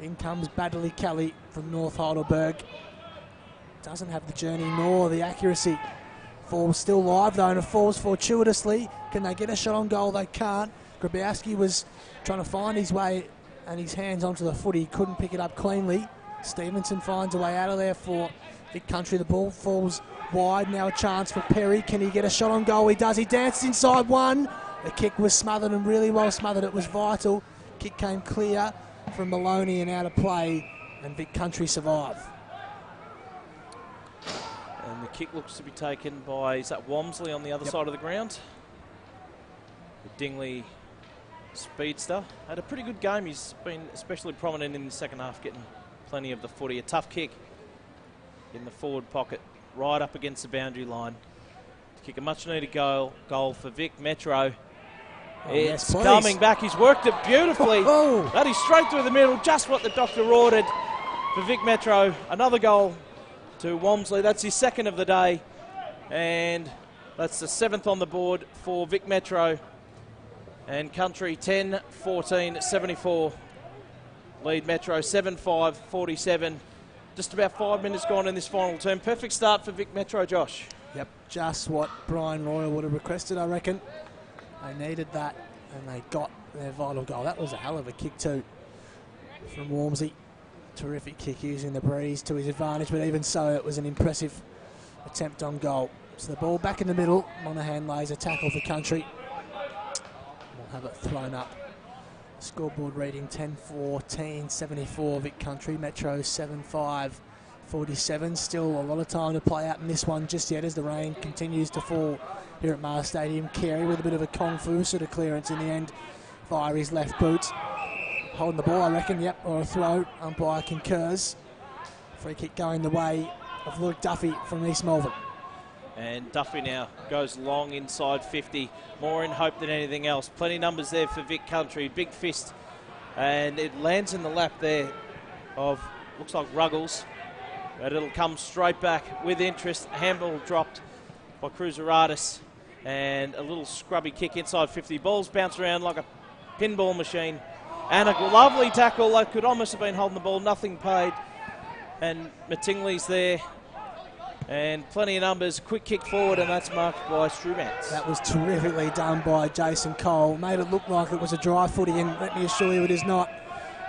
In comes Badley Kelly from North Heidelberg. Doesn't have the journey nor the accuracy. Falls still live though, and it falls fortuitously. Can they get a shot on goal? They can't. Grabowski was trying to find his way and his hands onto the footy. He couldn't pick it up cleanly. Stevenson finds a way out of there for Vic Country. The ball falls wide. Now a chance for Perry. Can he get a shot on goal? He does. He danced inside one. The kick was smothered and really well smothered. It was vital. Kick came clear from Maloney and out of play, and Vic Country survive. And the kick looks to be taken by, is that Walmsley on the other side of the ground? The Dingley speedster. Had a pretty good game. He's been especially prominent in the second half, getting plenty of the footy. A tough kick in the forward pocket, right up against the boundary line. To kick a much-needed goal for Vic Metro. Oh, it's yes, coming back. He's worked it beautifully. Oh. That is straight through the middle, just what the doctor ordered for Vic Metro. Another goal to Walmsley. That's his second of the day, and that's the 7th on the board for Vic Metro. And Country 10-14-74. Lead Metro 7-5-47. Just about 5 minutes gone in this final term. Perfect start for Vic Metro, Josh. Yep, just what Brian Royal would have requested, I reckon. They needed that, and they got their vital goal. That was a hell of a kick too from Walmsley. Terrific kick using the breeze to his advantage, but even so, it was an impressive attempt on goal. So the ball back in the middle. Monaghan lays a tackle for Country. We'll have it thrown up. Scoreboard reading 10-14-74 Vic Country. Metro 7-5-47. Still a lot of time to play out in this one just yet as the rain continues to fall here at Mars Stadium. Carey with a bit of a kung fu sort of clearance in the end via his left boot. Holding the ball, I reckon, yep, or a throw. Umpire concurs. Free kick going the way of Luke Duffy from East Melbourne. And Duffy now goes long inside 50, more in hope than anything else. Plenty of numbers there for Vic Country. Big fist, and it lands in the lap there of, looks like Ruggles, but it'll come straight back with interest. Handball dropped by Cruiseratis, and a little scrubby kick inside 50. Balls bounce around like a pinball machine, and a lovely tackle. That could almost have been holding the ball, nothing paid. And Mattingley's there. And plenty of numbers, quick kick forward, and that's marked by Strumans. That was terrifically done by Jason Cole. Made it look like it was a dry footy, and let me assure you it is not.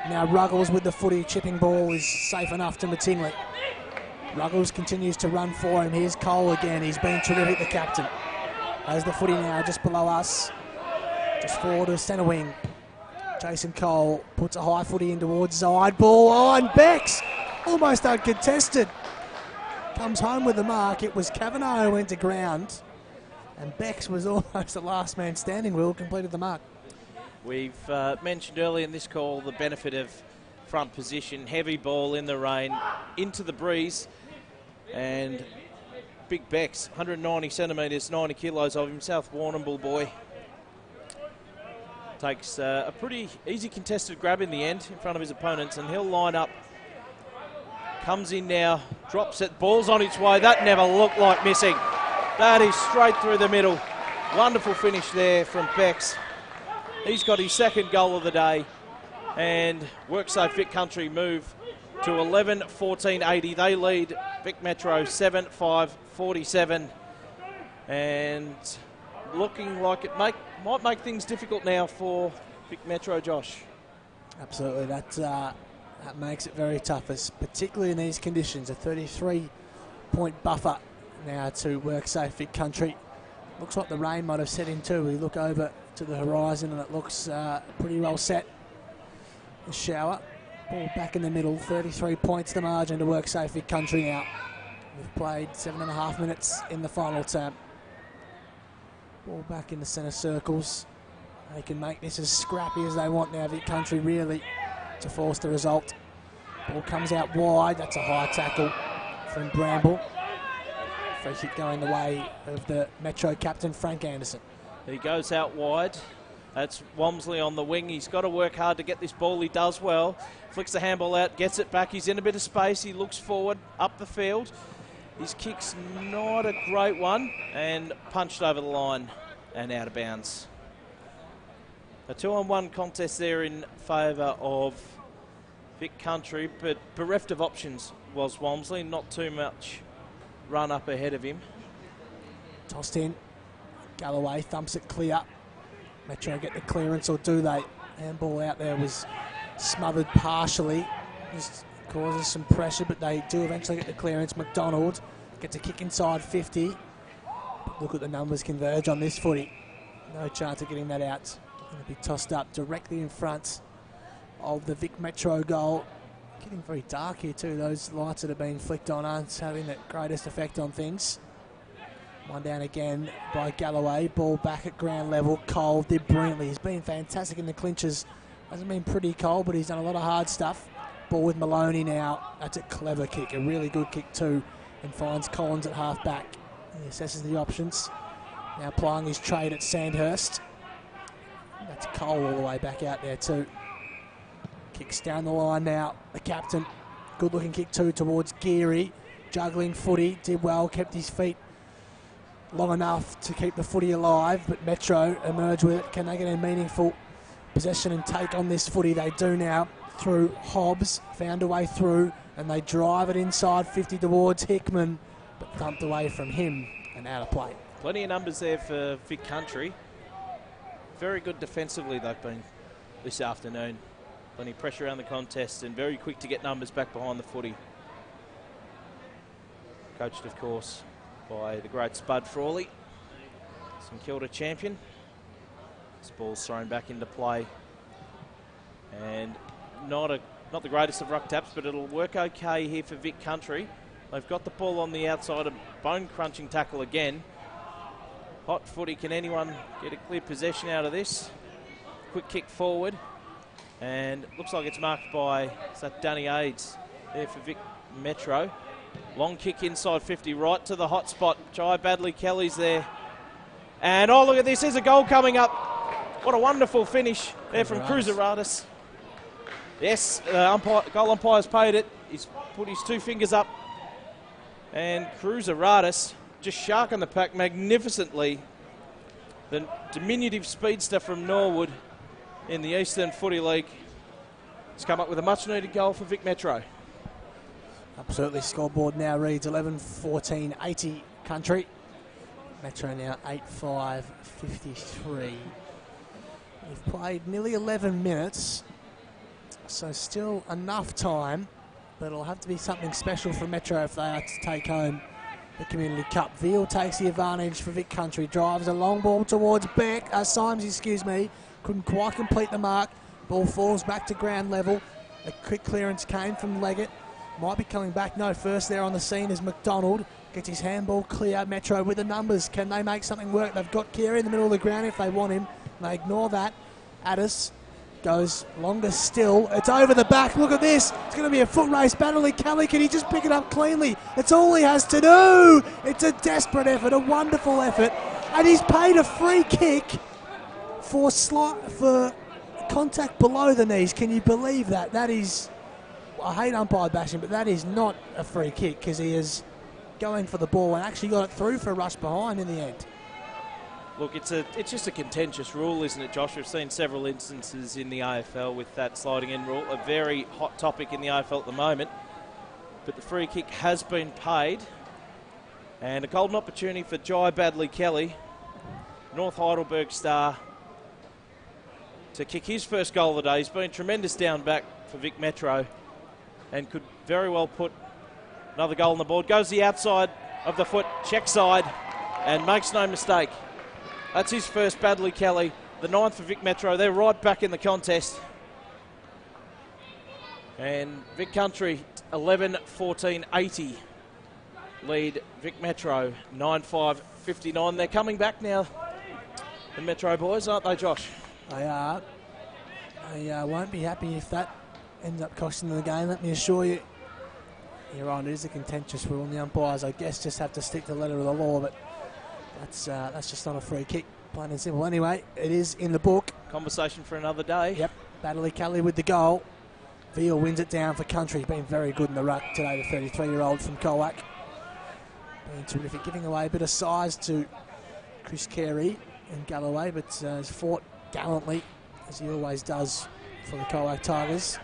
Now Ruggles with the footy, chipping ball is safe enough to Mattingley. Ruggles continues to run for him. Here's Cole again. He's been terrific, the captain. Has the footy now just below us. Just forward to the centre wing. Jason Cole puts a high footy in towards Zide. Ball on. Becks. Almost uncontested. Comes home with the mark. It was Kavanagh who went to ground, and Becks was almost the last man standing. Will completed the mark. We've mentioned earlier in this call the benefit of front position. Heavy ball in the rain, into the breeze, and Big Becks, 190 centimetres, 90 kilos of him, South Warrnambool boy. Takes a pretty easy contested grab in the end in front of his opponents, and he'll line up. Comes in now, drops it, ball's on its way. That never looked like missing. That is straight through the middle. Wonderful finish there from Becks. He's got his second goal of the day, and WorkSafe Vic Country move to 11-14-80. They lead Vic Metro 7-5-47, and looking like it might make things difficult now for Vic Metro, Josh. Absolutely, that makes it very tough, particularly in these conditions. A 33-point buffer now to WorkSafe Vic Country. Looks like the rain might have set in too. We look over to the horizon and it looks pretty well set. The shower. Ball back in the middle. 33 points the margin to WorkSafe Vic Country now. We've played 7.5 minutes in the final term. Ball back in the centre circles. They can make this as scrappy as they want now, Vic Country, really, to force the result. Ball comes out wide. That's a high tackle from Bramble. Free kick going the way of the Metro captain, Frank Anderson. He goes out wide. That's Walmsley on the wing. He's got to work hard to get this ball. He does well. Flicks the handball out, gets it back. He's in a bit of space. He looks forward, up the field. His kick's not a great one, and punched over the line and out of bounds. A 2-on-1 contest there in favour of Vic Country, but bereft of options was Walmsley. Not too much run up ahead of him. Tossed in. Galloway thumps it clear. Metro get the clearance, or do they? Handball out there was smothered partially. Just causes some pressure, but they do eventually get the clearance. McDonald gets a kick inside 50. Look at the numbers converge on this footy. No chance of getting that out. Going to be tossed up directly in front of the Vic Metro goal. Getting very dark here too. Those lights that have been flicked on aren't having the greatest effect on things. One down again by Galloway. Ball back at ground level. Cole did brilliantly. He's been fantastic in the clinches. Hasn't been pretty Cole, but he's done a lot of hard stuff. Ball with Maloney now. That's a clever kick. A really good kick too. And finds Collins at half back. He assesses the options. Now applying his trade at Sandhurst. That's Cole all the way back out there too. Kicks down the line now. The captain. Good looking kick too towards Geary. juggling footy, did well, kept his feet long enough to keep the footy alive, but Metro emerge with it. Can they get a meaningful possession and take on this footy? They do now through Hobbs, found a way through, and they drive it inside 50 towards Hickman, but thumped away from him and out of play. Plenty of numbers there for Vic Country. Very good defensively they've been this afternoon. Plenty of pressure around the contest and very quick to get numbers back behind the footy. Coached, of course, by the great Spud Frawley, St Kilda champion. This ball's thrown back into play, and not the greatest of ruck taps, but it'll work okay here for Vic Country. They've got the ball on the outside, a bone-crunching tackle again. Hot footy, can anyone get a clear possession out of this? Quick kick forward, and looks like it's marked by Danny Aids there for Vic Metro. Long kick inside 50, right to the hot spot. Jai Badley-Kelly's there. And oh, look at this, there's a goal coming up. What a wonderful finish there from Cruzaradis. Yes, goal umpire's paid it. He's put his 2 fingers up. And Cruzaradis just sharking the pack magnificently. The diminutive speedster from Norwood in the Eastern Footy League has come up with a much-needed goal for Vic Metro. Absolutely. Scoreboard now reads 11-14-80 Country. Metro now 8-5-53. We've played nearly 11 minutes, so still enough time, but it'll have to be something special for Metro if they are to take home the Community Cup. Veal takes the advantage for Vic Country, drives a long ball towards Symes, couldn't quite complete the mark. Ball falls back to ground level. A quick clearance came from Leggett. Might be coming back. No, first there on the scene is McDonald. Gets his handball clear. Metro with the numbers. Can they make something work? They've got Keary in the middle of the ground if they want him. They ignore that. Addis goes longer still. It's over the back. Look at this. It's going to be a foot race. Badley-Kelly, can he just pick it up cleanly? It's all he has to do. It's a desperate effort, a wonderful effort. And he's paid a free kick for contact below the knees. Can you believe that? That is... I hate umpire bashing, but that is not a free kick because he is going for the ball and actually got it through for a rush behind in the end. Look, it's just a contentious rule, isn't it, Josh? We've seen several instances in the AFL with that sliding in rule, a very hot topic in the AFL at the moment. But the free kick has been paid, and a golden opportunity for Jai Badley-Kelly, North Heidelberg star, to kick his first goal of the day. He's been tremendous down back for Vic Metro, and could very well put another goal on the board. Goes the outside of the foot, check side, and makes no mistake. That's his first, Badley-Kelly, the 9th for Vic Metro. They're right back in the contest. And Vic Country, 11-14-80. Lead Vic Metro, 9-5-59. They're coming back now, the Metro boys, aren't they, Josh? They are. They won't be happy if that ends up costing them the game, let me assure you. You're right, it is a contentious rule, and the umpires, I guess, just have to stick to the letter of the law, but that's just not a free kick, plain and simple. Anyway, it is in the book. Conversation for another day. Yep, Badley-Kelly with the goal. Veal wins it down for Country. Been very good in the ruck today, the 33-year-old from Colac. Been terrific, giving away a bit of size to Chris Carey and Galloway, but has fought gallantly, as he always does for the Colac Tigers.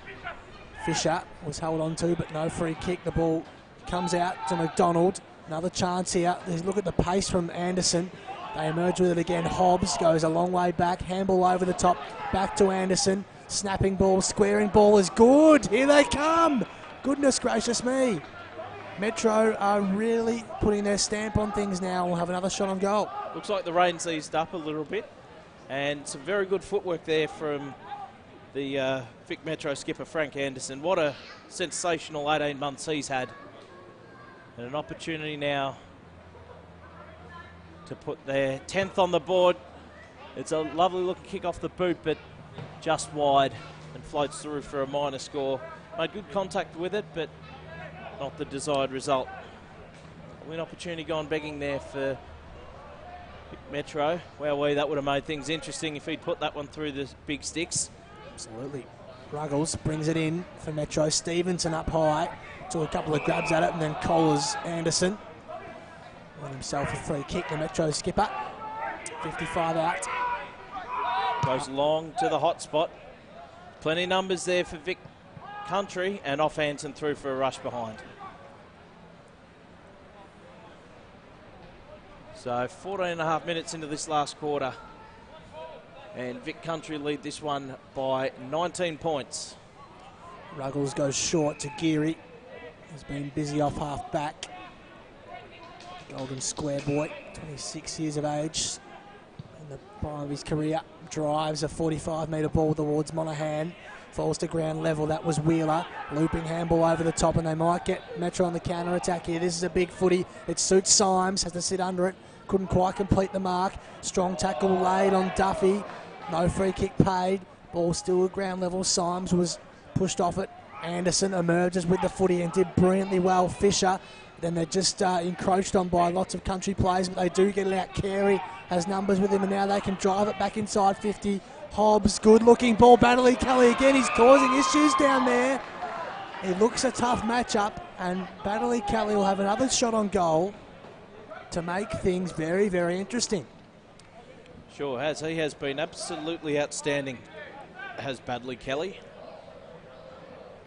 Fisher was held on to, but no free kick. The ball comes out to McDonald. Another chance here. Look at the pace from Anderson. They emerge with it again. Hobbs goes a long way back. Handball over the top. Back to Anderson. Snapping ball, squaring ball is good. Here they come. Goodness gracious me. Metro are really putting their stamp on things now. We'll have another shot on goal. Looks like the rain's eased up a little bit. And some very good footwork there from the Vic Metro skipper, Frank Anderson. What a sensational 18 months he's had. And an opportunity now to put their 10th on the board. It's a lovely looking kick off the boot, but just wide and floats through for a minor score. Made good contact with it, but not the desired result. Win opportunity gone begging there for Vic Metro. Wowee, that would have made things interesting if he'd put that one through the big sticks. Absolutely. Ruggles brings it in for Metro. Stevenson up high. took a couple of grabs at it and then collars Anderson. Won himself a free kick, the Metro skipper. 55 out. Goes long to the hot spot. Plenty of numbers there for Vic Country, and off hands and through for a rush behind. So 14 and a half minutes into this last quarter, and Vic Country lead this one by 19 points. Ruggles goes short to Geary. He's been busy off half back. Golden Square boy, 26 years of age. In the prime of his career, drives a 45-metre ball towards Monaghan. Falls to ground level. That was Wheeler. Looping handball over the top, and they might get Metro on the counter attack here. This is a big footy. It suits Symes. Has to sit under it. Couldn't quite complete the mark. Strong tackle laid on Duffy. No free kick paid. Ball still at ground level. Symes was pushed off it. Anderson emerges with the footy and did brilliantly well. Fisher. Then they're just encroached on by lots of Country players, but they do get it out. Carey has numbers with him, and now they can drive it back inside 50. Hobbs, good-looking ball. Baddeley Kelly again. He's causing issues down there. It looks a tough matchup, and Baddeley Kelly will have another shot on goal to make things very, very interesting. Sure has. He has been absolutely outstanding, has Baddeley Kelly.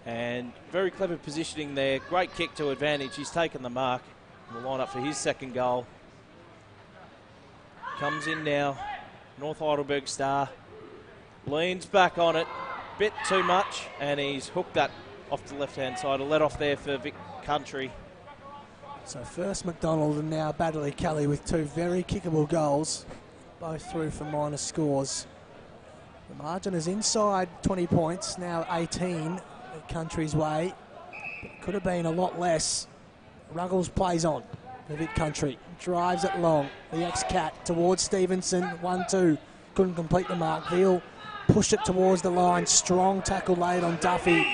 And very clever positioning there. Great kick to advantage. He's taken the mark. Will line up for his second goal. Comes in now. North Heidelberg star. Leans back on it. Bit too much. And he's hooked that off the left-hand side. A let off there for Vic Country. So first McDonald and now Baddeley Kelly with two very kickable goals. Both through for minor scores. The margin is inside 20 points. Now 18. Country's way. It could have been a lot less. Ruggles plays on. The Vic Country drives it long. The ex-Cat towards Stevenson. 1-2. Couldn't complete the mark. Veal pushed it towards the line. Strong tackle laid on Duffy.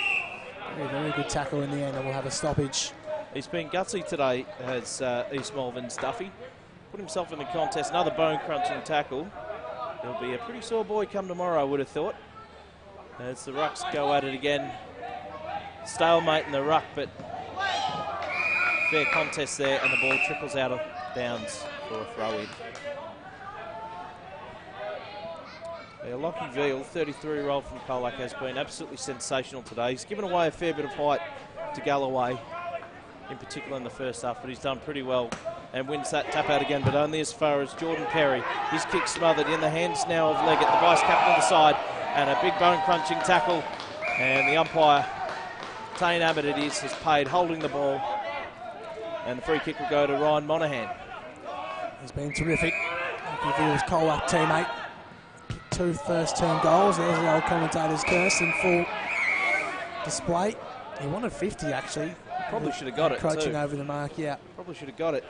Very good tackle in the end, and we'll have a stoppage. He's been gutsy today, has East Malvern's Duffy. Put himself in the contest. Another bone-crunching tackle. He'll be a pretty sore boy come tomorrow, I would have thought. As the Rucks go at it again. Stalemate in the ruck, but fair contest there, and the ball trickles out of bounds for a throw-in. Yeah, Lockie Veal, 33-year-old from Colac, has been absolutely sensational today. He's given away a fair bit of height to Galloway, in particular in the first half, but he's done pretty well and wins that tap out again, but only as far as Jordan Perry. His kick smothered in the hands now of Leggett, the vice-captain of the side, and a big bone-crunching tackle, and the umpire, Tane Abbott it is, has paid holding the ball, and the free kick will go to Ryan Monaghan. He's been terrific. Lockie Veal's Colac teammate. Two first-term goals. There's the old commentator's curse in full display. He wanted 50, actually. Probably should have got it, too. Encroaching over the mark, yeah. Probably should have got it.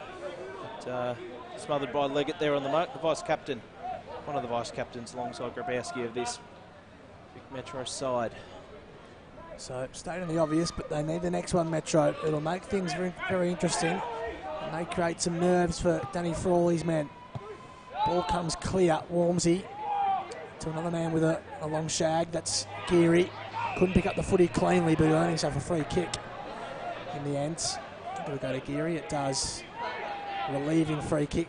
But, smothered by Leggett there on the mark. The vice-captain, one of the vice-captains alongside Grabowski of this Vic Metro side. So, stating the obvious, but they need the next one, Metro. It'll make things very, very interesting. And they create some nerves for Danny Frawley's men. Ball comes clear. Walmsey to another man with a long shag. That's Geary. Couldn't pick up the footy cleanly, but he earned himself a free kick in the end. It'll go to Geary. It does. Relieving free kick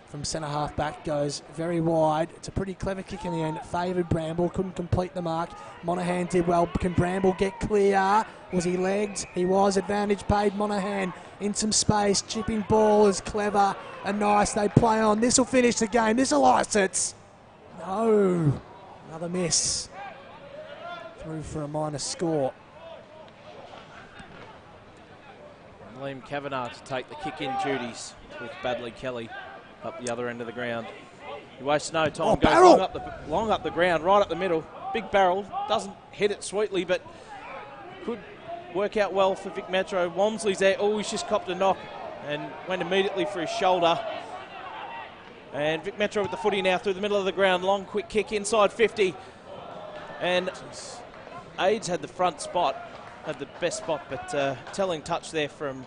from centre half back, goes very wide. It's a pretty clever kick in the end. It favoured Bramble, couldn't complete the mark. Monaghan did well. Can Bramble get clear? Was he legged? He was. Advantage paid Monaghan in some space. Chipping ball is clever and nice. They play on. This will finish the game. This will ice it. No. Another miss. Through for a minor score. Liam Kavanagh to take the kick-in duties with Baddeley Kelly up the other end of the ground. He wastes no time. Oh, goes long up the ground, right up the middle. Big barrel. Doesn't hit it sweetly, but could work out well for Vic Metro. Walmsley's there. Oh, he's just copped a knock and went immediately for his shoulder. And Vic Metro with the footy now through the middle of the ground. Long, quick kick inside 50. And Aids had the front spot, had the best spot, but telling touch there from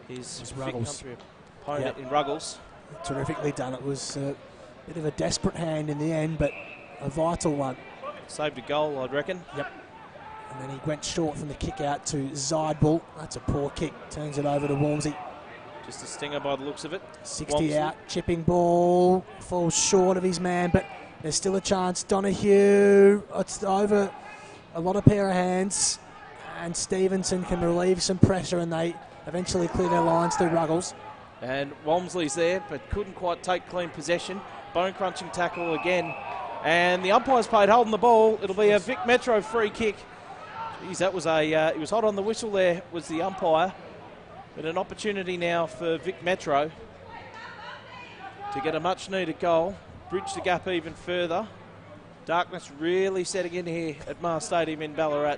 his Vic Country opponent in Ruggles. Terrifically done. It was a bit of a desperate hand in the end, but a vital one. Saved a goal, I'd reckon. Yep. And then he went short from the kick out to Zeidbull. That's a poor kick. Turns it over to Walmsley. Just a stinger by the looks of it. 60 Walmsley out. Chipping ball. Falls short of his man, but there's still a chance. Donahue. It's over a lot of pair of hands. And Stevenson can relieve some pressure, and they eventually clear their lines through Ruggles. And Walmsley's there, but couldn't quite take clean possession. Bone-crunching tackle again. And the umpire's paid holding the ball. It'll be a Vic Metro free kick. Geez, that was he was hot on the whistle there, was the umpire. But an opportunity now for Vic Metro to get a much-needed goal, bridge the gap even further. Darkness really setting in here at Mars Stadium in Ballarat.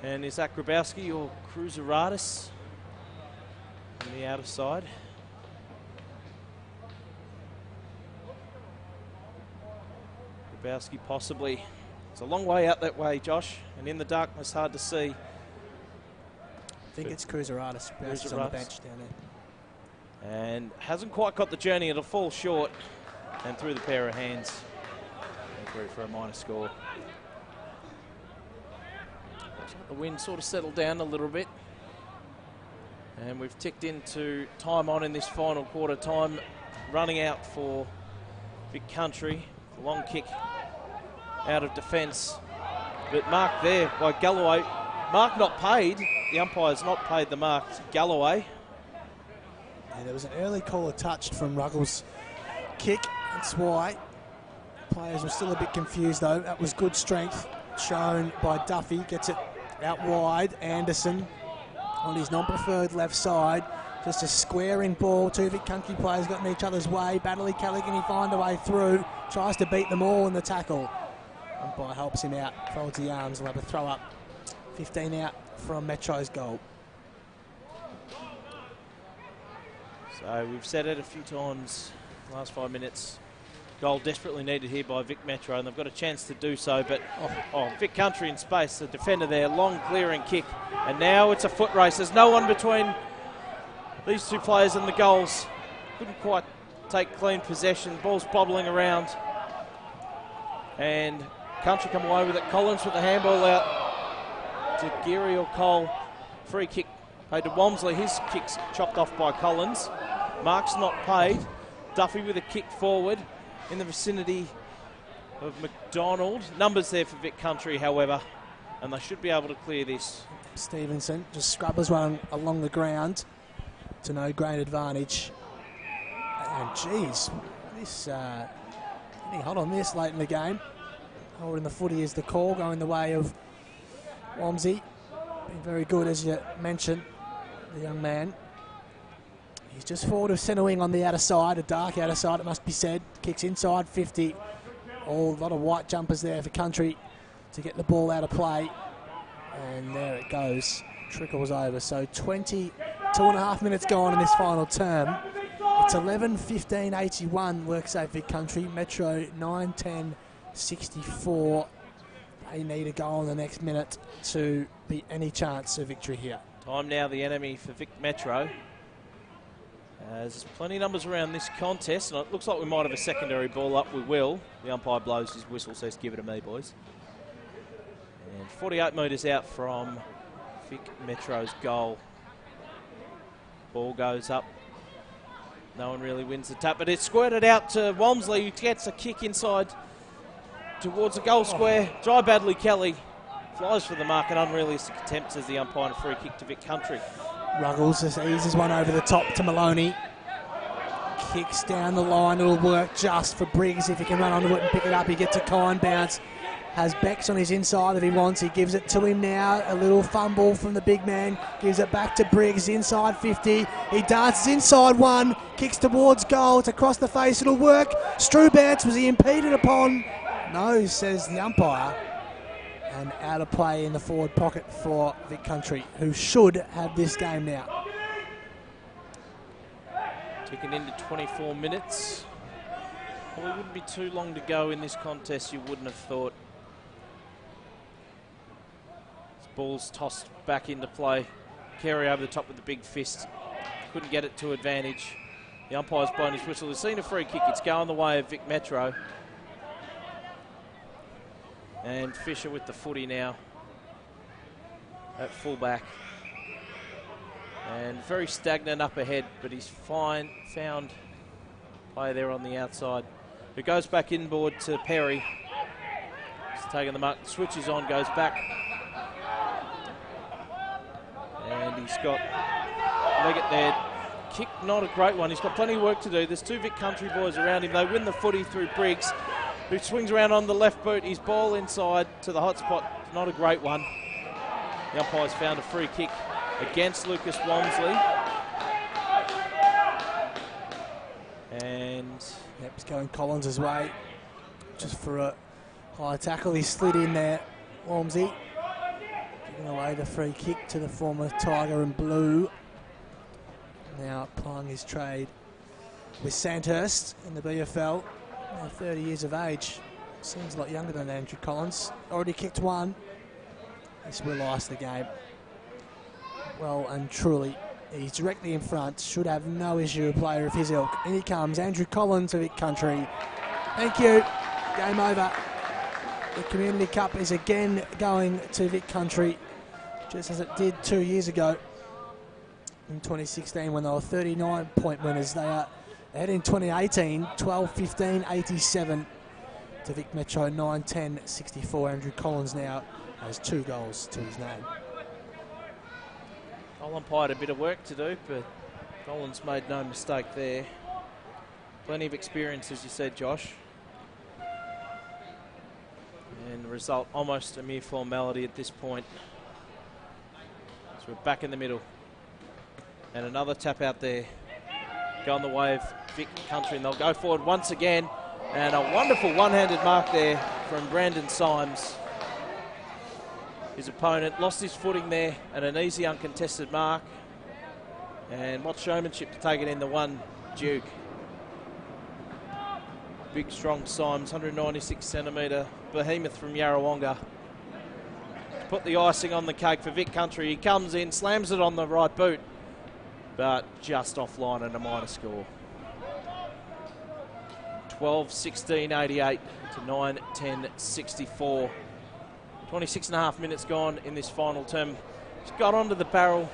And is that Grabowski or Cruiseratis on the outer side? Grabowski possibly. It's a long way out that way, Josh, and in the darkness hard to see. I think it's Cruiseratis. Grabowski's on the bench down there. And hasn't quite got the journey. It'll fall short and through the pair of hands. And through for a minor score. The wind sort of settled down a little bit. And we've ticked into time on in this final quarter. Time running out for Vic Country. Long kick out of defence. But marked there by Galloway. Mark not paid. The umpire's not paid the mark to Galloway. Yeah, there was an early caller touched from Ruggles' kick. That's why players were still a bit confused, though. That was good strength shown by Duffy. Gets it out wide. Anderson on his non-preferred left side. Just a squaring ball. Two Vic Country players got in each other's way. Baddeley Kelly, can he find a way through? Tries to beat them all in the tackle. Umpire helps him out. Folds the arms. We'll have a throw up. 15 out from Metro's goal. So we've said it a few times last 5 minutes. Goal desperately needed here by Vic Metro, and they've got a chance to do so, but Vic Country in space, the defender there, long clearing kick, and now it's a foot race. There's no one between these two players and the goals. Couldn't quite take clean possession. Ball's bobbling around, and Country come away with it. Collins with the handball out to Geary or Cole. Free kick paid to Walmsley. His kick's chopped off by Collins. Mark's not paid. Duffy with a kick forward in the vicinity of McDonald. Numbers there for Vic Country, however, and they should be able to clear this. Stevenson just scrubbers one along the ground to no great advantage. And geez, this getting hot on this late in the game. Holding the footy is the call, going the way of Walmsley. Been very good, as you mentioned, the young man. He's just forward of centre wing on the outer side, a dark outer side, it must be said. Kicks inside 50. A lot of white jumpers there for Country to get the ball out of play. And there it goes. Trickles over. So 22.5 minutes gone in this final term. It's 11-15-81, WorkSafe Vic Country. Metro 9-10-64. They need a goal in the next minute to be any chance of victory here. Time now the enemy for Vic Metro. There's plenty of numbers around this contest, and it looks like we might have a secondary ball up. We will. The umpire blows his whistle, says give it to me, boys. And 48 metres out from Vic Metro's goal. Ball goes up. No one really wins the tap, but it's squirted out to Walmsley, who gets a kick inside towards the goal square. Jai Badley Kelly flies for the mark, and unrealistic attempts as the umpire and a free kick to Vic Country. Ruggles just eases one over the top to Maloney. Kicks down the line. It'll work just for Briggs. If he can run onto it and pick it up, he gets a kind bounce. Has Bex on his inside if he wants. He gives it to him now. A little fumble from the big man. Gives it back to Briggs. Inside 50. He dances inside one. Kicks towards goal. It's across the face. It'll work. Strubance, was he impeded upon? No, says the umpire. And out of play in the forward pocket for Vic Country, who should have this game now. Ticking into 24 minutes. Well, it wouldn't be too long to go in this contest, you wouldn't have thought. This ball's tossed back into play. Carey over the top with the big fist. Couldn't get it to advantage. The umpire's blown his whistle. He's seen a free kick. It's going the way of Vic Metro. And Fisher with the footy now at fullback. And very stagnant up ahead, but he's found play there on the outside. Who goes back inboard to Perry. He's taking the mark, switches on, goes back. And he's got Leggett there. Kick, not a great one. He's got plenty of work to do. There's two Vic Country boys around him. They win the footy through Briggs, who swings around on the left boot. His ball inside to the hot spot. Not a great one. The umpire's found a free kick against Lucas Walmsley. And yep, it's going Collins' way. Just for a high tackle. He slid in there, Walmsley. Giving away the free kick to the former Tiger and Blue. Now applying his trade with Sandhurst in the BFL. Now 30 years of age. Seems a lot younger than Andrew Collins. Already kicked one. This will ice the game. Well and truly, he's directly in front. Should have no issue, a player of his ilk. In he comes, Andrew Collins to Vic Country. Thank you. Game over. The Community Cup is again going to Vic Country, just as it did 2 years ago in 2016 when they were 39-point winners. They are ahead in 2018, 12-15, 87 to Vic Metro, 9-10, 64. Andrew Collins now has 2 goals to his name. Goal umpire had a bit of work to do, but Collins made no mistake there. Plenty of experience, as you said, Josh. And the result almost a mere formality at this point. So we're back in the middle. And another tap out there. Go on the way of Vic Country, and they'll go forward once again. And a wonderful one-handed mark there from Brandon Symes. His opponent lost his footing there, and an easy uncontested mark. And what showmanship to take it in the one, Duke. Big, strong Symes, 196 centimetre behemoth from Yarrawonga. To put the icing on the cake for Vic Country, he comes in, slams it on the right boot, but just offline and a minor score. 12-16, 88 to 9-10, 64. 26.5 minutes gone in this final term. He's got onto the barrel,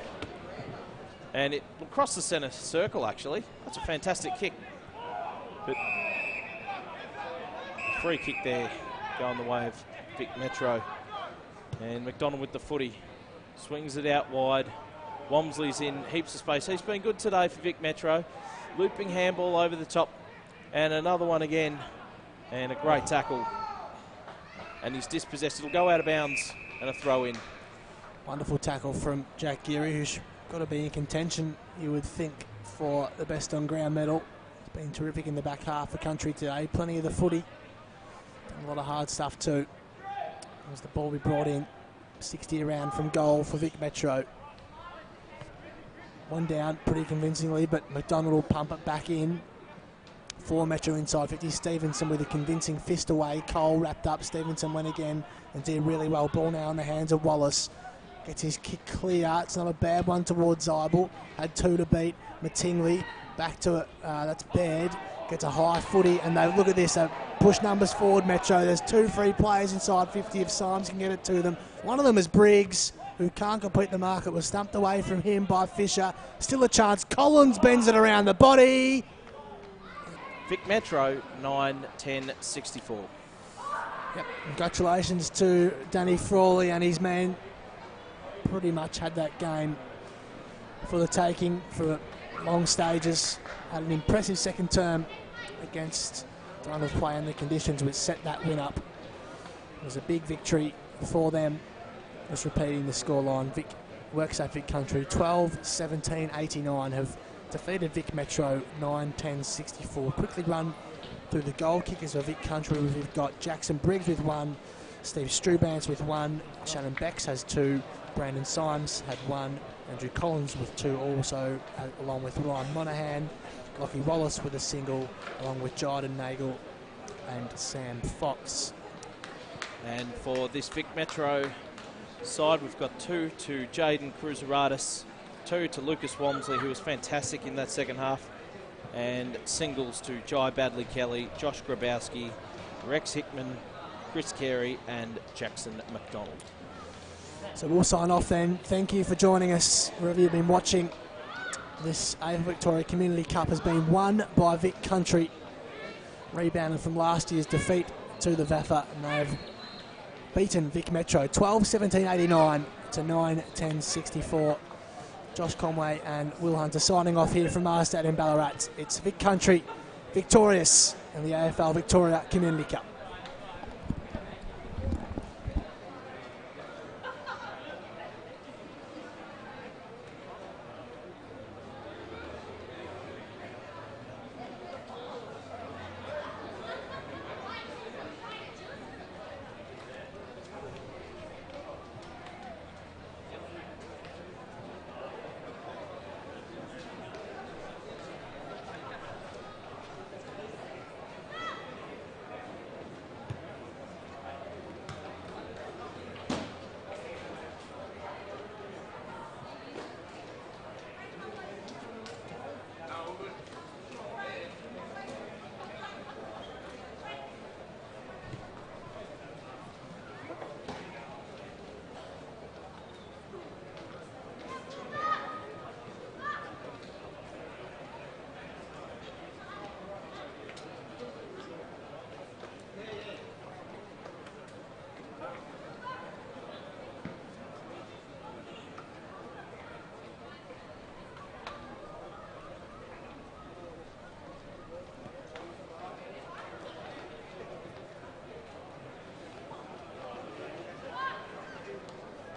and it will cross the centre circle, actually. That's a fantastic kick. But free kick there, going the way of Vic Metro. And McDonald with the footy. Swings it out wide. Walmsley's in heaps of space. He's been good today for Vic Metro. Looping handball over the top. And another one again. And a great tackle. And he's dispossessed. It'll go out of bounds and a throw in. Wonderful tackle from Jack Geary, who's got to be in contention, you would think, for the best on ground medal. He's been terrific in the back half of Country today. Plenty of the footy. Done a lot of hard stuff too. As the ball be brought in, 60 around from goal for Vic Metro. One down pretty convincingly, but McDonald will pump it back in. For Metro inside 50. Stevenson with a convincing fist away. Cole wrapped up. Stevenson went again and did really well. Ball now in the hands of Wallace. Gets his kick clear. It's not a bad one towards Zybel. Had 2 to beat. Mattingly back to it. That's Baird. Gets a high footy, and they look at this. Push numbers forward, Metro. There's 2 free players inside 50 if Symes can get it to them. One of them is Briggs, who can't complete the mark. It was stumped away from him by Fisher. Still a chance. Collins bends it around the body. Vic Metro, 9-10, 64. Yep. Congratulations to Danny Frawley and his man. Pretty much had that game for the taking for long stages. Had an impressive second term against the run of play and the conditions which set that win up. It was a big victory for them. Just repeating the scoreline. WorkSafe Vic Country 12-17, 89 have defeated Vic Metro 9-10, 64. Quickly run through the goal kickers of Vic Country. We've got Jackson Briggs with 1, Steve Strubance with 1, Shannon Becks has 2, Brandon Symes had 1, Andrew Collins with 2 also, along with Ryan Monaghan, Lockie Wallace with a single, along with Jyden Nagel and Sam Fox. And for this Vic Metro side, we've got 2 to Jaden Cruzaradis, 2 to Lucas Walmsley, who was fantastic in that second half, and singles to Jai Badley-Kelly, Josh Grabowski, Rex Hickman, Chris Carey and Jackson McDonald. So we'll sign off then. Thank you for joining us wherever you've been watching. This AFL Victoria Community Cup has been won by Vic Country, rebounded from last year's defeat to the VAFA, and they've beaten Vic Metro 12-17-89 to 9-10-64. Josh Conway and Will Hunter signing off here from our stadium in Ballarat. It's Vic Country victorious in the AFL Victoria Community Cup.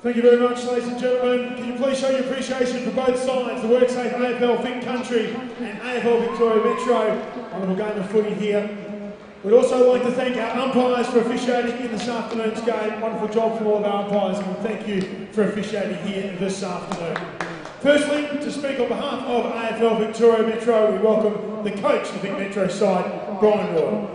Thank you very much, ladies and gentlemen. Can you please show your appreciation for both sides, the WorkSafe AFL Vic Country and AFL Victoria Metro. Wonderful game of footy here. We'd also like to thank our umpires for officiating in this afternoon's game. Wonderful job from all of our umpires, and thank you for officiating here this afternoon. Firstly, to speak on behalf of AFL Victoria Metro, we welcome the coach of the Vic Metro side, Brian Roy.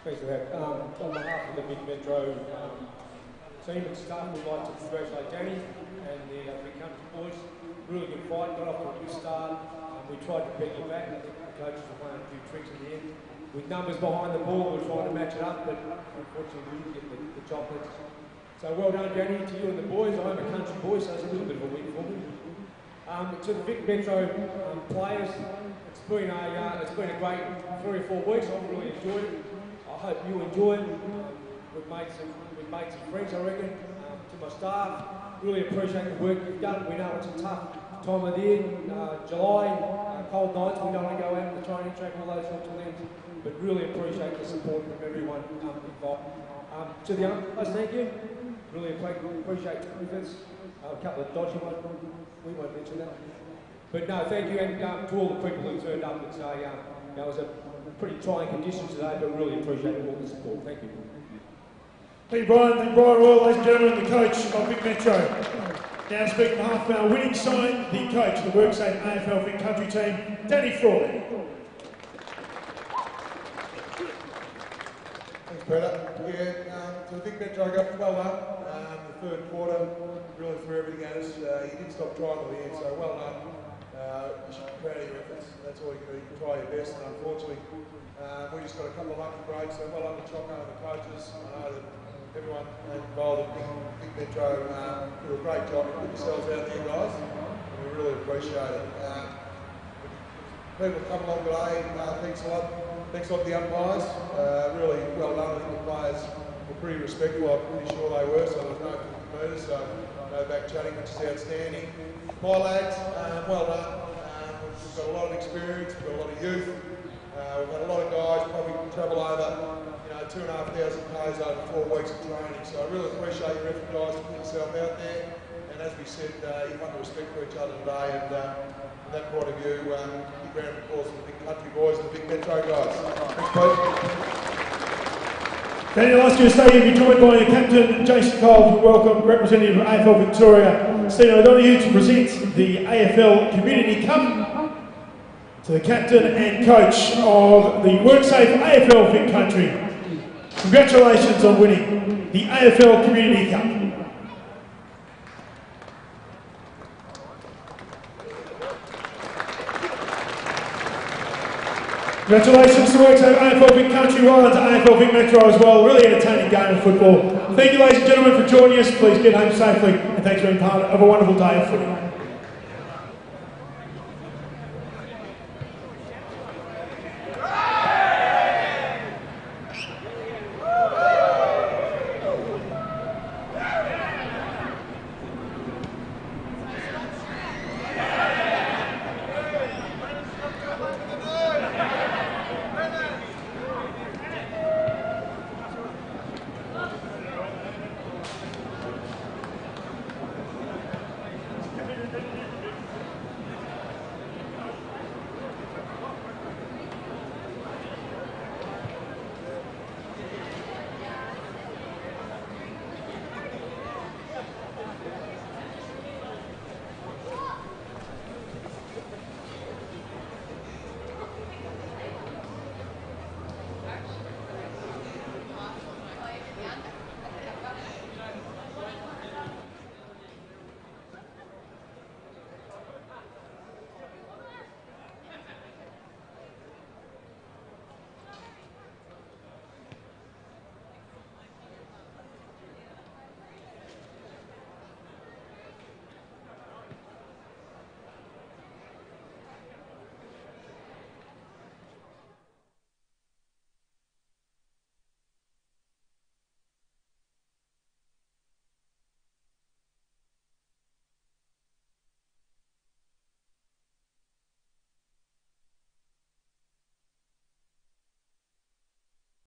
Thanks for that. On behalf of the Vic Metro team and staff, we'd like to congratulate Danny and the Vic Country boys. Really good fight, got off to a good start. We tried to peg it back. I think the coaches were playing a few tricks in the end. With numbers behind the ball, we were trying to match it up, but unfortunately we didn't get the chocolates. So well done, Danny, to you and the boys. I'm a country boy, so it's a little bit of a win for me. To the Vic Metro players, it's been a great 3 or 4 weeks. I've really enjoyed it. I hope you enjoy it. We've made some friends, I reckon. To my staff, really appreciate the work you've done. We know it's a tough time of the year. July, cold nights, we don't want to go out on the training track, all those sorts of things. But really appreciate the support from everyone involved. To the umpires, thank you. Really appreciate the defence. A couple of dodgy ones, we won't mention that. But no, thank you, and to all the people who turned up. It was a pretty trying conditions today, but really appreciate all the support. Thank you. Thank you, Brian. Thank you, Brian Royal, ladies and gentlemen, the coach of Vic Metro. Now speaking on behalf of our winning side, the coach of the WorkSafe AFL Vic Country team, Danny Frawley. Thanks, Peter. To the Vic Metro, well done. The third quarter really threw everything at us. You didn't stop trying till the end, so well done. You should be proud of your efforts. That's all you can do. You can try your best, and unfortunately, we just got a couple of lucky breaks. So well done to Choco and the coaches. I know that everyone involved in Vic Metro did a great job. Put yourselves out there, guys. And we really appreciate it. People come along today. Thanks a lot. Thanks a lot to the umpires. Really well done. I think the players were pretty respectful. I'm pretty sure they were. So there's no 50 metres. So no back chatting, which is outstanding. My lads, well done. We've got a lot of experience, we've got a lot of youth. We've had a lot of guys probably travel over, 2,500 k's over 4 weeks of training. So I really appreciate your effort, guys, to put yourself out there. And as we said, you've won the respect for each other today. And from that point of view, big round of applause for the Vic Country boys and the Vic Metro guys. Thanks, Pete. Daniel, I'll ask you to stay here and be joined by your captain, Jason Cole, to welcome representative of AFL Victoria, Stephen O'Donoghue, to present the AFL Community Cup to the captain and coach of the WorkSafe AFL Vic Country. Congratulations on winning the AFL Community Cup. Congratulations to WorkSafe AFL Vic Country, well done to AFL Vic Metro as well. Really entertaining game of football. Thank you, ladies and gentlemen, for joining us. Please get home safely, and thanks for being part of a wonderful day of footy.